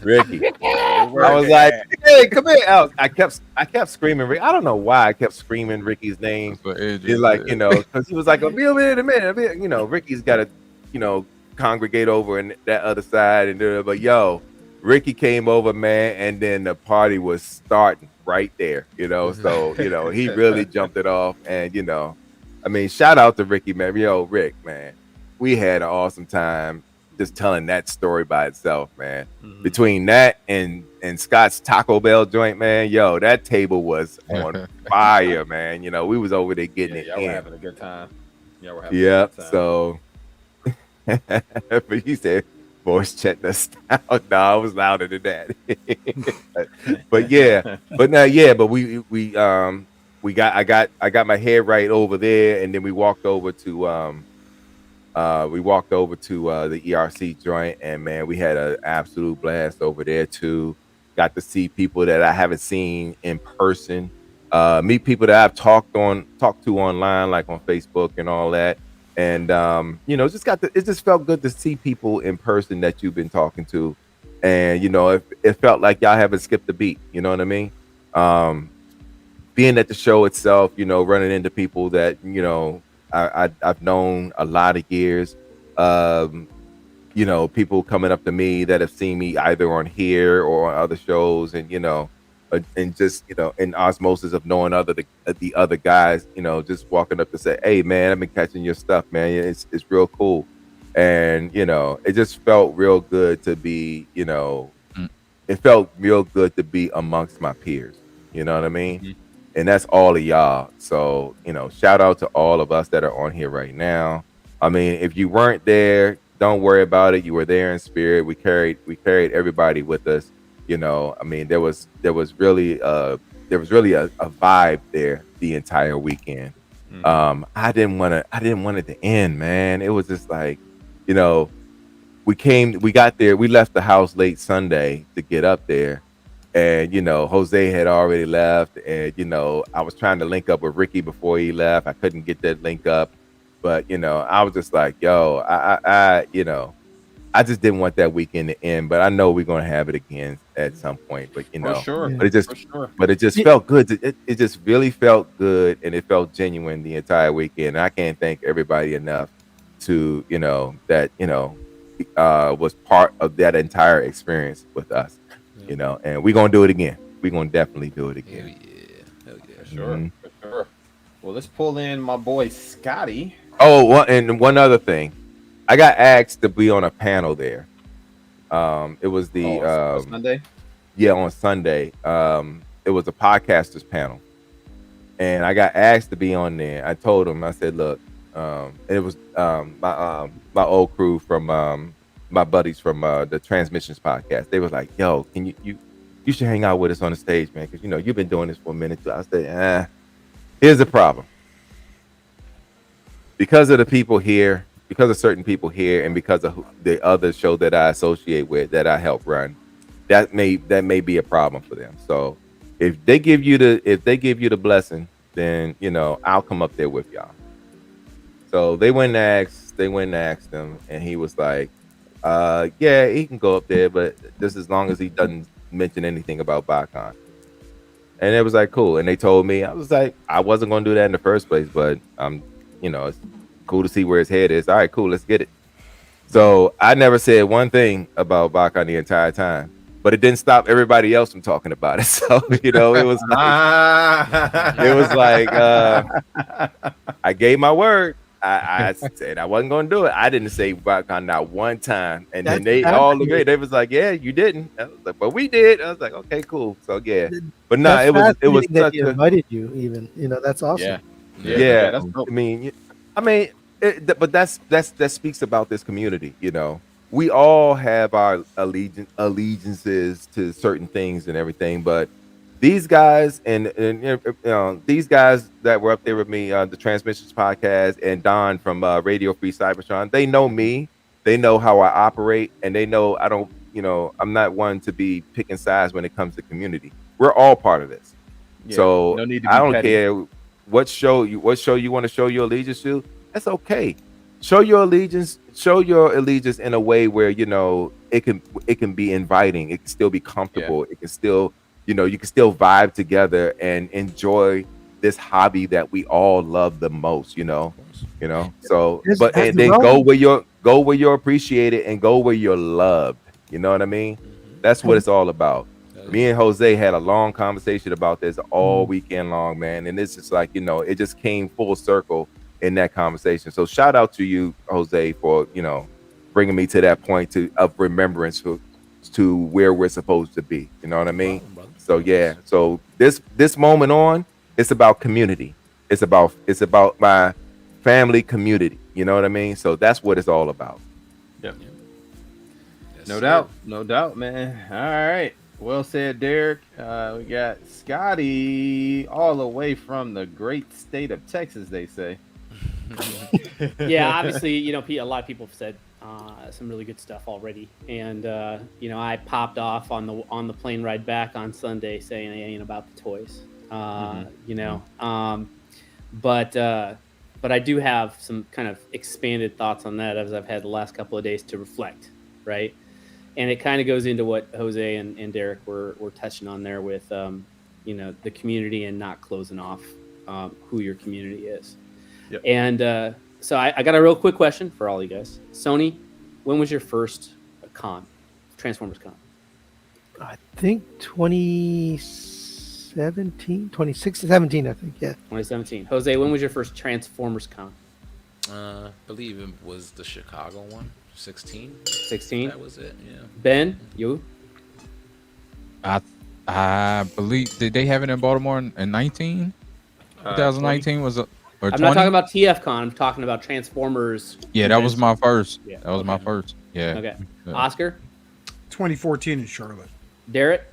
S6: Ricky. I was like, "Hey, come here!" I kept screaming. I don't know why I kept screaming Ricky's name. He's like, you know, because he was like, "A minute." You know, Ricky's got to, you know, congregate over in that other side, and but yo, Ricky came over, man, and then the party was starting right there. You know, so you know, he really jumped it off, and you know, I mean, shout out to Ricky, man. Yo, Rick, man, we had an awesome time. just telling that story by itself, man.
S4: Mhm.
S6: Between that and Scott's Taco Bell joint, man, yo, that table was on fire, man. You know, we was over there getting
S2: Yeah,
S6: it
S2: y'all were
S6: in.
S2: having a good time. Y'all were having a
S6: Yep.
S2: good time.
S6: So, but you said voice check the style. No, I was louder than that. but yeah, but now, yeah, but we got I got my head right over there, and then we walked over to the ERC joint, and man, we had an absolute blast over there too. Got to see people that I haven't seen in person, meet people that I've talked to online, like on Facebook and all that. And you know, it just felt good to see people in person that you've been talking to, and you know, it felt like y'all haven't skipped a beat. You know what I mean? Being at the show itself, you know, running into people that you know I've known a lot of years. Um, you know, people coming up to me that have seen me either on here or on other shows, and you know, and just you know, in osmosis of knowing the other guys, you know, just walking up to say, "Hey, man, I've been catching your stuff, man. It's real cool," and you know, it just felt real good to be, you know, it felt real good to be amongst my peers. You know what I mean?
S2: Mhm.
S6: And that's all of y'all. So, you know, shout out to all of us that are on here right now. I mean, if you weren't there, don't worry about it. You were there in spirit. We carried everybody with us. You know, I mean, there was really a vibe there the entire weekend.
S2: Mhm.
S6: I didn't want it to end, man. It was just like, you know, we got there, we left the house late Sunday to get up there. And you know, Jose had already left, and you know, I was trying to link up with Ricky before he left. I couldn't get that link up, but you know, I was just like, "Yo, you know, I just didn't want that weekend to end." But I know we're gonna have it again at some point. But you
S2: For
S6: know,
S2: sure.
S7: Yeah.
S2: For sure.
S6: but it just
S7: Yeah.
S6: felt good. It just really felt good, and it felt genuine the entire weekend. And I can't thank everybody enough to you know that you know was part of that entire experience with us. You know, and we're gonna do it again. We're gonna definitely do it
S4: Hell
S6: again.
S4: yeah. Hell yeah.
S2: For sure.
S6: Mhm.
S2: For sure. Well, let's pull in my boy Scotty.
S6: Oh, and one other thing, I got asked to be on a panel there. It was the
S2: On Sunday.
S6: yeah, on Sunday. It was a podcasters panel, and I got asked to be on there. I told them, I said, look, it was my old crew from my buddies from the Transmissions podcast. They was like, yo, can you should hang out with us on the stage, man, because you know you've been doing this for a minute too. I said, here's the problem. Because of the people here, because of certain people here, and because of the other show that I associate with, that I help run, that may be a problem for them. So if they give you the blessing, then you know I'll come up there with y'all. So they went and asked him, and he was like, yeah, he can go up there, but just as long as he doesn't mention anything about BotCon. And it was like, cool. And they told me, I was like, I wasn't going to do that in the first place, but you know, it's cool to see where his head is. All right, cool, let's get it. So I never said one thing about BotCon the entire time, but it didn't stop everybody else from talking about it. So, you know, it was like, I gave my word. I said I wasn't going to do it. I didn't say BotCon not one time. And then they all agreed. They was like, yeah, you didn't. I was like, but we did. I was like, okay, cool. So yeah. But no, it was
S7: fascinating that
S6: such
S7: he
S6: a
S7: invited you. Even that's awesome.
S6: yeah.
S2: That's dope.
S6: I mean, but that speaks about this community. You know, we all have our allegiances to certain things and everything, but these guys and you know, these guys that were up there with me on the Transmissions podcast, and Don from Radio Free Cybertron, they know me. They know how I operate, and they know I don't. You know, I'm not one to be picking sides when it comes to community. We're all part of this.
S2: Yeah,
S6: So
S2: no need to
S6: I
S2: be
S6: don't
S2: petty.
S6: care what show you want to show your allegiance to. That's okay. Show your allegiance in a way where you know it can be inviting. It can still be comfortable. It can still, you know, you can still vibe together and enjoy this hobby that we all love the most. You know. So,
S7: Yes,
S6: but
S7: that's
S6: and
S7: the
S6: then
S7: problem.
S6: go where you're appreciated and go where you're loved. You know what I mean? That's what it's all about. Me and Jose had a long conversation about this all weekend long, man. And it's just like, you know, it just came full circle in that conversation. So shout out to you, Jose, for, you know, bringing me to that point of remembrance to where we're supposed to be. You know what I mean?
S4: Problem, brother.
S6: So yeah. So this moment on, it's about community. It's about my family community. You know what I mean? So that's what it's all about.
S2: Yep.
S4: Yes,
S2: No
S4: sir.
S2: doubt. No doubt, man. All right. Well said, Derek. We got Scotty all the way from the great state of Texas, they say.
S1: Yeah, obviously, you know, a lot of people have said some really good stuff already, and you know, I popped off on the plane ride back on Sunday saying it ain't about the toys, you know, but I do have some kind of expanded thoughts on that as I've had the last couple of days to reflect, right? And it kind of goes into what Jose and Derek were touching on there with, you know, the community and not closing off who your community is.
S2: Yep.
S1: And so I got a real quick question for all you guys. Sony, when was your first con, Transformers Con?
S7: I think 2017, I think, yeah.
S1: 2017. Jose, when was your first Transformers Con?
S4: Believe it was the Chicago one. 16.
S1: 16.
S4: That was it. Yeah.
S1: Ben, you?
S5: I believe, did they have it in Baltimore in 19? 2019 was or
S1: I'm
S5: 20?
S1: not talking about TF Con. I'm talking about Transformers.
S5: Yeah, that was my first.
S1: Yeah.
S5: That was my first. Yeah.
S1: Okay.
S5: Yeah.
S1: Oscar,
S3: 2014 in Charlotte.
S1: Derek,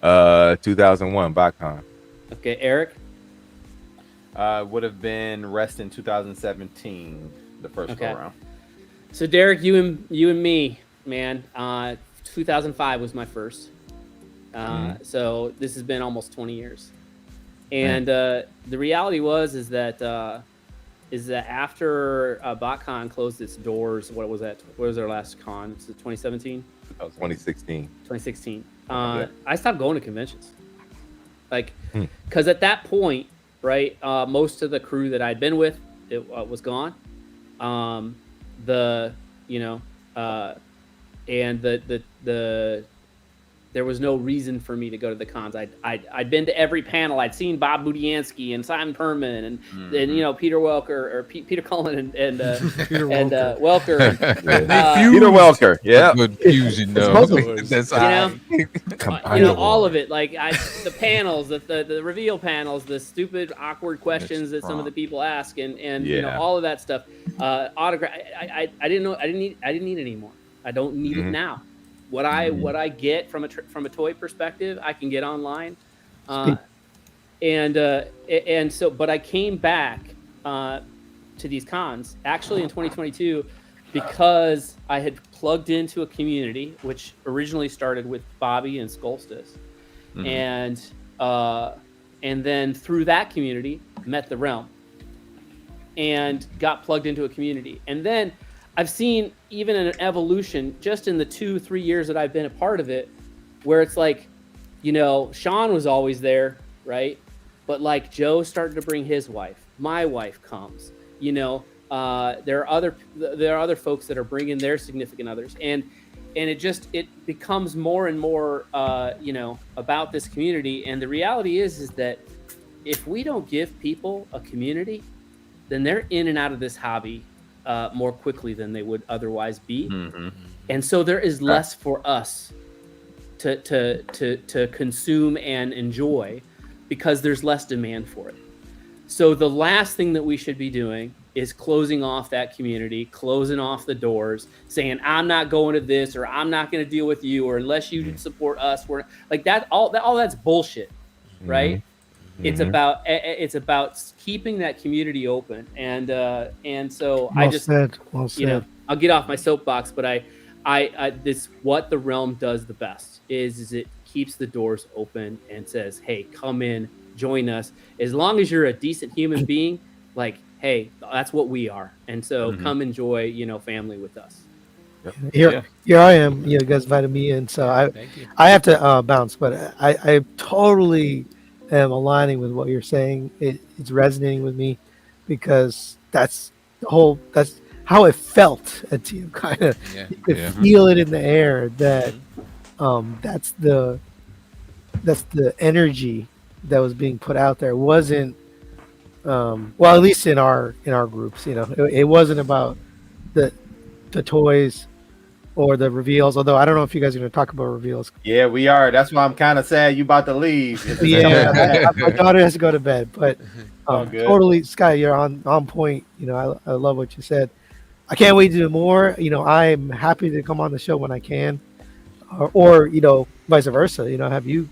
S6: 2001 BotCon.
S1: okay, Eric.
S2: Would have been Rest in 2017, the first
S1: Okay.
S2: go around.
S1: So Derek, you and me, man. 2005 was my first. So this has been almost 20 years. And the reality is that after BotCon closed its doors, what was that? What was their last con? It's 2017?
S6: 2016.
S1: 2016.
S6: Yeah.
S1: I stopped going to conventions. Like, because at that point, right, most of the crew that I'd been with was gone. And there was no reason for me to go to the cons. I'd been to every panel. I'd seen Bob Budiansky and Simon Perman and you know, Peter Welker or Peter Cullen and
S3: Peter
S1: and
S3: Welker.
S1: Welker.
S6: Peter Welker. Yeah.
S5: Good fusion, though. That's
S1: You know, all of it. Like the panels, the reveal panels, the stupid awkward questions that some of the people ask, and you know,
S6: Yeah.
S1: all of that stuff. Autograph. I didn't know. I didn't need it anymore. I don't need it now. What I get from a toy perspective, I can get online, and so. But I came back to these cons actually in 2022 because I had plugged into a community which originally started with Bobby and Skolstis, and then through that community met the Realm, and got plugged into a community, and then I've seen even an evolution just in the 2-3 years that I've been a part of it, where it's like, you know, Sean was always there, right? But like Joe started to bring his wife, my wife comes, you know, there are other folks that are bringing their significant others, and it becomes more and more, you know, about this community. And the reality is that if we don't give people a community, then they're in and out of this hobby more quickly than they would otherwise be, and so there is less for us to consume and enjoy because there's less demand for it. So the last thing that we should be doing is closing off that community, closing off the doors, saying I'm not going to this, or I'm not going to deal with you, or unless you support us, we're like that. All that's bullshit, right? It's about keeping that community open, and so
S7: Well
S1: I just
S7: said. Well
S1: you know,
S7: said.
S1: I'll get off my soapbox, but I this what the Realm does the best is it keeps the doors open and says, hey, come in, join us, as long as you're a decent human being, like, hey, that's what we are, and so come enjoy, you know, family with us.
S7: Here I am. You guys invited me in, so
S4: Thank you.
S7: I have to bounce, but I totally am aligning with what you're saying. It's resonating with me because that's how it felt at TM. Kind of,
S4: Yeah.
S7: you could feel it in the air that that's the energy that was being put out there. It wasn't well, at least in our groups, you know, it wasn't about the the toys or the reveals. Although I don't know if you guys are going to talk about reveals.
S2: Yeah, we are. That's why I'm kind of sad you about to leave.
S7: Yeah, my daughter has to go to bed, but
S2: All good.
S7: totally, Sky, you're on point. You know, I love what you said. I can't wait to do more. You know, I'm happy to come on the show when I can, or you know, vice versa. You know, have you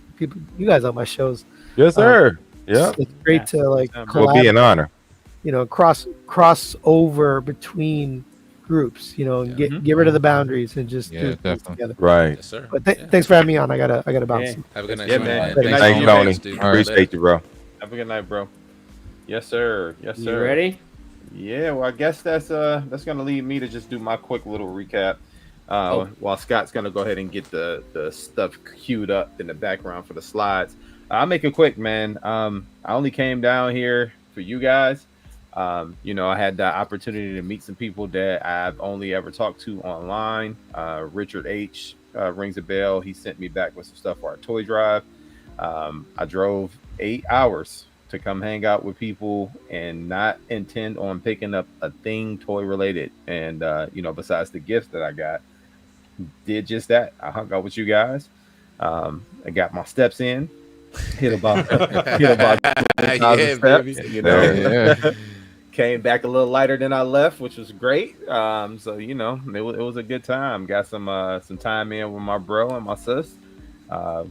S7: guys on my shows.
S6: Yes, sir. Yeah,
S7: It's great to like
S6: will be an honor.
S7: you know, cross over between groups, you know, and get rid of the boundaries and just do things together.
S6: Right.
S4: Yes, sir.
S7: But thanks for having me on. I gotta bounce.
S2: Yeah.
S4: Have a good night,
S2: Yeah,
S4: Tony,
S2: man.
S4: man.
S6: Thanks,
S2: you,
S6: Tony.
S4: dude.
S6: Appreciate you, bro.
S2: Have a good night, bro. Yes, sir. Yes, sir.
S1: You ready?
S2: Yeah, well, I guess that's gonna lead me to just do my quick little recap. While Scott's gonna go ahead and get the stuff queued up in the background for the slides. I'll make it quick, man. I only came down here for you guys. You know, I had the opportunity to meet some people that I've only ever talked to online. Richard H rings a bell. He sent me back with some stuff for our toy drive. I drove 8 hours to come hang out with people and not intend on picking up a thing toy related. And you know, besides the gifts that I got, did just that. I hung out with you guys. I got my steps in. Hit about 20,000 steps. You know, came back a little lighter than I left, which was great. So you know, it was a good time. Got some time in with my bro and my sis.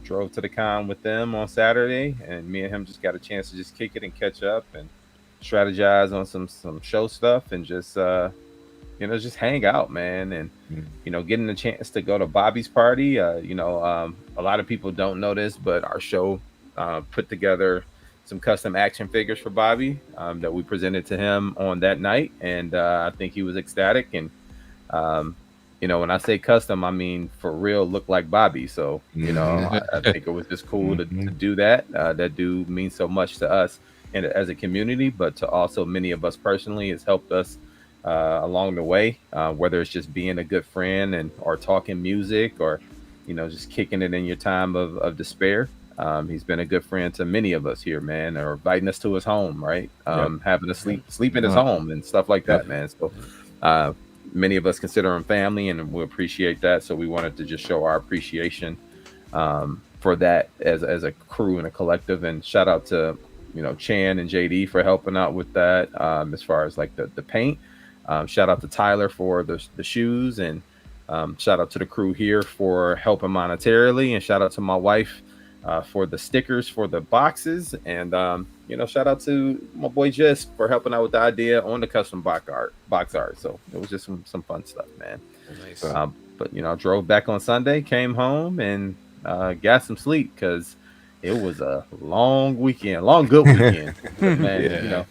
S2: Drove to the con with them on Saturday, and me and him just got a chance to just kick it and catch up and strategize on some show stuff and just you know, just hang out, man. And you know, getting the chance to go to Bobby's party. You know, a lot of people don't know this, but our show put together some custom action figures for Bobby that we presented to him on that night, and I think he was ecstatic. And you know, when I say custom, I mean for real, look like Bobby. So you know, I think it was just cool to do that. That dude means so much to us and as a community, but to also many of us personally, has helped us along the way. Whether it's just being a good friend and or talking music, or you know, just kicking it in your time of despair. He's been a good friend to many of us here, man, or inviting us to his home, right? Having to sleep in his home and stuff like that, man. So many of us consider him family, and we appreciate that. So we wanted to just show our appreciation for that as a crew and a collective. And shout out to, you know, Chan and JD for helping out with that as far as like the paint. Shout out to Tyler for the shoes, and shout out to the crew here for helping monetarily, and shout out to my wife for the stickers for the boxes, and you know, shout out to my boy Jess for helping out with the idea on the custom box art. So it was just some fun stuff, man.
S4: Nice.
S2: But you know, I drove back on Sunday, came home, and got some sleep because it was a long good weekend. Man, you know,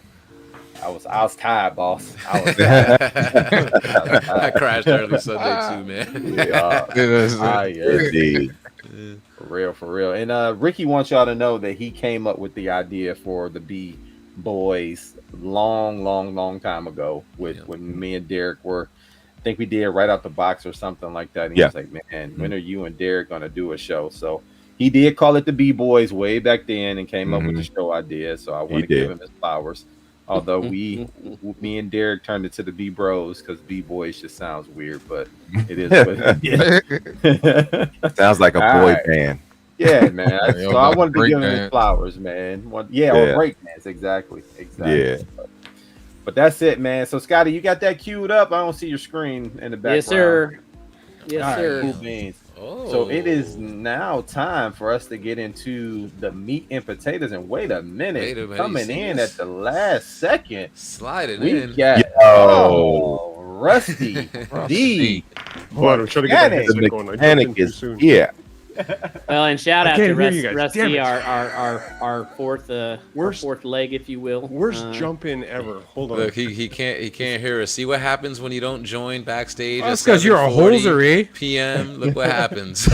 S2: I was tired, boss. I was tired.
S4: I crashed early Sunday too, man.
S2: Indeed. For real. And Ricky wants y'all to know that he came up with the idea for the B Boys long time ago when me and Derek were, I think we did right out the box or something like that. And he was like, man, when are you and Derek gonna do a show? So he did call it the B Boys way back then and came up with the show idea. So I want to give him his flowers. Although me and Derek turned it to the B Bros because B Boys just sounds weird, but it is what it is.
S6: Sounds like a boy band.
S2: Yeah, man. So I wanted to give him his flowers, man. Or break dance, exactly.
S6: Yeah.
S2: But that's it, man. So Scotty, you got that queued up? I don't see your screen in the background.
S1: Yes, sir. Yes, sir.
S2: Cool beans.
S4: Oh.
S2: So it is now time for us to get into the meat and potatoes. And wait a minute, coming in at the last second,
S4: sliding
S2: we
S4: in.
S2: got Rusty D.
S8: Hold on, I'm trying to get that headset going.
S6: Panic is here.
S1: Well, and shout out to Rusty,
S8: Damn
S1: our fourth leg, if you will.
S8: Worst jump in ever. Hold on.
S4: Look, he can't hear us. See what happens when you don't join backstage.
S3: That's because you're a hoser, eh?
S4: PM. Look what happens.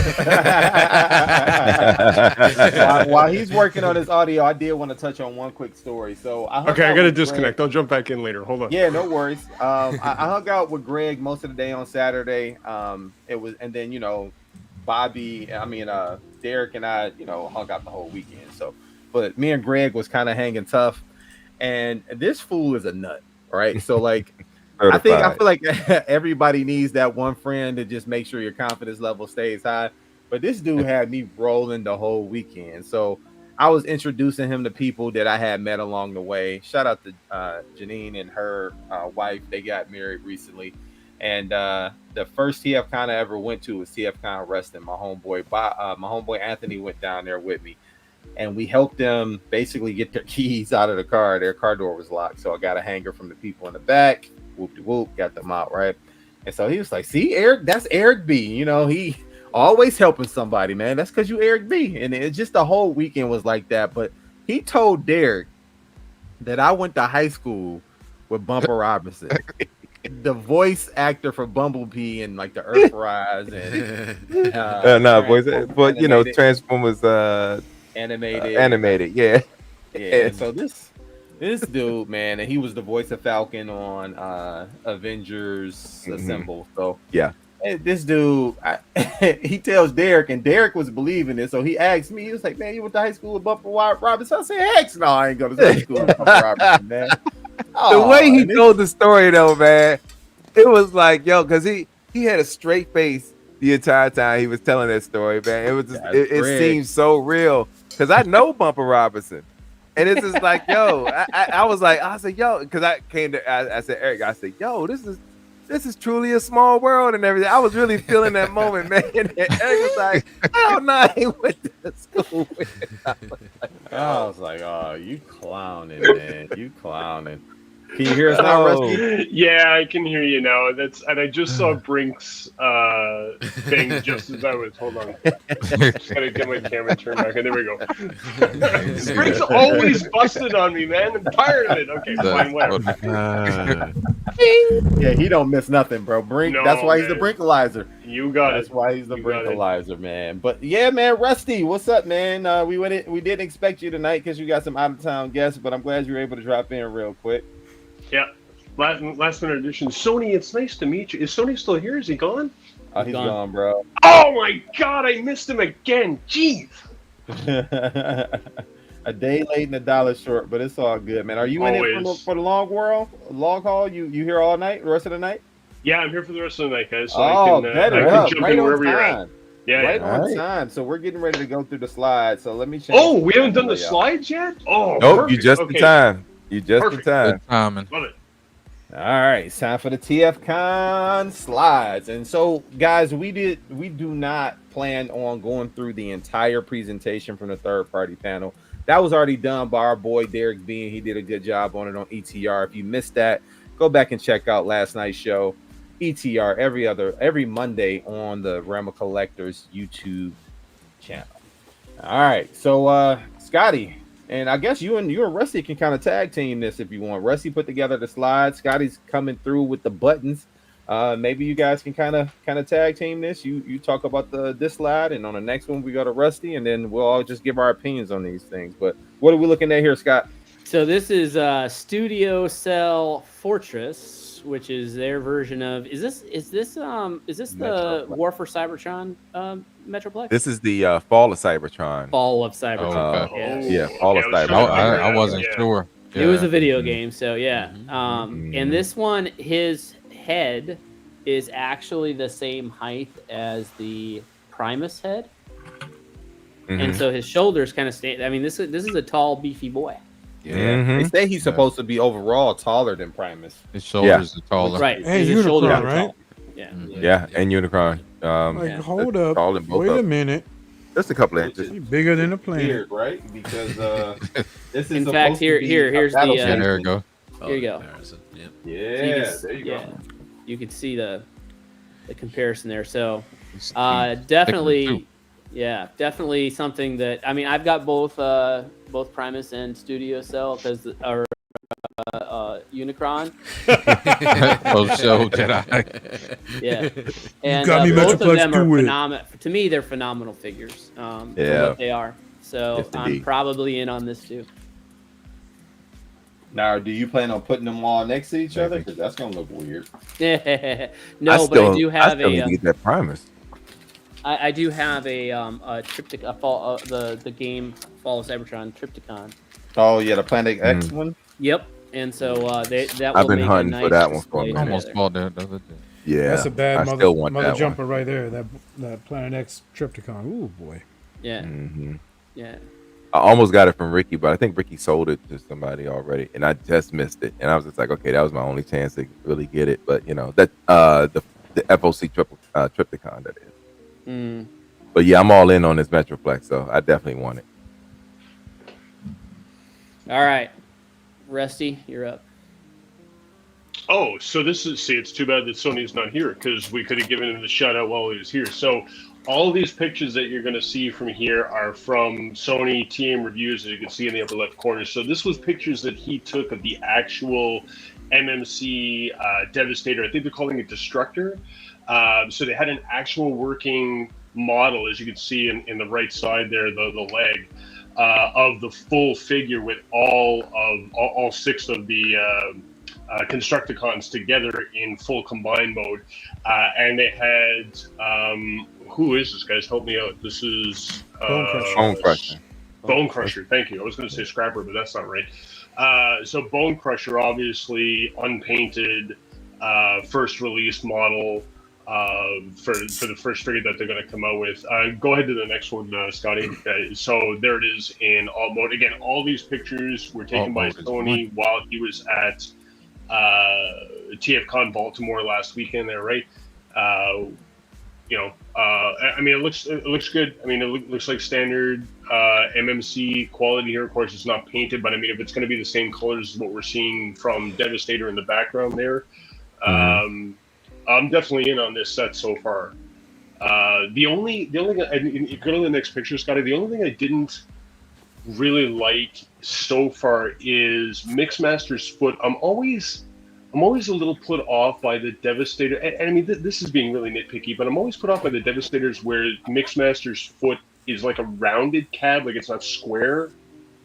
S2: While he's working on his audio, I did want to touch on one quick story. So I got
S8: to disconnect. I'll jump back in later. Hold on.
S2: Yeah, no worries. I hung out with Greg most of the day on Saturday. And then, you know, Derek and I, you know, hung out the whole weekend. So, but me and Greg was kind of hanging tough, and this fool is a nut, right? So like,
S6: Certified.
S2: feel like everybody needs that one friend to just make sure your confidence level stays high. But this dude had me rolling the whole weekend. So I was introducing him to people that I had met along the way. Shout out to Janine and her wife. They got married recently. And the first TF Con I ever went to was TF Con Reston. My homeboy Anthony went down there with me. And we helped them basically get their keys out of the car. Their car door was locked. So I got a hanger from the people in the back. Whoop-de-whoop, got them out, right? And so he was like, see, Eric, that's Eric B. You know, he always helping somebody, man. That's because you Eric B. And it just the whole weekend was like that. But he told Derek that I went to high school with Bumper Robinson. The voice actor for Bumblebee and like the Earthrise and
S6: voice, but you know, Transformers animated, yeah.
S2: So this dude, man, and he was the voice of Falcon on Avengers Assemble. So
S6: yeah,
S2: this dude, he tells Derek, and Derek was believing it. So he asked me, he was like, "Man, you went to high school with Bumper Robinson?" I said, "Heck, no, I ain't going to high school with Bumper Robinson, man."
S6: The way he told the story though, man, it was like, yo, because he had a straight face the entire time he was telling that story, man. It was just, it seemed so real because I know Bumper Robinson, and it's just like, yo, I said, yo, because I said, Eric, I said, yo, this is truly a small world and everything. I was really feeling that moment, man. And Eric was like, hell no, I ain't went to school with it.
S2: I was like, oh, you clowning, man. You clowning. Can you hear us now, Rusty?
S8: Yeah, I can hear you now. And I just saw Brink's thing just as I was. Hold on. Just gotta get my camera turned back. And there we go. Brink's always busted on me, man. I'm tired of it. Okay, fine, whatever.
S2: Yeah, he don't miss nothing, bro. Brink.
S8: No,
S2: that's why he's
S8: man.
S2: the Brinkalizer.
S8: You got
S2: That's
S8: it.
S2: why he's the
S8: You got it.
S2: Brinkalizer, man. But yeah, man, Rusty, what's up, man? We didn't expect you tonight because you got some out of town guests, but I'm glad you were able to drop in real quick.
S8: Yeah. Last minute edition. Sony, it's nice to meet you. Is Sony still here? Is he gone?
S2: Oh, he's gone, bro.
S8: Oh my God, I missed him again. Jeez.
S2: A day late and a dollar short, but it's all good, man. Are you in it for the long haul? You here all night, the rest of the night?
S8: Yeah, I'm here for the rest of the night, guys. So
S2: I
S8: can jump in wherever you're at. Yeah,
S2: right
S8: yeah.
S2: on time. So we're getting ready to go through the slides. So let me check.
S8: Oh, we haven't done the slides yet? Oh,
S6: nope,
S8: perfect.
S6: you just in time. You just
S8: Perfect.
S6: in time.
S5: Good timing.
S8: Love it.
S2: All right, it's time for the TF Con slides. And so, guys, we do not plan on going through the entire presentation from the third-party panel. That was already done by our boy Derek B. He did a good job on it on ETR. If you missed that, go back and check out last night's show. ETR every Monday on the Rama Collectors YouTube channel. All right, so Scotty, and I guess you and Rusty can kind of tag team this if you want. Rusty put together the slides. Scotty's coming through with the buttons. Maybe you guys can kind of tag team this. You talk about this slide, and on the next one we go to Rusty, and then we'll all just give our opinions on these things. But what are we looking at here, Scott?
S1: So this is Studio Cell Fortress, which is their version of. Is this the War for Cybertron Metroplex?
S6: This is the Fall of Cybertron.
S1: Fall of Cybertron.
S6: Yeah, Fall of Cybertron.
S5: I wasn't sure.
S1: It was a video game, so yeah. And this one, his head is actually the same height as the Primus head, and so his shoulders kind of stand. I mean, this is a tall, beefy boy.
S2: Yeah, they say he's supposed to be overall taller than Primus.
S5: His shoulders are taller.
S1: Right.
S3: Hey,
S1: his shoulders
S3: Unicron,
S1: are
S3: right?
S1: tall. Yeah.
S6: Yeah, and Unicron.
S3: Hold up.
S6: Tall in both
S3: Wait
S6: of
S3: a
S6: them.
S3: minute.
S6: Just a couple of inches.
S3: He's bigger than a planet.
S2: Weird, right? Because this is
S1: In fact, here's the.
S5: There we go.
S1: Here you go.
S4: Comparison. Yep.
S2: Yeah, there you go.
S1: You can see the comparison there. So
S5: He's
S1: definitely, definitely something that I've got both Primus and Studio Cell because Unicron.
S5: Oh, so did I.
S1: Yeah, and
S3: got me
S1: both of
S3: Metroplex
S1: them
S3: to
S1: are
S3: it.
S1: phenomenal. To me, they're phenomenal figures. For what they are. So
S6: Yes,
S1: I'm
S6: indeed.
S1: probably in on this too.
S2: Now, do you plan on putting them all next to each other? Because that's gonna look weird.
S1: No, but I do have
S6: I still need to get that Primus.
S1: I do have a triptych, the game Fall of Cybertron Trypticon.
S2: Oh yeah, the Planet X one.
S1: Yep. and so that
S6: I've
S1: will
S6: been
S1: make
S6: hunting
S1: a
S6: for
S1: nice
S6: that one for a
S1: display
S5: I
S6: minute.
S5: almost
S1: together.
S5: bought that the other day.
S6: Yeah,
S3: That's a bad
S6: I still want
S3: mother
S6: that
S3: jumper
S6: one.
S3: right there. That Planet X Trypticon. Ooh boy.
S1: Yeah,
S6: Hmm.
S1: yeah.
S6: I almost got it from Ricky, but I think Ricky sold it to somebody already, and I just missed it. And I was just like, okay, that was my only chance to really get it. But you know that the FOC Tripticon that is.
S1: Mm.
S6: But yeah, I'm all in on this Metroplex, so I definitely want it.
S1: All right, Rusty, you're up.
S8: Oh, so this is, see, it's too bad that Sony's not here because we could have given him the shout out while he was here. So all of these pictures that you're going to see from here are from Sony TM reviews, as you can see in the upper left corner. So this was pictures that he took of the actual MMC Devastator. I think they're calling it Destructor. So they had an actual working model, as you can see in the right side there, the leg. Of the full figure with all six of the Constructicons together in full combined mode, and they had who is this, guys? Help me out. This is
S3: Bone Crusher.
S6: Bone Crusher.
S8: Bone Crusher. Thank you. I was going to say Scrapper, but that's not right. So Bone Crusher, obviously unpainted, first release model. For the first figure that they're going to come out with. Go ahead to the next one, Scotty. So there it is in alt mode. Again, all these pictures were taken by Sony while he was at TF Con Baltimore last weekend. There, right? I mean, it looks good. I mean, it looks like standard MMC quality here. Of course, it's not painted, but I mean, if it's going to be the same colors as what we're seeing from Devastator in the background there. I'm definitely in on this set so far. The only thing, and go to the next picture, Scotty. The only thing I didn't really like so far is Mixmaster's foot. I'm always a little put off by the Devastator. And I mean, this is being really nitpicky, but I'm always put off by the Devastators where Mixmaster's foot is like a rounded cab, like it's not square.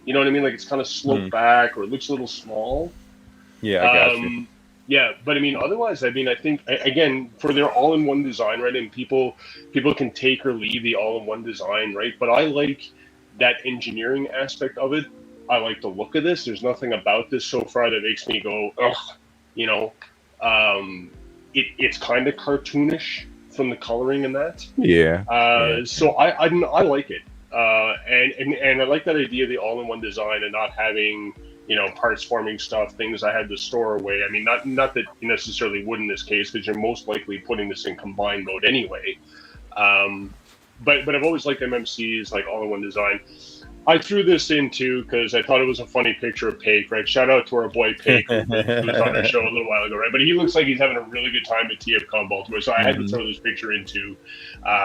S8: You know what I mean? Like it's kind of sloped back, or it looks a little small.
S2: Yeah, I got you.
S8: Yeah, but I mean, otherwise, I mean, I think again for their all-in-one design, right? And people can take or leave the all-in-one design, right? But I like that engineering aspect of it. I like the look of this. There's nothing about this so far that makes me go, ugh, you know. It's kind of cartoonish from the coloring and that.
S6: Yeah.
S8: So I like it, and I like that idea of the all-in-one design and not having, you know, parts forming stuff, things I had to store away. I mean, not that you necessarily would in this case, because you're most likely putting this in combined mode anyway. But I've always liked MMC's like all-in-one design. I threw this in too because I thought it was a funny picture of Paik, right? Shout out to our boy Paik, who was on our show a little while ago, right? But he looks like he's having a really good time at TF Con Baltimore, so I had to throw this picture in too.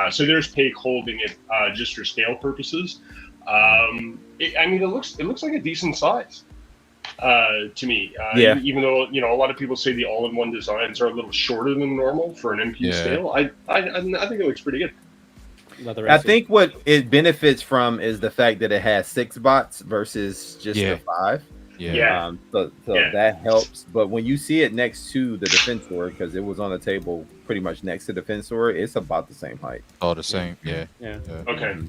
S8: So there's Paik holding it just for scale purposes. I mean, it looks like a decent size. To me, even though, you know, a lot of people say the all-in-one designs are a little shorter than normal for an MP scale, I think it looks pretty good.
S2: I think what it benefits from is the fact that it has 6 bots versus just the 5. So that helps. But when you see it next to the Defensor, because it was on the table pretty much next to the Defensor, it's about the same height.
S5: All the same, yeah.
S8: Okay.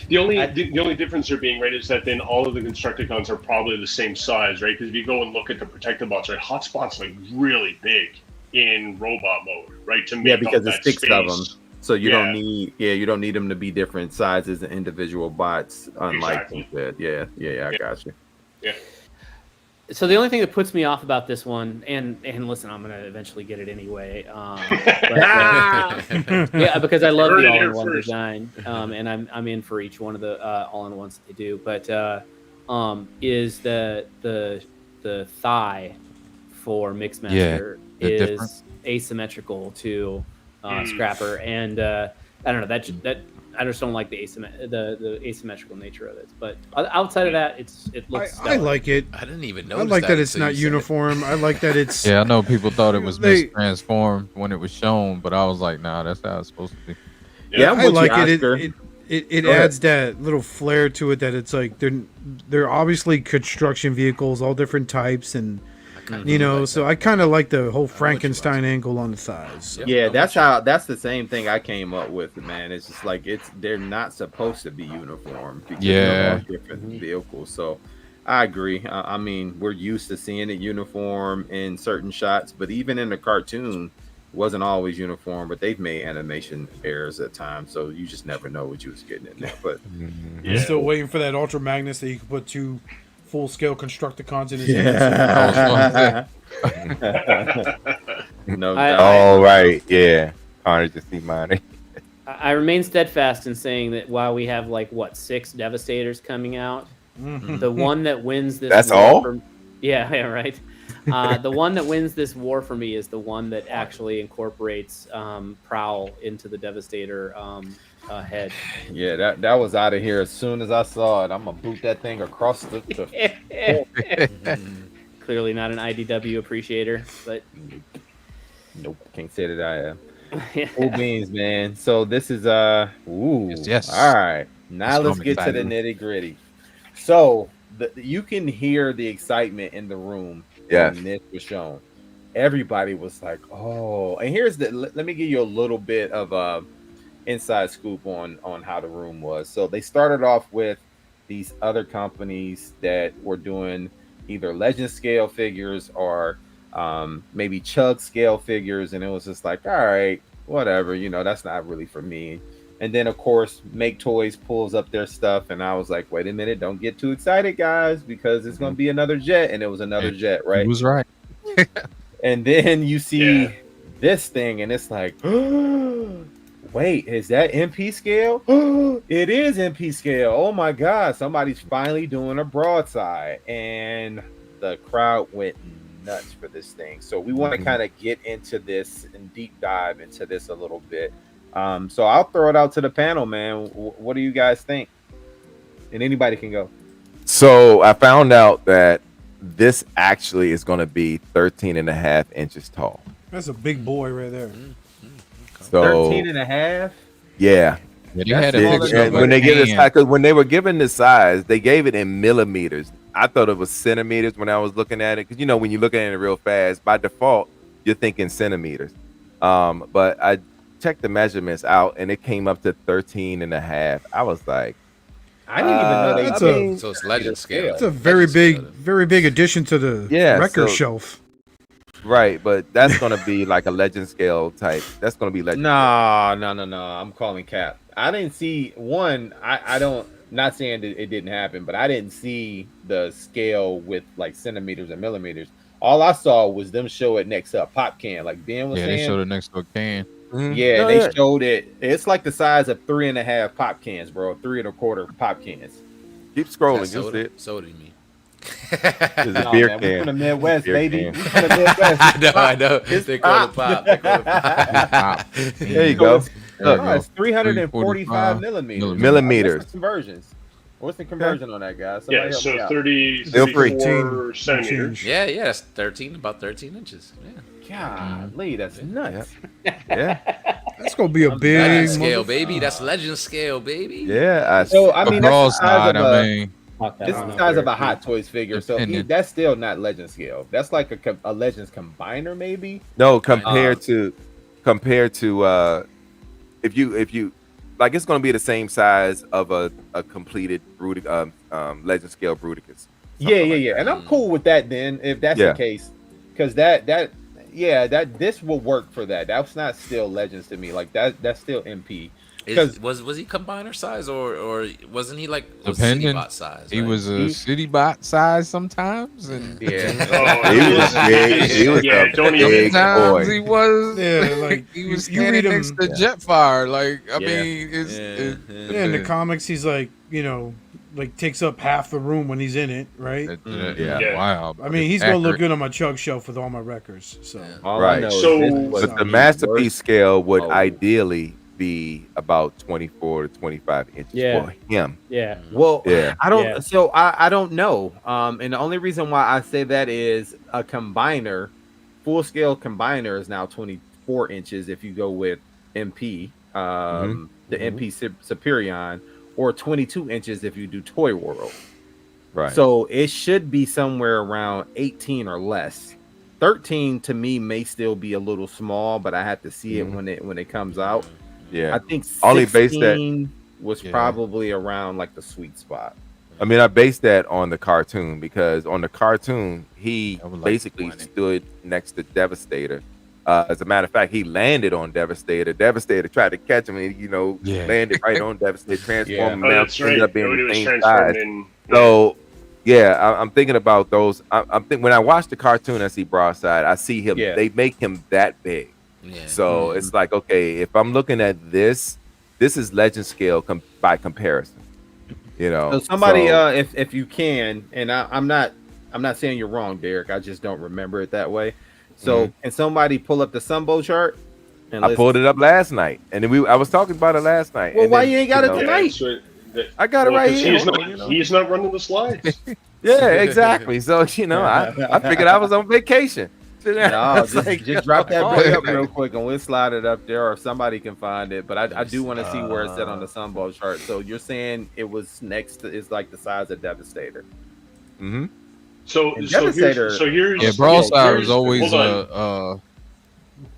S8: The only difference there being, right, is that then all of the Constructicons are probably the same size, right? Because if you go and look at the protected bots, right, Hotspot's like really big in robot mode, right? To make
S2: because
S8: up
S2: it's
S8: that
S2: 6 of them.
S8: space.
S2: So you don't need them to be different sizes and individual bots, unlike you said. Yeah, I got you.
S8: Yeah.
S1: So the only thing that puts me off about this one, and listen, I'm gonna eventually get it anyway. Yeah, because I love the all-in-one design, and I'm in for each one of the all-in-ones that they do. But is the thigh for Mixmaster is asymmetrical to Scrapper, and I don't know that I just don't like the asymmetrical nature of it. But outside of that, it looks.
S3: I like it.
S4: I didn't even know.
S3: I like that it's not uniform. I like that it's.
S5: Yeah, I know people thought it was mistransformed when it was shown, but I was like, nah, that's how it's supposed to be.
S2: Yeah,
S3: I like it. It adds that little flair to it that it's like they're obviously construction vehicles, all different types, and you know, so I kind of like the whole Frankenstein angle on the thighs. So.
S2: Yeah, that's the same thing I came up with, man. It's just like they're not supposed to be uniform because they're all different vehicles. So I agree. I mean, we're used to seeing it uniform in certain shots, but even in the cartoon, it wasn't always uniform. But they've made animation errors at times, so you just never know what you was getting in there. But
S3: I'm
S8: Yeah.
S3: still waiting for that Ultra Magnus that you can put 2 full-scale Constructicons in his
S2: yeah, no
S1: I-
S2: doubt.
S6: All right, yeah. Connor just see mine.
S1: I remain steadfast in saying that while we have like what 6 Devastators coming out, the one that wins this
S6: That's
S1: war
S6: all?
S1: yeah, right. The one that wins this war for me is the one that actually incorporates Prowl into the Devastator head.
S2: Yeah, that was out of here as soon as I saw it. I'm gonna boot that thing across the.
S1: Clearly not an IDW appreciator, but
S2: Nope, can't say that I am. Cool beans, man. So this is ooh,
S5: Yes.
S2: all right. Now
S5: That's
S2: let's
S5: what I'm
S2: get to the
S5: excited.
S2: nitty gritty. So you can hear the excitement in the room
S6: Yes.
S2: when this was shown. Everybody was like, "Oh!" And here's the. Let me give you a little bit of inside scoop on how the room was. So they started off with these other companies that were doing either legend scale figures or maybe chug scale figures, and it was just like, all right, whatever, that's not really for me. And then of course Make Toys pulls up their stuff, and I was like, wait a minute, don't get too excited, guys, because it's going to be another jet. And it was another jet, right?
S5: He was right.
S2: And then you see
S8: Yeah.
S2: this thing, and it's like, wait, is that MP scale? It is MP scale. Oh my God, somebody's finally doing a broadside. And the crowd went nuts for this thing. So we want to kind of get into this and deep dive into this a little bit. So I'll throw it out to the panel, man. What do you guys think? And anybody can go.
S6: So I found out that this actually is going to be 13 and a half inches tall.
S3: That's a big boy right there.
S6: So
S2: 13 and a half?
S6: yeah.
S5: Yeah, they had a
S2: That's
S5: picture
S2: all
S5: of
S6: And when they give
S5: a
S6: this
S5: hand.
S6: size, because when they were given the size, they gave it in millimeters. I thought it was centimeters when I was looking at it, because when you look at it real fast, by default you're thinking centimeters. But I checked the measurements out, and it came up to 13 and a half. I was like,
S2: I didn't even know they
S3: That's
S2: did.
S4: So it's legend scale.
S3: It's a very
S4: Legend
S3: big,
S4: scale.
S3: very big addition to the
S6: Yeah,
S3: record
S6: so-
S3: shelf.
S6: right, but that's gonna be like a legend scale type. That's gonna be legend.
S2: No. I'm calling cap. I didn't see one. I don't. Not saying that it didn't happen, but I didn't see the scale with like centimeters and millimeters. All I saw was them show it next to a pop can, like Ben was
S5: Yeah,
S2: saying.
S5: they showed it next to a can.
S6: Mhm.
S2: Yeah,
S6: No,
S2: they
S6: yeah.
S2: showed it. It's like the size of 3.5 pop cans, bro. 3.25 pop cans.
S6: Keep scrolling.
S4: That's
S6: You'll see it.
S4: soda, you mean?
S6: It's a
S2: No,
S6: beer
S2: man, we
S6: can.
S2: from the Midwest,
S6: Beer
S2: baby.
S6: can.
S2: We from the Midwest.
S4: I know.
S2: It's
S4: They call it pop. They call it pop.
S6: There you
S2: So
S6: go.
S2: it's-
S5: There you
S2: no,
S5: go.
S2: it's 345
S5: 345
S2: millimeters.
S6: millimeters.
S2: What's the conversions? What's the conversion on that, guys?
S8: Yeah,
S2: Somebody help me
S8: so
S2: out.
S8: 30,
S6: Feel free.
S8: 34 centimeters.
S4: Yeah, that's 13, about 13 inches. Yeah.
S2: Golly, that's nuts.
S6: Yeah,
S3: That's gonna be a big
S4: Legend scale,
S3: mother-
S4: baby. That's legend scale, baby.
S6: yeah.
S2: So I
S5: A
S2: mean, that's the size
S5: broadside,
S2: of
S5: I
S2: a.
S5: mean,
S2: This is the size of a Hot Toys figure, so
S5: Depending.
S2: that's still not Legend scale. That's like a Legends combiner, maybe.
S6: No, compared to if you like, it's going to be the same size of a completed legend scale Bruticus.
S2: Yeah. And I'm cool with that then, if that's
S6: Yeah.
S2: the case, because that this will work for that. That's not still Legends to me. Like that's still MP.
S4: Was he combiner size or wasn't he like was
S5: Depending.
S4: city bot size?
S5: he
S4: right?
S5: was a city bot size sometimes, and
S2: Yeah.
S8: Oh,
S6: He was big. He was
S8: yeah,
S6: a
S8: don't even.
S6: big
S5: sometimes
S6: boy.
S5: he was.
S3: Yeah, like,
S5: he was
S3: you read
S5: standing
S3: him-
S5: next to Jetfire. Like, I
S2: Yeah.
S5: mean, it's
S3: Yeah, in the comics, he's like, like takes up half the room when he's in it, right?
S6: Yeah.
S8: Yeah.
S5: Wow.
S3: I mean, he's gonna look
S5: accurate.
S3: good on my chug shelf with all my records. So
S2: All
S6: Right.
S2: I know is
S8: So-
S2: this was
S6: But the
S2: the
S6: masterpiece
S2: worst.
S6: scale would
S2: Oh.
S6: ideally be about 24 to 25 inches
S1: Yeah.
S6: for him.
S1: Yeah.
S2: Well,
S6: Yeah.
S2: I don't.
S1: Yeah.
S2: So I don't know. And the only reason why I say that is a combiner, full scale combiner is now 24 inches if you go with MP, the MP Superion, or 22 inches if you do Toy World.
S6: Right.
S2: So it should be somewhere around 18 or less. 13 to me may still be a little small, but I have to see it when it comes out. I
S6: yeah.
S2: think 16
S6: Only based that-
S2: was
S5: Yeah.
S2: probably around like the sweet spot.
S6: I mean, I based that on the cartoon because on the cartoon, he
S5: I would like
S6: basically
S5: 20.
S6: stood next to Devastator. As a matter of fact, he landed on Devastator. Devastator tried to catch him, and
S5: Yeah.
S6: landed right on Devastator, transformed him.
S8: Oh,
S6: Now
S8: that's
S6: ended
S8: right.
S6: up being
S8: When he
S6: the
S8: was
S6: same
S8: transformed
S6: size.
S8: in.
S6: So, yeah, I'm thinking about those. I'm thinking when I watch the cartoon, I see Broadside. I see him.
S2: Yeah.
S6: They make him that big.
S4: Yeah.
S6: So it's like, okay, if I'm looking at this is legend scale by comparison.
S2: So somebody, if you can, and I'm not saying you're wrong, Derek. I just don't remember it that way. So can somebody pull up the Sunbow chart? And
S6: I pulled it up last night, and then I was talking about it last night.
S2: Well,
S6: and
S2: why
S6: then,
S2: you ain't got it
S6: know,
S2: tonight?
S6: I got it right here.
S8: He's not running the slides.
S6: Yeah, exactly. So I figured I was on vacation.
S2: No,
S6: It's like,
S2: just drop that
S6: oh,
S2: boy up
S6: okay.
S2: real quick and we'll slide it up there, or if somebody can find it. But I do want to see where it's set on the Sunbow chart. So you're saying it was next to, it's like the size of Devastator.
S6: Mm-hmm.
S8: So
S2: And
S8: here's
S5: Yeah, Broadside was
S8: here's-
S5: always
S8: hold on.
S5: like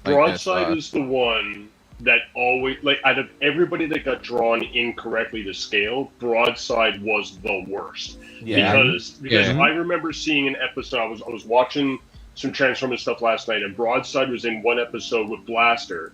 S5: that
S8: Broadside
S5: size.
S8: is the one that always, like, out of everybody that got drawn incorrectly to scale, Broadside was the worst. Because
S5: Yeah.
S8: I remember seeing an episode. I was watching some Transformers stuff last night, and Broadside was in one episode with Blaster.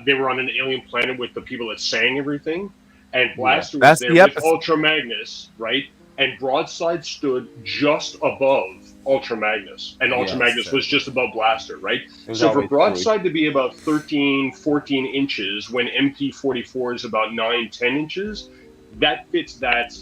S8: They were on an alien planet with the people that sang everything, and Blaster was
S6: That's
S8: there
S6: the
S8: with
S6: episode.
S8: Ultra Magnus, right? And Broadside stood just above Ultra Magnus, and Ultra Magnus was just above Blaster, right?
S2: was
S8: So for
S2: always
S8: Broadside to be about 13, 14 inches when MT-44 is about 9, 10 inches, that fits that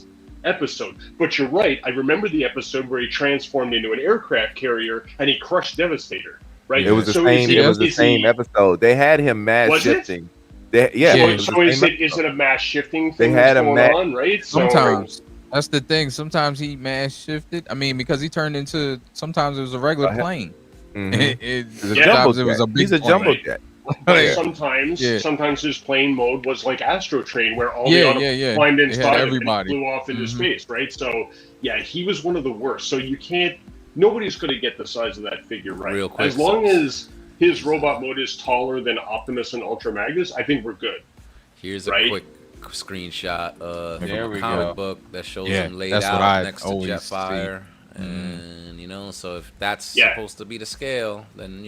S8: episode. But you're right, I remember the episode where he transformed into an aircraft carrier and he crushed Devastator, right?
S6: It was the
S8: So
S6: same. It was the
S8: is
S6: same
S8: he-
S6: episode. They had him mass
S8: Was it?
S6: shifting. Yeah.
S5: So-
S6: it was
S8: So
S6: the
S8: is
S6: same
S8: it
S6: episode.
S8: a mass shifting
S6: They
S8: thing
S6: had
S8: that's
S6: a
S8: going on, right? So,
S5: Sometimes that's the thing. Sometimes he mass shifted. I mean, because he turned into. Sometimes it was a regular plane.
S6: Mhm. It's a
S8: Yeah.
S5: Sometimes
S6: jumbo
S5: it was a
S6: jet.
S5: big
S6: He's a
S5: plane.
S6: jumbo
S8: Right.
S6: jet.
S8: But
S5: Yeah.
S8: sometimes, sometimes his plane mode was like Astro Train, where all
S5: Yeah,
S8: the
S5: yeah, yeah.
S8: climbed
S5: It had
S8: inside and
S5: everybody.
S8: flew off into
S5: Mhm.
S8: space, right? So, yeah, he was one of the worst. So you can't. Nobody's going to get the size of that figure right.
S4: Real quick,
S8: As long
S4: so-
S8: as his robot mode is taller than Optimus and Ultra Magnus, I think we're good.
S4: Here's a
S8: Right?
S4: quick screenshot from
S2: There
S4: a
S2: we
S4: comic
S2: go.
S4: book that shows
S5: Yeah,
S4: him laid
S5: that's what
S4: out
S5: I
S4: next to
S5: always
S4: Jetfire.
S5: see.
S4: And, so if that's
S8: Yeah.
S4: supposed to be the scale, then,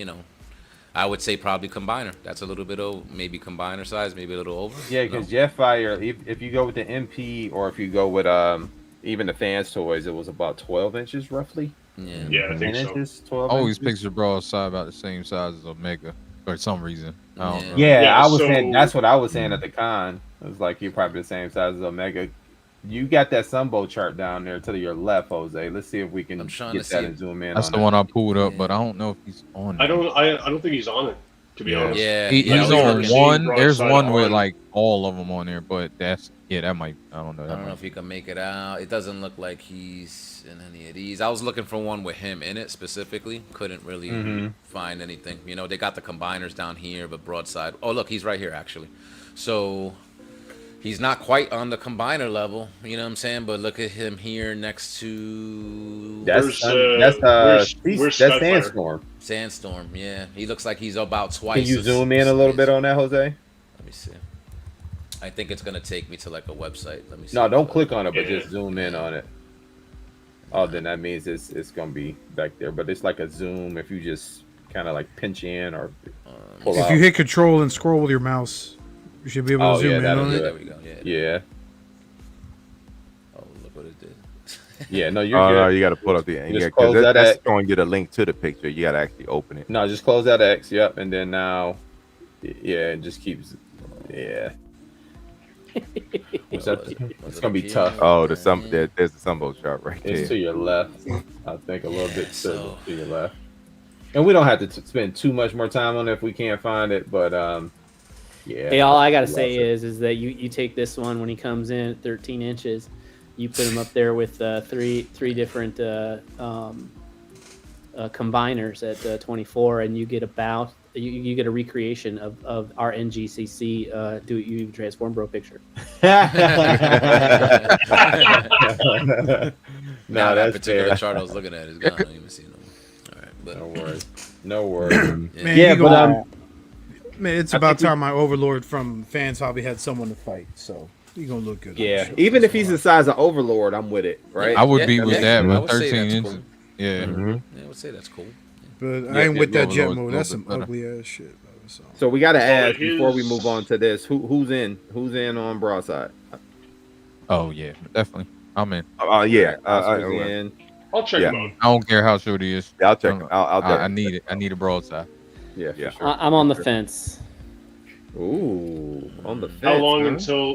S4: I would say probably combiner. That's a little bit over, maybe combiner size, maybe a little over.
S2: Yeah, because Jetfire, if you go with the MP or if you go with even the fans toys, it was about 12 inches roughly.
S8: Yeah, I think
S2: 10
S8: so.
S2: inches, 12
S5: Always
S2: inches.
S5: picture Broadside about the same size as Omega for some reason. I don't know.
S2: Yeah,
S8: Yeah,
S2: I was
S8: so-
S2: saying that's what I was saying at the con. It was like you're probably the same size as Omega. You got that Sunbow chart down there to your left, Jose. Let's see if we can
S4: I'm trying
S2: get
S4: to
S2: that
S4: see
S2: and
S4: it.
S2: zoom in.
S5: That's
S2: on
S5: the
S2: it.
S5: one I pulled up,
S4: Yeah.
S5: but I don't know if he's on.
S8: I don't think he's on it, to be honest.
S4: Yeah,
S5: He,
S4: yeah,
S5: he's
S4: I
S8: I
S5: on
S8: remember seeing
S5: one. There's
S8: Broadside
S5: one with
S8: on-
S5: like all of them on there, but that might. I don't know.
S4: I
S5: That
S4: don't know
S5: might
S4: if you can make it out. It doesn't look like he's in any of these. I was looking for one with him in it specifically. Couldn't really find anything. They got the combiners down here, but Broadside. Oh, look, he's right here actually. So he's not quite on the combiner level. You know what I'm saying? But look at him here next to
S2: That's
S8: Where's
S2: that's
S8: Skyfire?
S2: Sandstorm.
S4: Sandstorm. Yeah, he looks like he's about twice.
S2: Can you
S4: as-
S2: zoom in a little bit on that, Jose?
S4: Let me see. I think it's gonna take me to like a website. Let me see.
S2: No, don't click on it, but
S8: Yeah.
S2: just zoom in on it. Oh, then that means it's gonna be back there. But it's like a zoom if you just kind of like pinch in or pull
S3: If
S2: out.
S3: you hit control and scroll with your mouse, you should be able to
S2: Oh,
S3: zoom
S2: yeah,
S3: in
S2: that'll
S3: on
S2: do
S3: it.
S2: it.
S4: There we go. Yeah.
S2: Yeah,
S4: Oh, look what it did.
S2: yeah. No, you're
S6: Oh
S2: good.
S6: no, you got to pull up the
S2: Just close that
S6: that's
S2: at-
S6: showing you the link to the picture. You got to actually open it.
S2: No, just close that X. Yep, and then now, yeah, it just keeps. Yeah,
S4: Was
S2: it's
S4: it
S2: gonna be
S4: up here?
S2: tough.
S6: Oh, there's the Sunbow chart right
S2: It's to
S6: there.
S2: your left. I think a little bit
S4: so-
S2: to your left. And we don't have to spend too much more time on it if we can't find it. But yeah.
S1: Hey, all I gotta
S2: love
S1: say
S2: it.
S1: is that you take this one when he comes in at 13 inches, you put him up there with three different combiners at 24, and you get about you get a recreation of our NGCC do it you transform bro picture.
S2: No,
S4: Now that
S2: that's
S4: particular
S2: fair.
S4: chart I was looking at is gone. I don't even see no more. All right, but
S2: No worries. No worries.
S3: Man,
S2: Yeah,
S3: you
S2: but
S3: go- man, it's
S2: I
S3: about
S2: think we-
S3: time my overlord from Fans Hobby had someone to fight. So He gonna look good.
S2: Yeah, even if he's the size of Overlord, I'm with it, right?
S5: I would
S4: Yeah,
S5: be with
S4: yeah,
S5: that,
S4: I
S5: but
S4: would say
S5: 13
S4: that's
S5: inches.
S4: cool.
S5: Yeah.
S6: Mhm.
S4: Yeah, I would say that's cool.
S3: But
S2: Yeah,
S3: I ain't with that jet
S5: Overlord's a
S3: mode.
S5: little
S3: That's some
S5: bit better.
S3: ugly ass shit, though. So.
S2: So we gotta
S8: So
S2: ask before we
S8: his-
S2: move on to this. Who's in? Who's in on Broadside?
S5: Oh yeah, definitely. I'm in.
S6: Yeah.
S2: Oscar's in.
S8: I'll check
S6: Yeah.
S8: him out.
S5: I don't care how short he is.
S6: I'll check. I'll check.
S5: I need it. I need a broadside.
S2: Yeah,
S6: Yeah.
S2: for sure.
S1: I'm on the fence.
S2: Ooh, on the fence.
S8: How long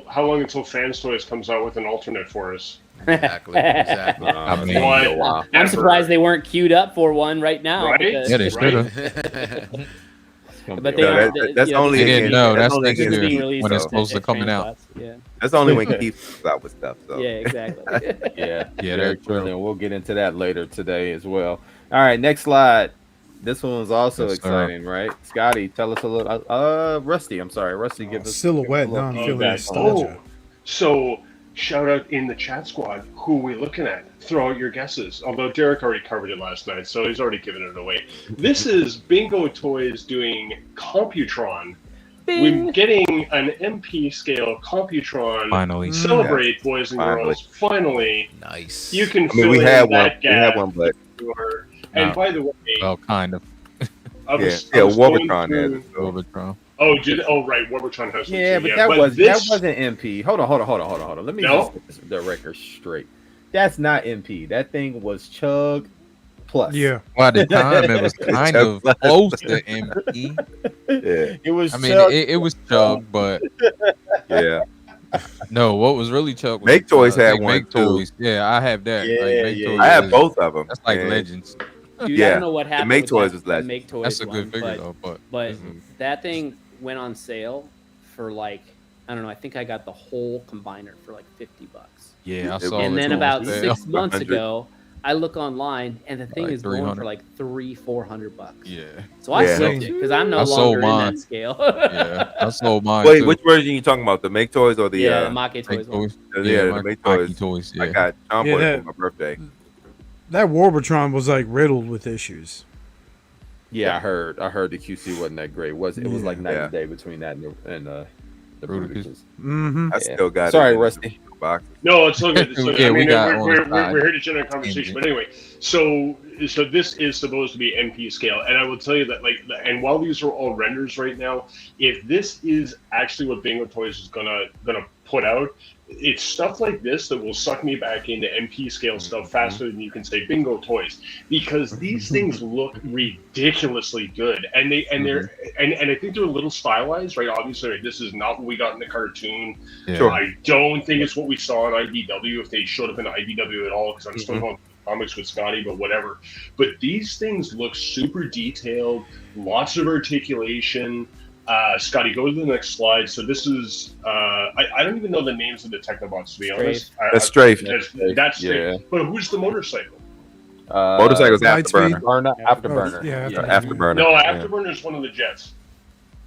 S2: huh?
S8: until Fans Toys comes out with an alternate for us?
S4: Exactly. Exactly.
S5: I mean,
S8: What?
S2: Wow.
S1: I'm surprised they weren't queued up for one right now.
S8: Right?
S1: because-
S5: yeah, they should have.
S2: It's gonna
S1: But
S2: be
S1: they
S2: all
S6: No,
S2: right.
S1: don't-
S6: that's
S1: you know,
S6: only
S5: They didn't
S6: again,
S5: know.
S6: that's
S5: That's
S6: only
S5: next
S6: again
S5: year.
S1: being
S6: Keith,
S1: released
S5: when it's
S6: so.
S5: supposed to
S1: at
S5: coming out.
S1: Fans Spots.
S6: That's only when Keith comes out with stuff. So.
S1: Yeah, exactly.
S2: Yeah,
S5: Yeah,
S2: very
S5: that's true.
S2: true. And we'll get into that later today as well. All right, next slide. This one was also
S5: Yes, sir.
S2: exciting, right? Scotty, tell us a little. Rusty, I'm sorry, Rusty, give us
S3: Silhouette.
S2: give us a
S3: Now I'm
S2: little
S3: feeling
S2: feedback on
S3: nostalgia.
S8: So, shout out in the chat squad. Who are we looking at? Throw out your guesses. Although Derek already covered it last night, so he's already given it away. This is Bingo Toys doing Computron. We're getting an MP scale Computron.
S5: Finally.
S8: Celebrate, boys and
S6: Finally.
S8: girls. Finally,
S4: Nice.
S8: you can
S6: I mean,
S8: fill
S6: we
S8: in
S6: had one.
S8: that
S6: We had
S8: gap.
S6: one, but
S8: And
S5: No.
S8: by the way,
S5: Well, kind of.
S8: I was
S6: yeah,
S8: going
S6: Warbitron
S8: through-
S6: has it. So.
S5: Overthrow.
S8: Oh, right, Warbitron has it
S2: Yeah,
S8: too,
S2: but that
S8: this,
S2: wasn't MP. Hold on. Let me
S8: No?
S2: just get the record straight. That's not MP. That thing was Chug Plus.
S3: Yeah.
S5: Well, at the time, it was kind of close to MP.
S6: Yeah,
S2: it was.
S5: I mean,
S2: Chug.
S5: it was Chug, but
S6: yeah.
S5: no, what was really Chug was
S6: Make Toys had
S5: like,
S6: one,
S5: Make
S6: too.
S5: Toys. Yeah, I have that.
S2: Yeah,
S5: like, Make
S2: yeah,
S5: Toys
S6: I have
S5: is-
S6: both of them.
S5: That's like
S6: and
S5: Legends.
S1: Dude, I
S6: Yeah,
S1: don't know what happened.
S6: Make
S1: with
S6: Toys
S1: that-
S6: is
S1: that
S6: legend.
S1: Make Toys
S5: That's a good
S1: one,
S5: figure,
S1: but,
S5: though.
S1: but
S6: Mhm.
S1: that thing went on sale for like, I don't know. I think I got the whole combiner for like $50.
S5: Yeah, I
S6: It
S5: saw
S6: was-
S1: And
S5: it
S1: then
S5: on
S1: about
S5: sale.
S1: 6 months
S6: 100.
S1: ago, I look online and the thing
S5: Like
S1: is going
S5: 300.
S1: for like $300-400.
S5: Yeah,
S1: So I
S6: Yeah.
S1: flipped it because I'm no
S5: I sold
S1: longer in
S5: mine.
S1: that scale.
S5: yeah. I sold mine.
S6: Wait,
S5: too.
S6: which version you talking about? The Make Toys or the
S1: yeah, the Maki Toys.
S5: Make
S1: one.
S5: Toys?
S6: yeah,
S5: my
S6: the Make
S5: Mikey
S6: Toys.
S5: Toys.
S6: I
S5: Yeah.
S6: got Tom
S3: Yeah,
S6: Boy
S3: that-
S6: for my birthday.
S3: That Warbitron was like riddled with issues.
S2: Yeah, I heard the QC wasn't that great. It was like night
S6: Yeah.
S2: and day between that and the
S5: Bruticus.
S2: Bruticus.
S3: Mm-hmm.
S6: I still got
S2: Sorry,
S6: it.
S2: Rusty.
S6: Box.
S8: No, it's all good. It's all good.
S5: Yeah,
S8: I
S5: we
S8: mean,
S5: got on
S8: we're,
S5: the
S8: we're,
S5: side.
S8: we're here to generate conversation. But anyway, so this is supposed to be MP scale, and I will tell you that and while these are all renders right now, if this is actually what Bingo Toys is gonna put out, it's stuff like this that will suck me back into MP scale stuff faster than you can say Bingo Toys, because these things look ridiculously good, and they're and I think they're a little stylized, right? Obviously, this is not what we got in the cartoon.
S5: Yeah.
S6: Sure.
S8: I don't think it's what we saw in IDW, if they showed up in IDW at all, because I'm still going comics with Scotty, but whatever. But these things look super detailed, lots of articulation. Scotty, go to the next slide. So this is, I don't even know the names of the Technobots, to be honest.
S6: That's Strafe.
S8: That's Strafe.
S2: Yeah.
S8: But who's the motorcycle?
S6: Motorcycles
S3: Lightspeed.
S6: Afterburner.
S2: Afterburner.
S3: Yeah,
S6: Afterburner.
S8: No,
S6: yeah.
S8: Afterburner's one of the jets.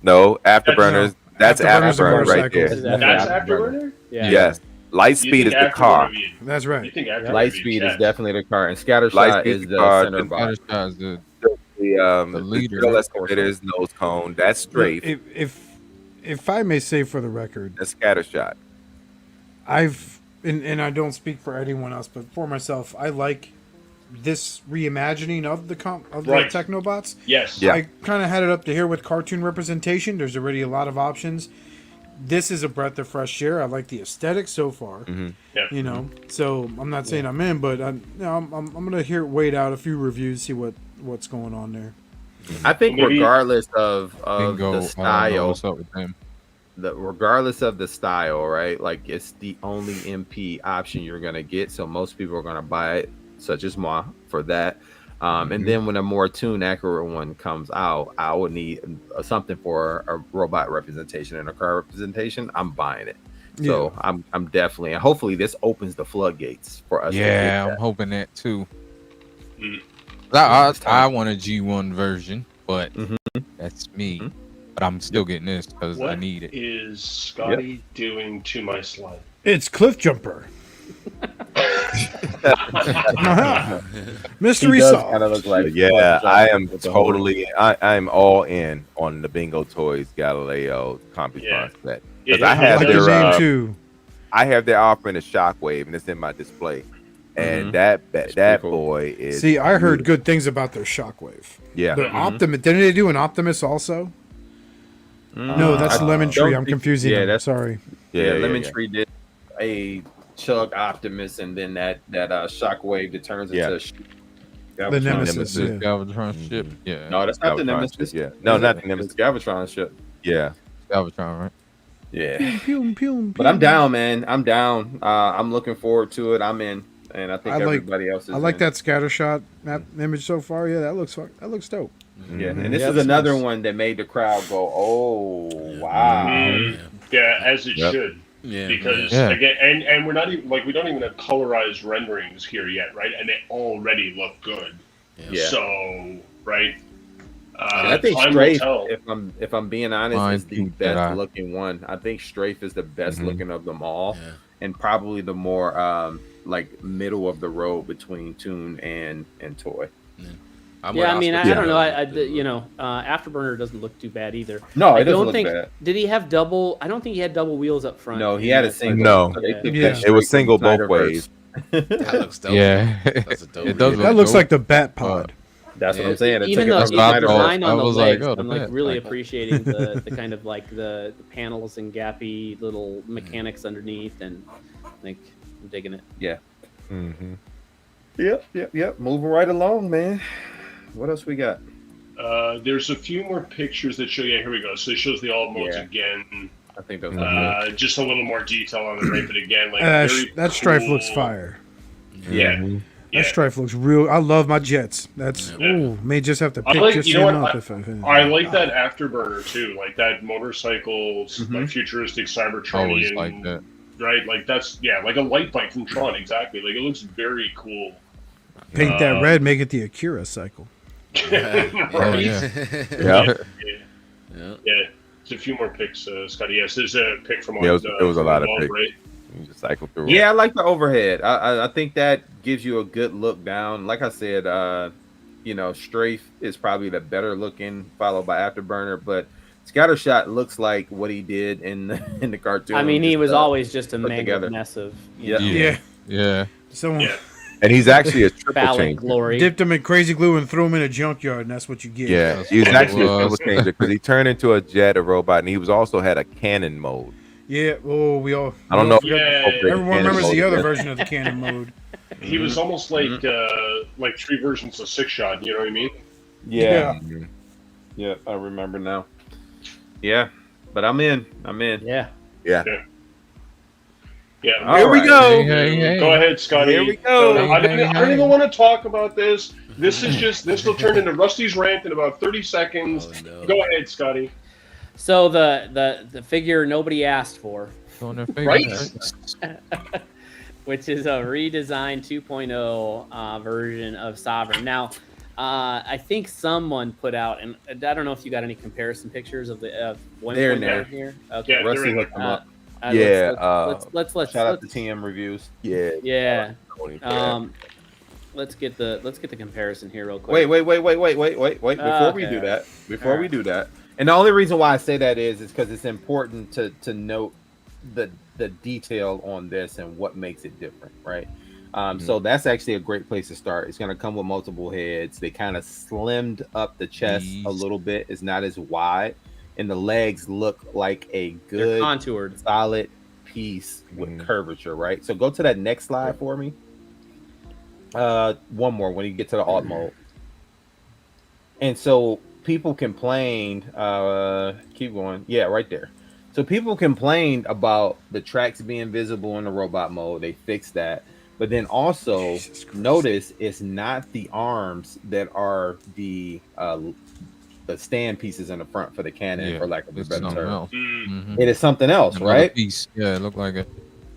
S6: No, Afterburners. That's
S3: Afterburners are
S6: Afterburner right
S3: motorcycles.
S6: there.
S8: That's
S2: Afterburner.
S8: Afterburner?
S1: Yeah.
S6: Yes. Lightspeed is the car.
S3: That's
S8: You
S3: right.
S8: think Afterburner
S2: Lightspeed is definitely the car, and Scattershot
S6: Lightspeed
S2: is
S6: is
S2: the
S6: the car,
S2: center
S6: the
S2: box.
S5: Scottish Guy's the
S6: The
S5: leader.
S6: steel excavators, nose cone. That's Strafe.
S3: If I may say for the record,
S6: That's Scattershot.
S3: and I don't speak for anyone else, but for myself, I like this reimagining of the
S8: Right.
S3: Technobots.
S8: Yes.
S6: Yeah.
S3: I kind of had it up to here with cartoon representation. There's already a lot of options. This is a breath of fresh air. I like the aesthetic so far.
S8: Yeah.
S3: You know, so I'm not saying I'm in, but I'm gonna wait out a few reviews, see what's going on there.
S2: I think
S8: Maybe-
S2: regardless of
S5: Bingo.
S2: the
S5: I don't know
S2: style,
S5: what's up with them.
S2: regardless of the style, right? Like it's the only MP option you're gonna get, so most people are gonna buy it, such as moi, for that. And then when a more tune accurate one comes out, I would need something for a robot representation and a car representation. I'm buying it. So I'm definitely, and hopefully this opens the floodgates for us.
S5: Yeah, I'm hoping that too.
S8: Mm.
S5: I want a G1 version, but that's me.
S2: Mhm.
S5: But I'm still getting this because I
S8: What
S5: need it.
S8: is Scotty doing to my slide?
S3: It's Cliff Jumper. Mystery solved.
S2: kind of look like
S6: Yeah, I am
S2: with the whole-
S6: totally. I'm all in on the Bingo Toys Galileo Computron
S8: Yeah.
S6: set.
S8: It-
S6: I
S8: it
S6: have
S3: I like
S6: their,
S3: the name too.
S6: I have their offering a Shockwave, and it's in my display. And that
S2: pretty cool.
S6: boy is.
S3: See, I heard good things about their Shockwave.
S6: Yeah.
S3: Their Optimus. Didn't they do an Optimus also? No, that's Lemon Tree. I'm confusing them.
S2: that's
S3: Sorry.
S6: Yeah,
S2: Lemon Tree did a Chug Optimus, and then that Shockwave that turns into
S3: The Nemesis.
S5: The
S3: Yeah.
S5: Galvatron ship. Yeah.
S2: No, that's not the
S6: Galvatron
S2: Nemesis.
S6: ship, yeah. No, not the
S2: It's
S6: Nemesis.
S2: Galvatron ship.
S6: Yeah.
S5: Galvatron, right?
S6: Yeah.
S3: Pew, pew,
S2: But I'm down, man. I'm down. I'm looking forward to it. I'm in, and I think everybody else is.
S3: I like
S2: in.
S3: that scattershot image so far. Yeah, that looks dope.
S2: Yeah, and this
S3: Yeah,
S2: is
S3: that's
S2: another
S3: nice.
S2: one that made the crowd go, "Oh, wow!"
S8: Yeah, as it
S6: Yep.
S8: should.
S4: Yeah.
S8: Because
S5: Yeah.
S8: again, and we're not even we don't even have colorized renderings here yet, right? And they already look good.
S2: Yeah.
S8: So, right.
S2: And I think
S8: time will
S2: Strafe,
S8: tell.
S2: if I'm being honest,
S5: Mine
S2: is the
S5: too, that
S2: best
S5: I-
S2: looking one. I think Strafe is the best looking of them all,
S4: Yeah.
S2: and probably the more like middle of the road between Toon and Toy.
S4: I'm
S1: Yeah,
S4: with
S1: I mean,
S4: Oscar.
S1: I don't know. Afterburner doesn't look too bad either.
S2: No,
S1: I
S2: it doesn't
S1: don't
S2: look
S1: think.
S2: bad.
S1: Did he have double? I don't think he had double wheels up front.
S2: No, he had a
S1: That's
S2: single.
S6: No.
S2: So they took that
S3: Yeah.
S6: It
S2: straight
S6: was single
S2: from
S6: both
S2: Snyderverse.
S6: ways.
S4: That looks dope.
S5: Yeah.
S4: That's a dope.
S5: It does
S4: read.
S5: look
S3: That looks
S5: dope.
S3: like the Bat Pod.
S2: That's what
S4: Yeah.
S2: I'm saying. It
S1: Even
S2: took it
S1: the
S2: from
S5: Snyderverse.
S1: design
S5: I
S1: on the
S5: was like,
S1: legs,
S5: oh, the
S1: I'm like
S5: bat.
S1: really
S5: Like-
S1: appreciating the kind of like the panels and gappy little mechanics underneath, and like I'm digging it.
S6: Mm-hmm.
S2: Yep. Moving right along, man. What else we got?
S8: There's a few more pictures that show. Yeah, here we go. So it shows the alt modes
S2: Yeah.
S8: again.
S2: I think those.
S8: Just a little more detail on the right, but again, like very
S3: That Strife
S8: cool.
S3: looks fire.
S8: Yeah.
S3: That Strife looks real. I love my jets. That's
S8: Yeah.
S3: may just have to
S8: I
S3: pick
S8: like-
S3: just
S8: you know
S3: him
S8: what,
S3: up if
S8: I like that afterburner too, like that motorcycles, like futuristic Cybertronian,
S5: Always like that.
S8: right? Like that's like a light bike from Tron, exactly. Like it looks very cool.
S3: Paint that red, make it the Akira cycle.
S5: Oh,
S8: Right?
S5: yeah.
S6: Yeah.
S8: Yeah. There's a few more pics, Scotty. Yes, there's a pic from
S6: Yeah, it was a lot of
S8: Wall,
S6: pics.
S8: right?
S6: You just cycle through.
S2: Yeah, I like the overhead. I think that gives you a good look down. Like I said, Strafe is probably the better looking, followed by Afterburner. But Scattershot looks like what he did in the cartoon.
S1: I mean, he
S2: just,
S1: was always just a
S2: put
S1: mangled
S2: together.
S1: mess of
S2: Yeah.
S3: Yeah.
S5: Yeah.
S3: Someone
S8: Yeah.
S6: And he's actually a triple
S1: phallic
S6: changer.
S1: glory.
S3: dipped him in crazy glue and threw him in a junkyard, and that's what you get.
S6: Yeah,
S5: That's
S6: he was
S5: what it
S6: actually a triple
S5: was.
S6: changer because he turned into a jet, a robot, and he was also had a cannon mode.
S3: Yeah. Oh, we all.
S6: I don't
S3: we
S6: know.
S3: all
S6: if you
S8: Yeah.
S6: incorporated
S3: Everyone
S6: cannon
S3: remembers
S6: mode
S3: the other
S6: yet.
S3: version of the cannon mode.
S8: He was almost like three versions of Six Shot. You know what I mean?
S2: Yeah.
S6: Mhm.
S2: Yeah, I remember now. Yeah, but I'm in.
S1: Yeah.
S6: Yeah.
S8: Yeah.
S2: All
S8: Here we
S2: right.
S8: go.
S5: Hey, hey.
S8: Go ahead, Scotty.
S6: Here we go.
S8: So, I
S5: Hey,
S8: don't
S5: hey.
S8: even want to talk about this. This will turn into Rusty's rant in about 30 seconds.
S4: Oh, no.
S8: Go ahead, Scotty.
S1: So the figure nobody asked for,
S5: On their face.
S8: Right?
S1: which is a redesigned 2.0 version of Sovereign. Now, I think someone put out, and I don't know if you got any comparison pictures of the one
S2: They're in there.
S1: here. Okay.
S8: Yeah, they're
S2: Rusty
S8: in
S2: hooked them up.
S6: Yeah,
S1: Let's
S2: Shout out to TM Reviews.
S6: Yeah.
S1: yeah.
S6: Yeah.
S1: Let's get the comparison here real quick.
S2: Wait. Before we do
S1: Okay.
S2: that,
S1: All right.
S2: and the only reason why I say that is because it's important to note the detail on this and what makes it different, right? So that's actually a great place to start. It's going to come with multiple heads. They kind of slimmed up the chest a little bit. It's not as wide, and the legs look like a
S1: They're
S2: good
S1: contoured.
S2: solid piece with curvature, right? So go to that next slide for me. One more when you get to the alt mode. And so people complained, keep going. Yeah, right there. So people complained about the tracks being visible in the robot mode. They fixed that. But then also notice it's not the arms that are the stand pieces in the front for the cannon,
S5: Yeah,
S2: for lack of a
S5: it's
S2: better
S5: something
S2: term.
S5: else.
S8: Mm.
S2: It is something else,
S5: Another
S2: right?
S5: Piece. Yeah, it looked like it.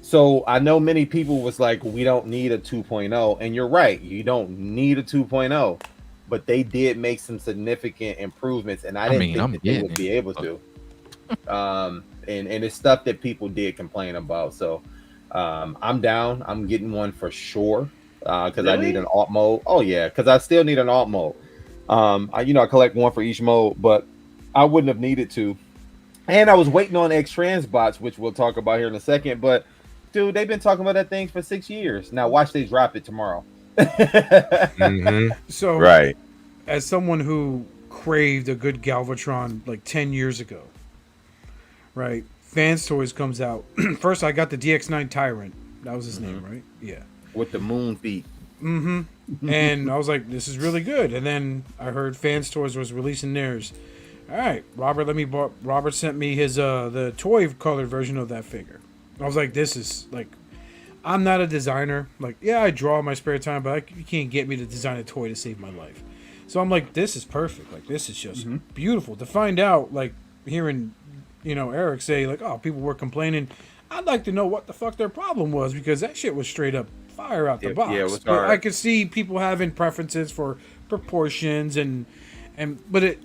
S2: So I know many people was like, we don't need a 2.0, and you're right, you don't need a 2.0, but they did make some significant improvements, and I didn't
S5: mean,
S2: think
S5: I'm
S2: that they would
S5: getting
S2: be
S5: it.
S2: able to. And it's stuff that people did complain about. So I'm down. I'm getting one for sure because I need an alt mode. Oh yeah, because I still need an alt mode. I collect one for each mode, but I wouldn't have needed to. And I was waiting on X Transbots, which we'll talk about here in a second. But dude, they've been talking about that thing for 6 years. Now watch they drop it tomorrow.
S3: So,
S6: Right.
S3: as someone who craved a good Galvatron like 10 years ago, right? Fans Toys comes out. First, I got the DX9 Tyrant. That was his name, right? Yeah.
S2: With the moon feet.
S3: Mm-hmm. And I was like, this is really good. And then I heard Fans Toys was releasing theirs. All right, Robert sent me his the toy colored version of that figure. I was like, this is like, I'm not a designer. Like, yeah, I draw in my spare time, but you can't get me to design a toy to save my life. So I'm like, this is perfect. Like, this is just beautiful. To find out, like, hearing, Eric say, like, oh, people were complaining. I'd like to know what the fuck their problem was, because that shit was straight up fire out the box.
S2: Yeah, it was
S3: but
S2: hard.
S3: I could see people having preferences for proportions but it,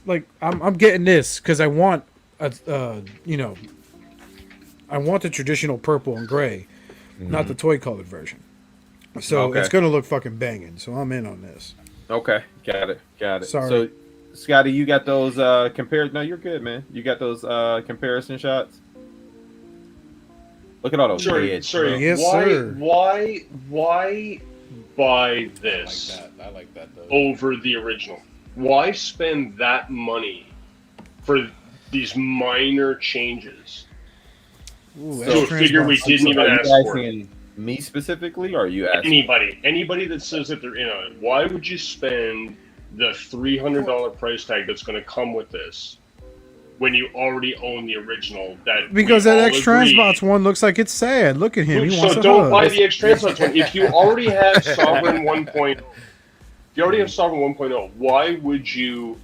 S3: like, I'm getting this because I want I want the traditional purple and gray, not the toy colored version. So it's gonna look fucking banging. So I'm in on this.
S2: Okay, got it.
S3: Sorry.
S2: So, Scotty, you got those compared? No, you're good, man. You got those comparison shots. Look at all those.
S8: Sorry.
S2: reds,
S3: Yes,
S8: why,
S3: sir.
S8: Why buy this
S4: I like that though.
S8: over the original? Why spend that money for these minor changes
S3: Ooh,
S8: to a figure we didn't even
S2: Are
S8: ask
S2: you
S8: for?
S2: asking me specifically, or are you asking?
S8: Anybody that says that they're in on it, why would you spend the $300 price tag that's going to come with this when you already own the original?
S3: Because
S8: we
S3: that
S8: all
S3: X
S8: agree-
S3: Transbots one looks like it's sad. Look at him. He wants
S8: So
S3: a
S8: don't
S3: hug.
S8: buy the X Transbots one. If you already have Sovereign 1.0, if you already have Sovereign 1.0, why would you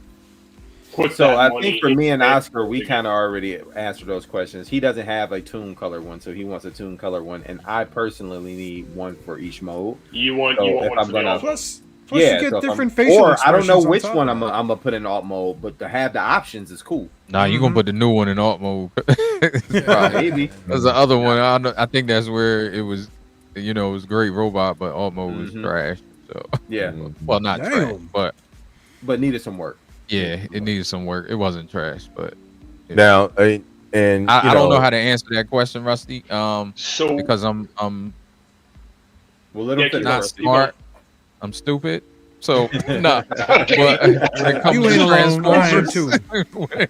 S8: put
S2: So
S8: that
S2: I
S8: money
S2: think for me and
S8: into
S2: Oscar, we
S8: the-
S2: kind of already answered those questions. He doesn't have a tune color one, so he wants a tune color one, and I personally need one for each mode.
S8: You want
S2: So if
S8: one
S2: I'm
S8: for the
S2: gonna-
S8: alt mode.
S3: Plus you get
S2: so if
S3: different
S2: I'm-
S3: facial
S2: or I don't know
S3: expressions on
S2: which
S3: top
S2: one
S3: of
S2: I'm gonna put in alt mode, but to have the options is cool.
S5: Nah, you gonna put the new one in alt mode.
S2: Maybe.
S5: There's the other one. I think that's where it was. It was great robot, but alt mode was trash. So
S2: Yeah,
S5: well, not trash,
S3: Damn.
S5: but
S2: but needed some work.
S5: yeah, it needed some work. It wasn't trash, but
S6: Now, and
S5: I don't know how to answer that question, Rusty.
S8: So
S5: Because I'm
S2: Well, let him
S8: Yeah,
S2: finish.
S5: not
S2: Rusty.
S5: smart. I'm stupid. So nah. But when it comes
S3: You
S5: to
S3: ain't alone. I am
S5: Transformers,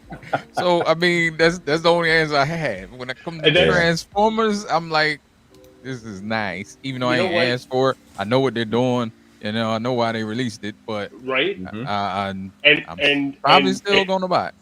S5: so I mean that's the only answer I had. When it comes to
S8: And that's-
S5: Transformers, I'm like, this is nice. Even though I
S8: You know
S5: ain't
S8: what?
S5: asked for it, I know what they're doing. I know why they released it, but
S8: right,
S5: I'm
S8: and
S5: probably
S8: and,
S5: still gonna buy it.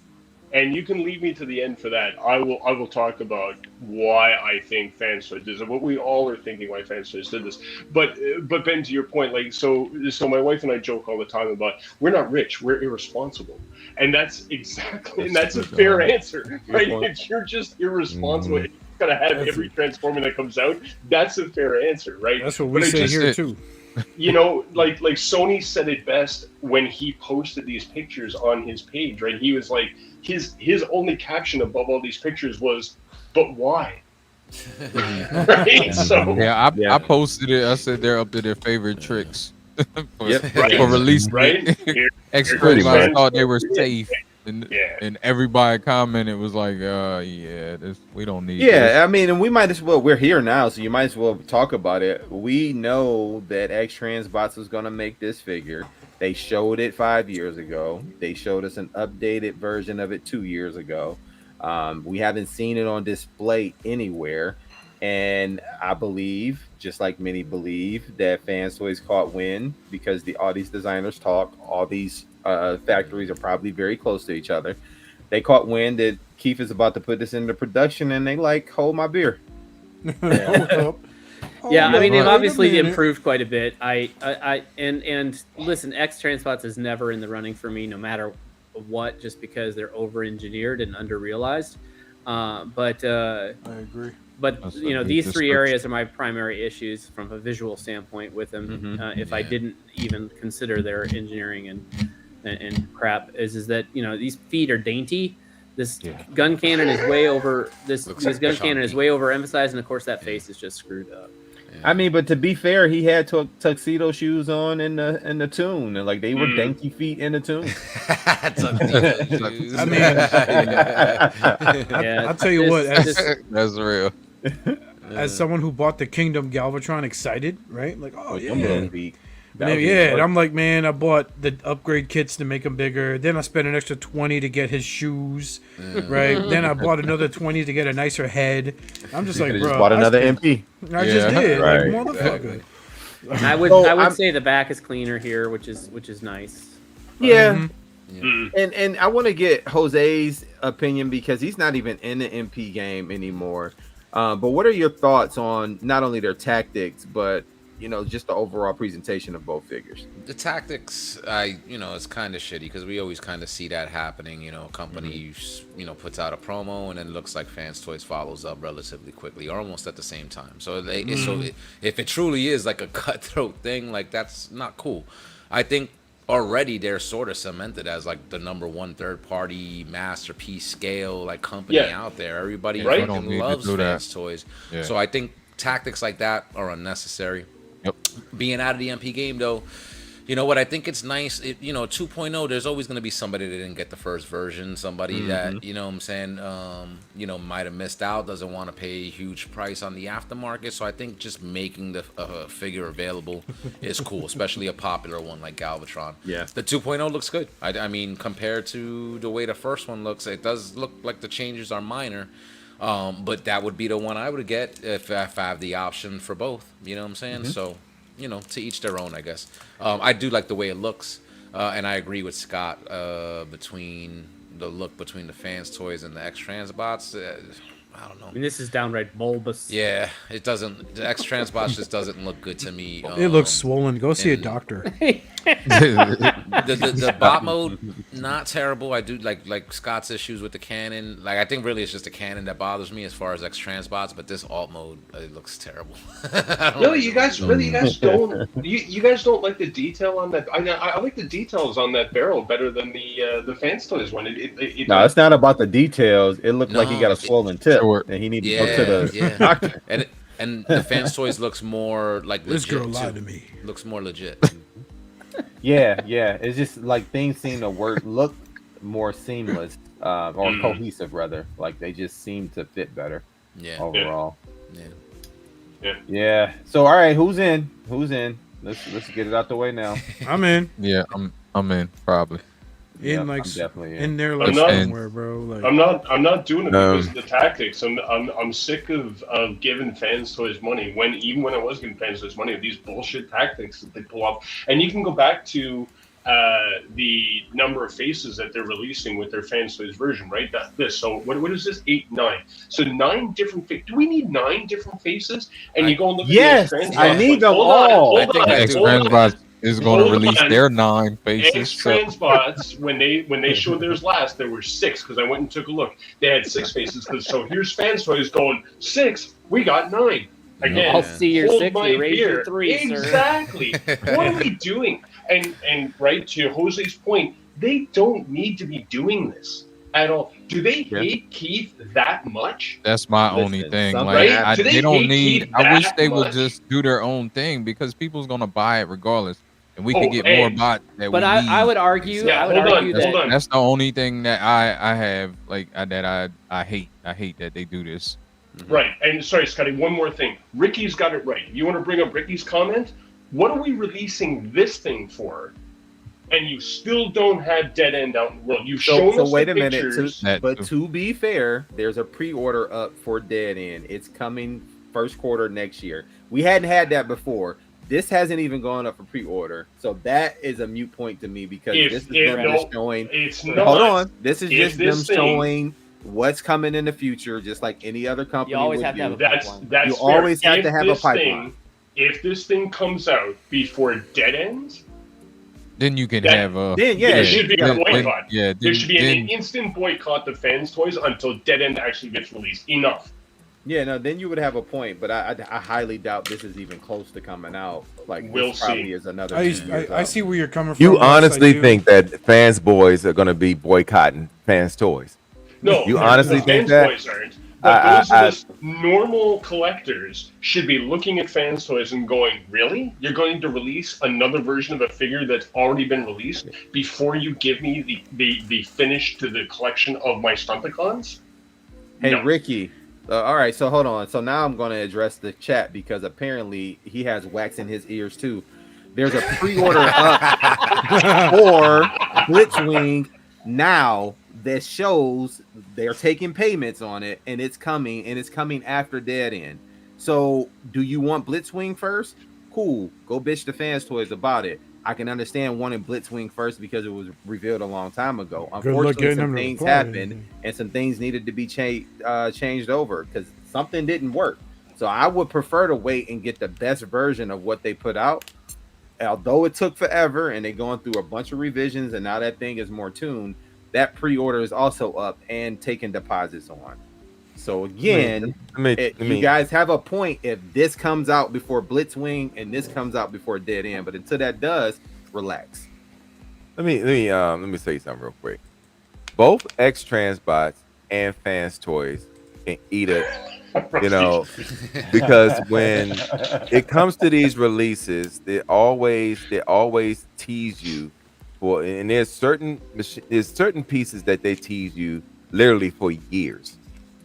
S8: And you can leave me to the end for that. I will talk about why I think Fanstoys did this, and what we all are thinking why Fanstoys did this. But Ben, to your point, like so my wife and I joke all the time about we're not rich, we're irresponsible, and that's exactly and that's a fair answer, right? If you're just irresponsible, you gotta have every Transformer that comes out. That's a fair answer, right?
S3: That's what we
S8: But I
S3: say
S8: just-
S3: here too.
S8: like Sony said it best when he posted these pictures on his page, right? He was like, his only caption above all these pictures was, "But why?" Right? So
S5: Yeah, I posted it. I said they're up to their favorite tricks for,
S2: Yep.
S5: for releasing
S8: right?
S5: it.
S8: Here-
S5: Everybody
S8: Pretty much.
S5: thought they were safe, and
S8: Yeah.
S5: and everybody commented was like, yeah, we don't need.
S2: Yeah, I mean, and we might as well. We're here now, so you might as well talk about it. We know that X Transbots was going to make this figure. They showed it 5 years ago. They showed us an updated version of it 2 years ago. We haven't seen it on display anywhere, and I believe, just like many believe, that Fans Toys caught wind because all these designers talk. All these factories are probably very close to each other. They caught wind that Keith is about to put this into production, and they like, hold my beer.
S1: Yeah, I mean, they've
S3: Wait a
S1: obviously
S3: minute.
S1: improved quite a bit. And listen, X Transpots is never in the running for me, no matter what, just because they're over-engineered and under-realized. But
S3: I agree.
S1: But
S5: That's
S1: you know,
S5: a
S1: these
S5: good
S1: three
S5: description.
S1: areas are my primary issues from a visual standpoint with them. If I didn't even consider their engineering and crap, is that these feet are dainty. This gun cannon is way over. This
S4: like
S1: gun
S4: chunky.
S1: cannon is way overemphasized, and of course that face is just screwed up.
S2: I mean, but to be fair, he had tuxedo shoes on in the tune, and like they were dainty feet in the tune.
S3: I mean, I'll tell you what.
S1: this-
S5: That's real.
S3: as someone who bought the Kingdom Galvatron excited, right? Like, oh yeah.
S2: That
S3: And
S2: would be
S3: and
S2: fun.
S3: I'm like, man, I bought the upgrade kits to make him bigger. Then I spent an extra 20 to get his shoes, right? Then I bought another 20 to get a nicer head. I'm just like,
S2: Could've
S3: bro,
S2: just bought another
S3: spent-
S2: MP.
S3: I just
S5: Yeah.
S3: did,
S6: Right.
S3: like motherfucker.
S1: I would
S2: So,
S1: I would
S2: I'm-
S1: say the back is cleaner here, which is nice.
S2: Yeah.
S3: Mhm.
S2: And I want to get Jose's opinion because he's not even in the MP game anymore. But what are your thoughts on not only their tactics, but just the overall presentation of both figures?
S4: The tactics, it's kind of shitty because we always kind of see that happening. A company, puts out a promo and then looks like Fans Toys follows up relatively quickly or almost at the same time. So if it truly is like a cutthroat thing, like that's not cool. I think already they're sort of cemented as like the number one third-party masterpiece scale like company out there. Everybody
S8: Right.
S4: fucking
S5: Don't need to
S4: loves
S5: do that.
S4: Fans Toys.
S5: Yeah.
S4: So I think tactics like that are unnecessary.
S5: Yep.
S4: Being out of the MP game, though, you know what? I think it's nice. 2.0, there's always going to be somebody that didn't get the first version, somebody that, what I'm saying, might have missed out, doesn't want to pay a huge price on the aftermarket. So I think just making the figure available is cool, especially a popular one like Galvatron.
S2: Yeah.
S4: The 2.0 looks good. I mean, compared to the way the first one looks, it does look like the changes are minor. But that would be the one I would get if I have the option for both. You know what I'm saying? So, to each their own, I guess. I do like the way it looks, and I agree with Scott between the look between the Fans Toys and the X-Transbots. I don't know.
S1: I mean, this is downright bulbous.
S4: Yeah, it doesn't. The X-Transbots just doesn't look good to me.
S3: It looks swollen. Go see a
S4: and-
S3: doctor.
S4: The bot mode, not terrible. I do like Scott's issues with the cannon. Like I think really it's just the cannon that bothers me as far as X-Transbots. But this alt mode, it looks terrible.
S8: Really, you guys don't. You guys don't like the detail on that. I like the details on that barrel better than the Fans Toys one.
S2: No, it's not about the details. It looked like he got a swollen tip,
S5: Short.
S2: and he needed to go to the
S4: doctor. And the Fans Toys looks more like
S3: This
S4: legit
S3: girl lied
S4: too.
S3: to me.
S4: Looks more legit.
S2: Yeah. It's just like things seem to look more seamless or cohesive, rather. Like they just seem to fit better
S4: Yeah.
S2: overall.
S4: Yeah.
S2: Yeah. So all right, who's in? Let's get it out the way now.
S3: I'm in.
S5: Yeah, I'm in probably.
S2: Yeah,
S3: In like
S2: I'm definitely
S3: in there like
S8: I'm not-
S3: somewhere, bro. Like
S8: I'm not doing it because of the tactics. I'm sick of giving Fans Toys money even when I was giving Fans Toys money, these bullshit tactics that they pull off. And you can go back to the number of faces that they're releasing with their Fans Toys version, right? So what is this? 8, 9. So 9 different faces. Do we need 9 different faces? And you go and look
S2: Yes,
S8: at the
S2: I need them all.
S4: I think I do.
S5: X-Transbots is going to
S8: Hold
S5: release
S8: on.
S5: their 9 faces. So,
S8: X-Transbots, when they showed theirs last, there were 6 because I went and took a look. They had 6 faces. So here's Fans Toys going 6. We got 9. Again,
S1: I'll see your
S8: hold
S1: 6
S8: my
S1: and raise your
S8: beer.
S1: 3, sir.
S8: Exactly. What are we doing? And right to Jose's point, they don't need to be doing this at all. Do they hate Keith that much?
S5: that's my
S2: Listen,
S5: only thing.
S2: some-
S5: Like
S8: Right? Do they
S5: they don't
S8: hate
S5: need.
S8: Keith
S5: I wish
S8: that
S5: they would
S8: much?
S5: just do their own thing because people's gonna buy it regardless, and we
S8: Oh,
S5: could get
S8: hey.
S5: more bots that
S1: But
S5: we need.
S1: I would argue,
S8: Yeah,
S1: I would
S8: hold on,
S1: argue that
S8: hold on.
S5: That's the only thing that I have that I hate. I hate that they do this.
S8: Right. And sorry, Scotty, one more thing. Ricky's got it right. You want to bring up Ricky's comment? What are we releasing this thing for? And you still don't have Dead End out in the world. You've shown
S2: So
S8: us
S2: wait
S8: the
S2: a minute.
S8: pictures.
S2: But to be fair, there's a pre-order up for Dead End. It's coming first quarter next year. We hadn't had that before. This hasn't even gone up for pre-order, so that is a mute point to me because this is them just showing.
S8: It's not.
S2: Hold on, this is
S8: If
S2: just them
S8: this thing-
S2: showing what's coming in the future, just like any other company.
S1: You always
S2: would
S1: have to have
S2: do.
S1: a
S8: That's
S1: pipeline.
S2: You
S8: fair.
S2: always have
S8: If
S2: to have a
S8: this
S2: pipeline.
S8: If this thing comes out before Dead Ends,
S5: Then you can
S8: That-
S5: have a.
S2: Then, yeah,
S8: there should be a
S5: then-
S8: boycott.
S5: yeah,
S8: there
S5: then-
S8: should be
S5: then-
S8: an instant boycott of Fans Toys until Dead End actually gets released. Enough.
S2: Yeah, no, then you would have a point, but I highly doubt this is even close to coming out. Like,
S8: We'll
S2: this probably
S8: see.
S2: is another.
S3: I
S2: 2 years
S3: I
S2: out.
S3: see where you're coming from.
S6: You
S3: Yes, I
S6: honestly
S3: do.
S6: think that Fans Boys are going to be boycotting Fans Toys?
S8: No,
S6: You honestly
S8: the
S6: think
S8: Fans
S6: that?
S8: Toys aren't. But those of us normal collectors should be looking at Fans Toys and going, really? You're going to release another version of a figure that's already been released before you give me the finish to the collection of my Stunticons?
S2: Hey,
S8: No.
S2: Ricky, All right, so hold on. So now I'm going to address the chat because apparently he has wax in his ears too. There's a pre-order up for Blitzwing now that shows they're taking payments on it, and it's coming after Dead End. So, do you want Blitzwing first? Cool, go bitch the fans toys about it. I can understand wanting Blitzwing first because it was revealed a long time ago.
S3: Good luck
S2: Unfortunately,
S3: getting
S2: some
S3: them to
S2: things
S3: reply.
S2: happened and some things needed to be changed over because something didn't work. So I would prefer to wait and get the best version of what they put out. Although it took forever and they're going through a bunch of revisions and now that thing is more tuned, that pre-order is also up and taking deposits on. So again, you guys have a point if this comes out before Blitzwing and this comes out before Dead End, but until that does, relax.
S6: Let me say something real quick. Both X Transbots and Fans Toys can eat it, you know, because when it comes to these releases, they always tease you for, and there's certain pieces that they tease you literally for years.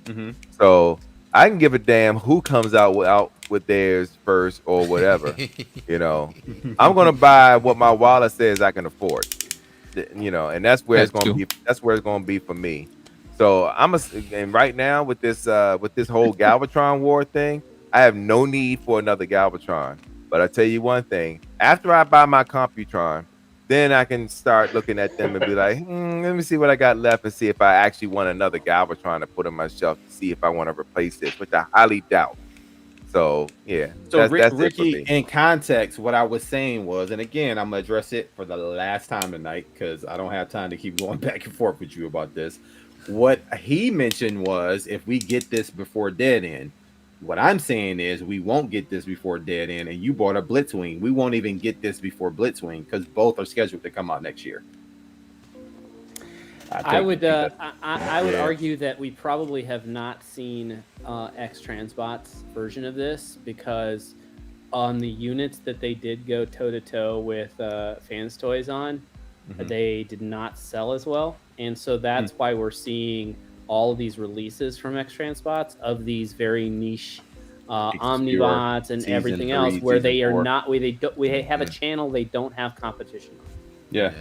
S2: Mm-hmm.
S6: So I can give a damn who comes out with theirs first or whatever. You know, I'm gonna buy what my wallet says I can afford. You know, and that's where it's gonna be. That's where it's gonna be for me. So and right now with this whole Galvatron war thing, I have no need for another Galvatron. But I tell you one thing: after I buy my Computron, then I can start looking at them and be like, let me see what I got left and see if I actually want another Galvatron to put on my shelf to see if I want to replace this, which I highly doubt. So yeah.
S2: So Ricky, in context, what I was saying was, and again, I'm gonna address it for the last time tonight because I don't have time to keep going back and forth with you about this. What he mentioned was if we get this before Dead End. What I'm saying is we won't get this before Dead End, and you bought a Blitzwing. We won't even get this before Blitzwing because both are scheduled to come out next year.
S1: I would argue that we probably have not seen X Transbot's version of this because on the units that they did go toe to toe with Fans Toys on, they did not sell as well, and so that's why we're seeing all of these releases from X Transbots of these very niche Omnibots and everything else, where they are not, we have a channel they don't have competition on.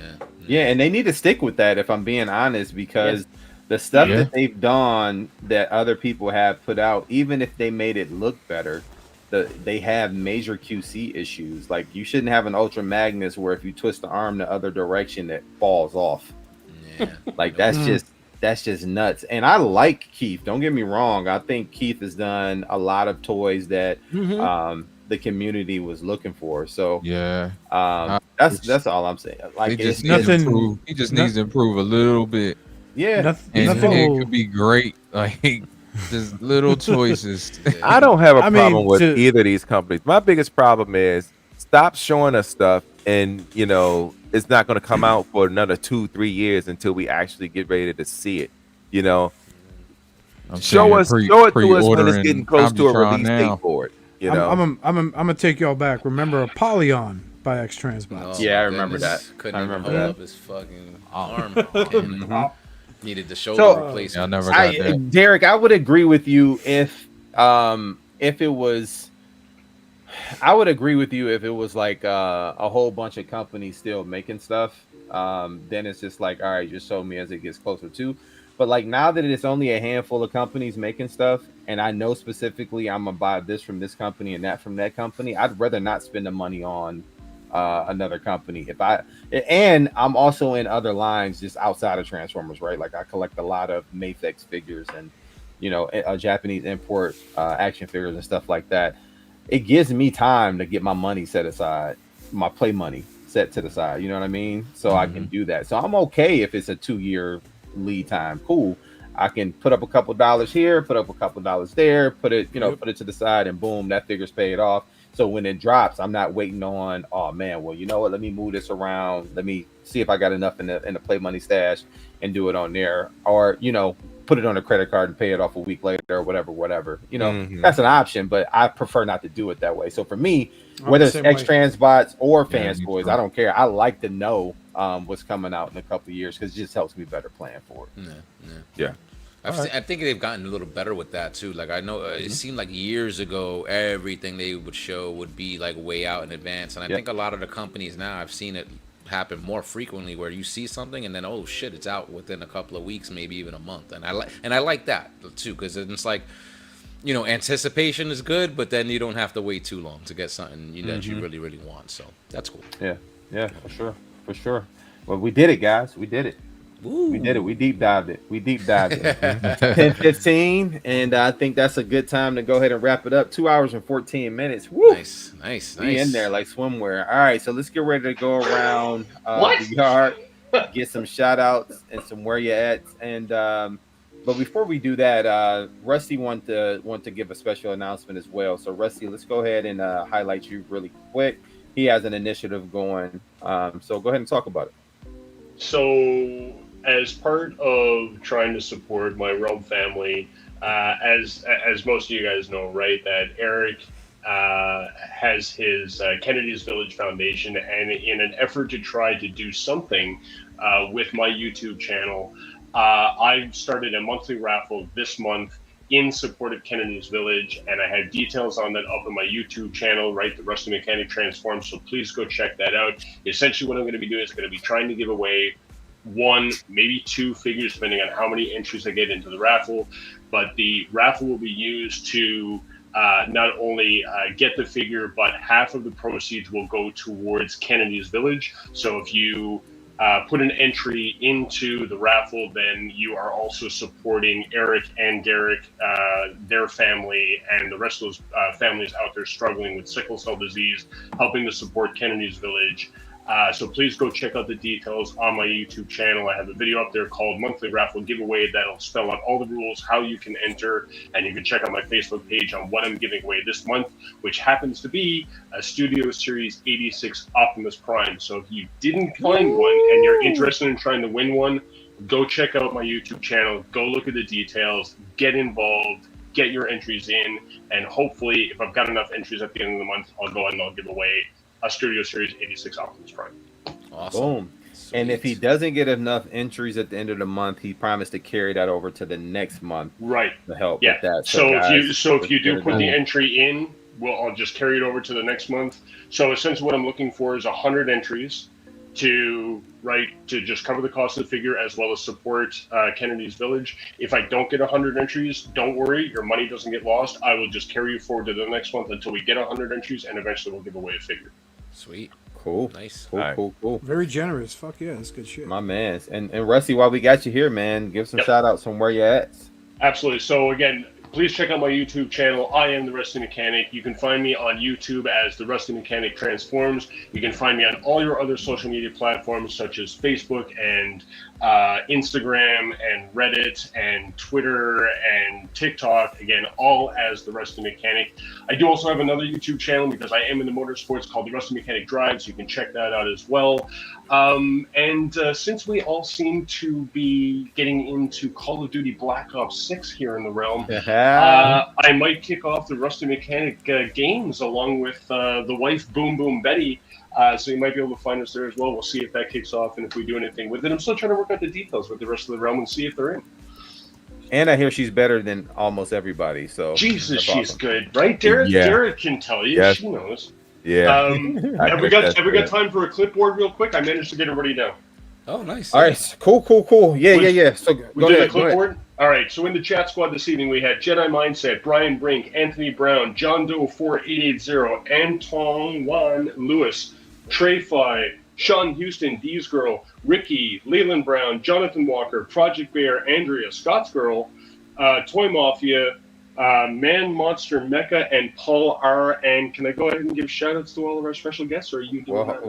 S2: Yeah, and they need to stick with that if I'm being honest, because the stuff that they've done that other people have put out, even if they made it look better, they have major QC issues. Like you shouldn't have an Ultra Magnus where if you twist the arm the other direction, it falls off. Yeah, like that's just nuts. And I like Keith. Don't get me wrong. I think Keith has done a lot of toys that the community was looking for. So that's all I'm saying. Like
S5: it's nothing. He just needs to improve a little bit.
S2: Yeah,
S5: and it could be great. Like just little choices.
S6: I don't have a problem with either of these companies. My biggest problem is stop showing us stuff, and you know it's not going to come out for another 2-3 years until we actually get ready to see it. You know, show it to us when it's getting close to a release date for it. You know,
S3: I'm gonna take y'all back. Remember Apollyon by X Transbots?
S2: Oh, yeah, I remember that.
S4: Couldn't even hold up his fucking arm. Needed the shoulder replacement.
S5: I never got that.
S2: Derek, I would agree with you if it was. I would agree with you if it was like a whole bunch of companies still making stuff. Then it's just like, all right, just show me as it gets closer to. But like now that it's only a handful of companies making stuff, and I know specifically I'm gonna buy this from this company and that from that company, I'd rather not spend the money on another company. And I'm also in other lines just outside of Transformers, right? Like I collect a lot of Mafex figures and Japanese import action figures and stuff like that. It gives me time to get my money set aside, my play money set to the side. You know what I mean? So I can do that. So I'm okay if it's a 2-year lead time. Cool. I can put up a couple dollars here, put up a couple dollars there, put it to the side, and boom, that figure's paid off. So when it drops, I'm not waiting on, oh man, well, you know what? Let me move this around. Let me see if I got enough in the play money stash and do it on there, or put it on a credit card and pay it off a week later or whatever. That's an option, but I prefer not to do it that way. So for me, whether it's X Transbots or Fans Toys, I don't care. I like to know what's coming out in a couple of years because it just helps me better plan for it.
S6: Yeah.
S4: I think they've gotten a little better with that too. Like I know it seemed like years ago, everything they would show would be like way out in advance, and I think a lot of the companies now, I've seen it happen more frequently where you see something and then oh shit, it's out within a couple of weeks, maybe even a month, and I like that too because it's like, you know, anticipation is good, but then you don't have to wait too long to get something that you really want. So that's cool.
S2: Yeah, for sure. Well, we did it, guys. We did it.
S4: Ooh.
S2: We did it. We deep dived it. 10:15, and I think that's a good time to go ahead and wrap it up. 2 hours and 14 minutes. Woo!
S4: Nice.
S2: We in there like swimwear. All right, so let's get ready to go around the yard, get some shout outs and some where you at. And but before we do that, Rusty want to give a special announcement as well. So Rusty, let's go ahead and highlight you really quick. He has an initiative going. So go ahead and talk about it.
S8: So, as part of trying to support my Realm family, as most of you guys know, right, that Eric has his Kennedy's Village Foundation, and in an effort to try to do something with my YouTube channel, I started a monthly raffle this month in support of Kennedy's Village, and I have details on that up on my YouTube channel, right, the Rusty Mechanic Transform, so please go check that out. Essentially what I'm going to be doing is going to be trying to give away 1, maybe 2 figures, depending on how many entries I get into the raffle, but the raffle will be used to not only get the figure, but half of the proceeds will go towards Kennedy's Village. So if you put an entry into the raffle, then you are also supporting Eric and Garrick, their family, and the rest of those families out there struggling with sickle cell disease, helping to support Kennedy's Village. So please go check out the details on my YouTube channel. I have a video up there called Monthly Raffle Giveaway that'll spell out all the rules, how you can enter, and you can check out my Facebook page on what I'm giving away this month, which happens to be a Studio Series 86 Optimus Prime. So if you didn't find one and you're interested in trying to win one, go check out my YouTube channel, go look at the details, get involved, get your entries in, and hopefully if I've got enough entries at the end of the month, I'll go and I'll give away a Studio Series 86 Optimus Prime.
S4: Awesome.
S2: Boom. Sweet. And if he doesn't get enough entries at the end of the month, he promised to carry that over to the next month.
S8: Right.
S2: To help with that.
S8: So if you do put the entry in, I'll just carry it over to the next month. So essentially what I'm looking for is 100 entries to just cover the cost of the figure as well as support Kennedy's Village. If I don't get 100 entries, don't worry, your money doesn't get lost. I will just carry you forward to the next month until we get 100 entries, and eventually we'll give away a figure.
S4: Sweet.
S2: Cool.
S4: Nice.
S2: Cool.
S3: Very generous. Fuck yeah, that's good shit.
S2: My man. And Rusty, while we got you here, man, give some shout outs on where you at.
S8: Absolutely. So again, please check out my YouTube channel. I am the Rusty Mechanic. You can find me on YouTube as the Rusty Mechanic Transforms. You can find me on all your other social media platforms such as Facebook and Instagram and Reddit and Twitter and TikTok. Again, all as the Rusty Mechanic. I do also have another YouTube channel because I am in the motorsports called the Rusty Mechanic Drives. You can check that out as well. And since we all seem to be getting into Call of Duty Black Ops 6 here in the realm, I might kick off the Rusty Mechanic games along with the wife Boom Boom Betty. So you might be able to find us there as well. We'll see if that kicks off and if we do anything with it. I'm still trying to work out the details with the rest of the realm and see if they're in.
S2: And I hear she's better than almost everybody. So
S8: Jesus, she's good, right? Derek can tell you.
S6: Yes.
S8: She knows.
S6: Yeah.
S8: Have we got time for a clipboard real quick? I managed to get it ready now.
S4: Oh, nice.
S2: All right. Cool. Yeah. So
S8: we did a clipboard. All right. So in the chat squad this evening, we had Jedi Mindset, Brian Brink, Anthony Brown, John Doe 4880, Anton Juan Lewis, Trey Fi, Sean Houston, D's Girl, Ricky, Leland Brown, Jonathan Walker, Project Bear, Andrea, Scott's Girl, Toy Mafia, Man Monster Mecha, and Paul R. And can I go ahead and give shout outs to all of our special guests, or are you doing that?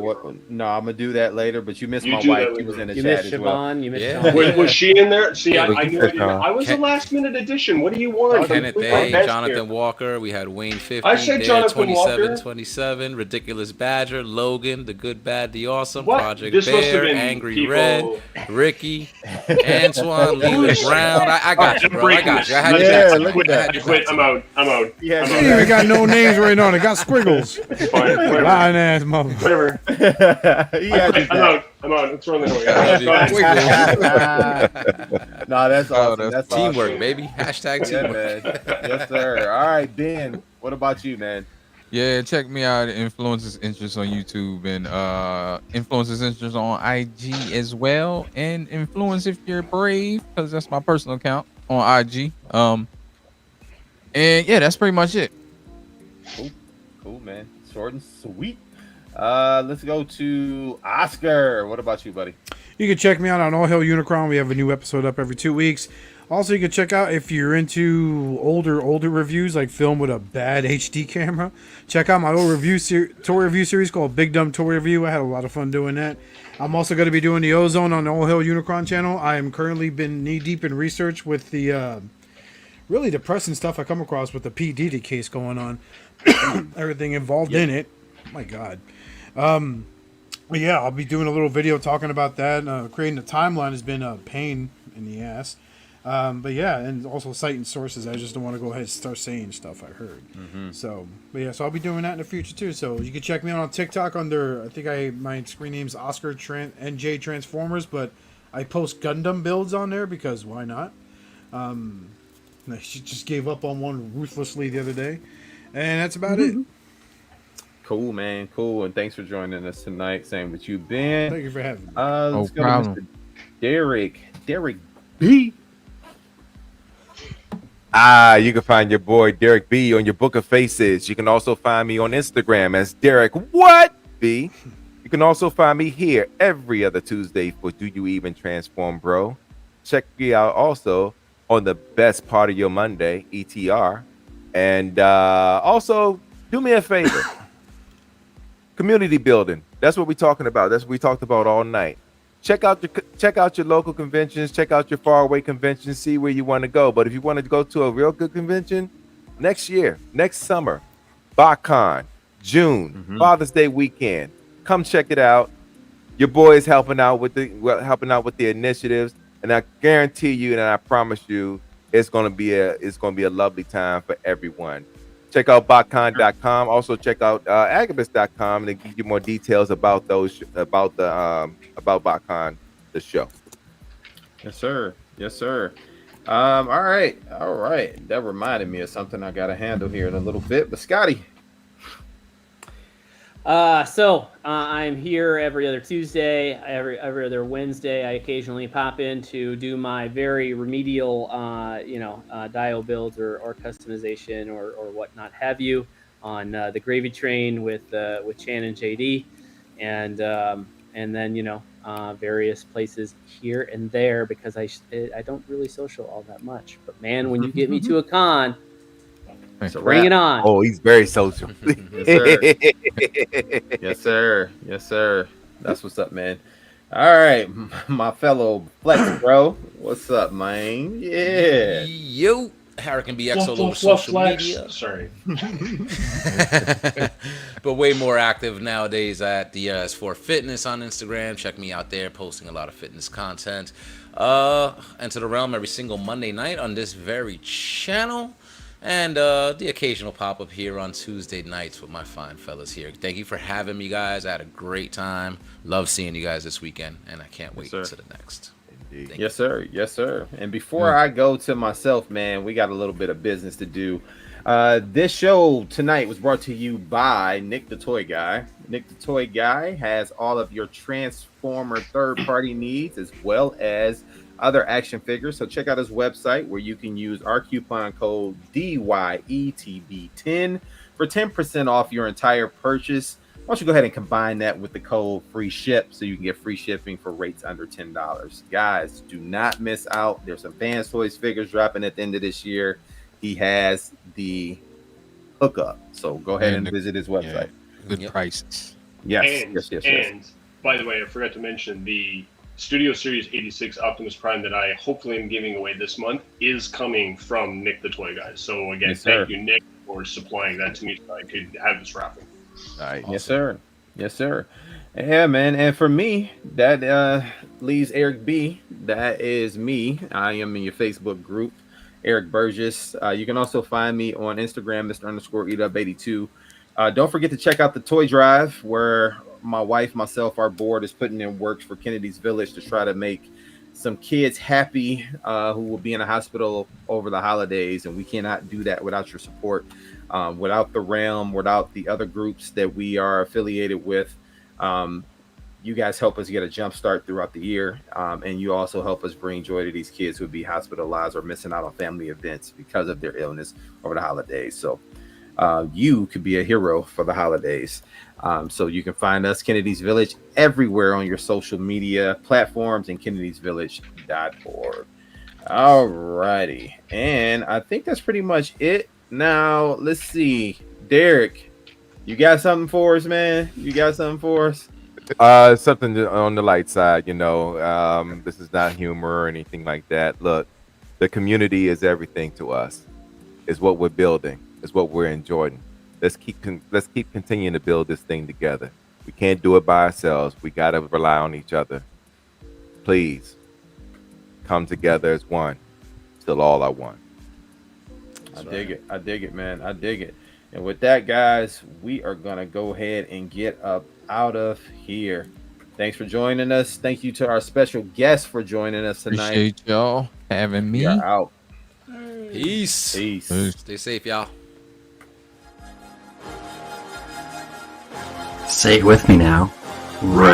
S2: No, I'm gonna do that later, but you missed my wife. She was in the chat as well.
S1: You missed Siobhan.
S8: Was she in there? See, I knew I didn't. I was a last minute addition. What do you want?
S4: Kenneth A, Jonathan Walker. We had Wayne 50.
S8: I said Jonathan Walker.
S4: 27, Ridiculous Badger, Logan, The Good, Bad, The Awesome,
S8: What?
S4: Project
S8: This must have
S4: Bear,
S8: been
S4: Angry
S8: people-
S4: Red, Ricky, Antoine, Leland Brown. I got you, bro. I got you. I had
S2: Yeah,
S4: you.
S2: look at that.
S8: I quit. I'm out.
S2: Yeah,
S3: It ain't even got no names written on it. Got squiggles.
S8: It's fine. Whatever.
S3: Lying ass motherfucker.
S8: Whatever. I'm out. Let's run the
S2: No, that's awesome.
S5: that's
S2: That's
S4: Teamwork,
S2: awesome.
S4: baby. Hashtag
S2: Yeah,
S4: teamwork.
S2: man. Yes, sir. All right, Ben. What about you, man?
S5: Yeah, check me out at Influencers Interest on YouTube and Influencers Interest on IG as well. And Influence If You're Brave, because that's my personal account on IG. And yeah, that's pretty much it.
S2: Cool, man. Short and sweet. Let's go to Oscar. What about you, buddy?
S3: You can check me out on All Hail Unicron. We have a new episode up every 2 weeks. Also, you can check out if you're into older reviews, like film with a bad HD camera. Check out my old toy review series called Big Dumb Toy Review. I had a lot of fun doing that. I'm also going to be doing the Ozone on the All Hail Unicron channel. I am currently been knee deep in research with the really depressing stuff I come across with the P. Diddy case going on. Everything involved in it. Oh my God. But yeah, I'll be doing a little video talking about that. Creating a timeline has been a pain in the ass. But yeah, and also citing sources. I just don't want to go ahead and start saying stuff I heard. So I'll be doing that in the future too. So you can check me out on TikTok under, I think my screen name's Oscar NJ Transformers, but I post Gundam builds on there because why not? I just gave up on one ruthlessly the other day, and that's about it.
S2: Cool, man. Cool, and thanks for joining us tonight. Same with you, Ben.
S3: Thank you for having me.
S2: Let's go
S5: problem.
S2: to Mr. Derek B.
S6: You can find your boy Derek B on your Book of Faces. You can also find me on Instagram as Derek What B. You can also find me here every other Tuesday for Do You Even Transform, Bro? Check me out also on the best part of your Monday, ETR. And also do me a favor. Community building. That's what we're talking about. That's what we talked about all night. Check out your local conventions. Check out your faraway conventions. See where you want to go. But if you want to go to a real good convention, next year, next summer, BotCon, June, Father's Day weekend, come check it out. Your boy is helping out with the initiatives, and I guarantee you, and I promise you, it's gonna be a lovely time for everyone. Check out botcon.com. Also check out agabus.com, and they give you more details about about BotCon, the show.
S2: Yes, sir. Yes, sir. All right. That reminded me of something I got to handle here in a little bit. But Scotty.
S1: I'm here every other Tuesday, every other Wednesday. I occasionally pop in to do my very remedial, dial builds or customization or whatnot have you on the Gravy Train with Chan and JD, and then various places here and there because I don't really social all that much. But man, when you get me to a con, bring it on.
S6: Oh, he's very social.
S2: Yes, sir. Yes, sir. That's what's up, man. All right, my fellow Flex bro. What's up, man? Yeah.
S4: Yo, Hurricane BX all over
S8: Fluff,
S4: social
S8: flex.
S4: media.
S8: Sorry.
S4: But way more active nowadays at the S4 Fitness on Instagram. Check me out there, posting a lot of fitness content. Enter the realm every single Monday night on this very channel. And the occasional pop-up here on Tuesday nights with my fine fellas here. Thank you for having me, guys. I had a great time. Love seeing you guys this weekend, and I can't wait to the next.
S2: Yes, sir. Yes, sir. And before I go to myself, man, we got a little bit of business to do. This show tonight was brought to you by Nick the Toy Guy. Nick the Toy Guy has all of your Transformer third-party needs as well as other action figures. So check out his website where you can use our coupon code DYETB10 for 10% off your entire purchase. Why don't you go ahead and combine that with the code free ship so you can get free shipping for rates under $10. Guys, do not miss out. There's some Vans Toys figures dropping at the end of this year. He has the hookup. So go ahead and visit his website.
S5: Good prices.
S2: Yes.
S8: And by the way, I forgot to mention the Studio Series 86 Optimus Prime that I hopefully am giving away this month is coming from Nick the Toy Guy. So again, thank you, Nick, for supplying that to me so I could have this raffle.
S2: All right. Awesome. Yes, sir. Yes, sir. Yeah, man. And for me, that leaves Eric B. That is me. I am in your Facebook group. Eric Burgess. You can also find me on Instagram, Mr_EW82. Don't forget to check out the toy drive where my wife, myself, our board is putting in works for Kennedy's Village to try to make some kids happy who will be in a hospital over the holidays. And we cannot do that without your support, without the Realm, without the other groups that we are affiliated with. You guys help us get a jump start throughout the year. And you also help us bring joy to these kids who would be hospitalized or missing out on family events because of their illness over the holidays. So you could be a hero for the holidays. So you can find us, Kennedy's Village, everywhere on your social media platforms and kennedysvillage.org. All righty. And I think that's pretty much it. Now, let's see. Derek, you got something for us, man? You got something for us?
S6: Something on the light side, you know. This is not humor or anything like that. Look, the community is everything to us. It's what we're building. It's what we're enjoying. Let's keep continuing to build this thing together. We can't do it by ourselves. We gotta rely on each other. Please come together as one. Till all are one.
S2: I dig it. I dig it, man. I dig it. And with that, guys, we are gonna go ahead and get up out of here. Thanks for joining us. Thank you to our special guests for joining us tonight.
S5: Appreciate y'all having me.
S2: We are out.
S4: Peace.
S2: Peace.
S4: Stay safe, y'all.
S9: Say it with me now. Roy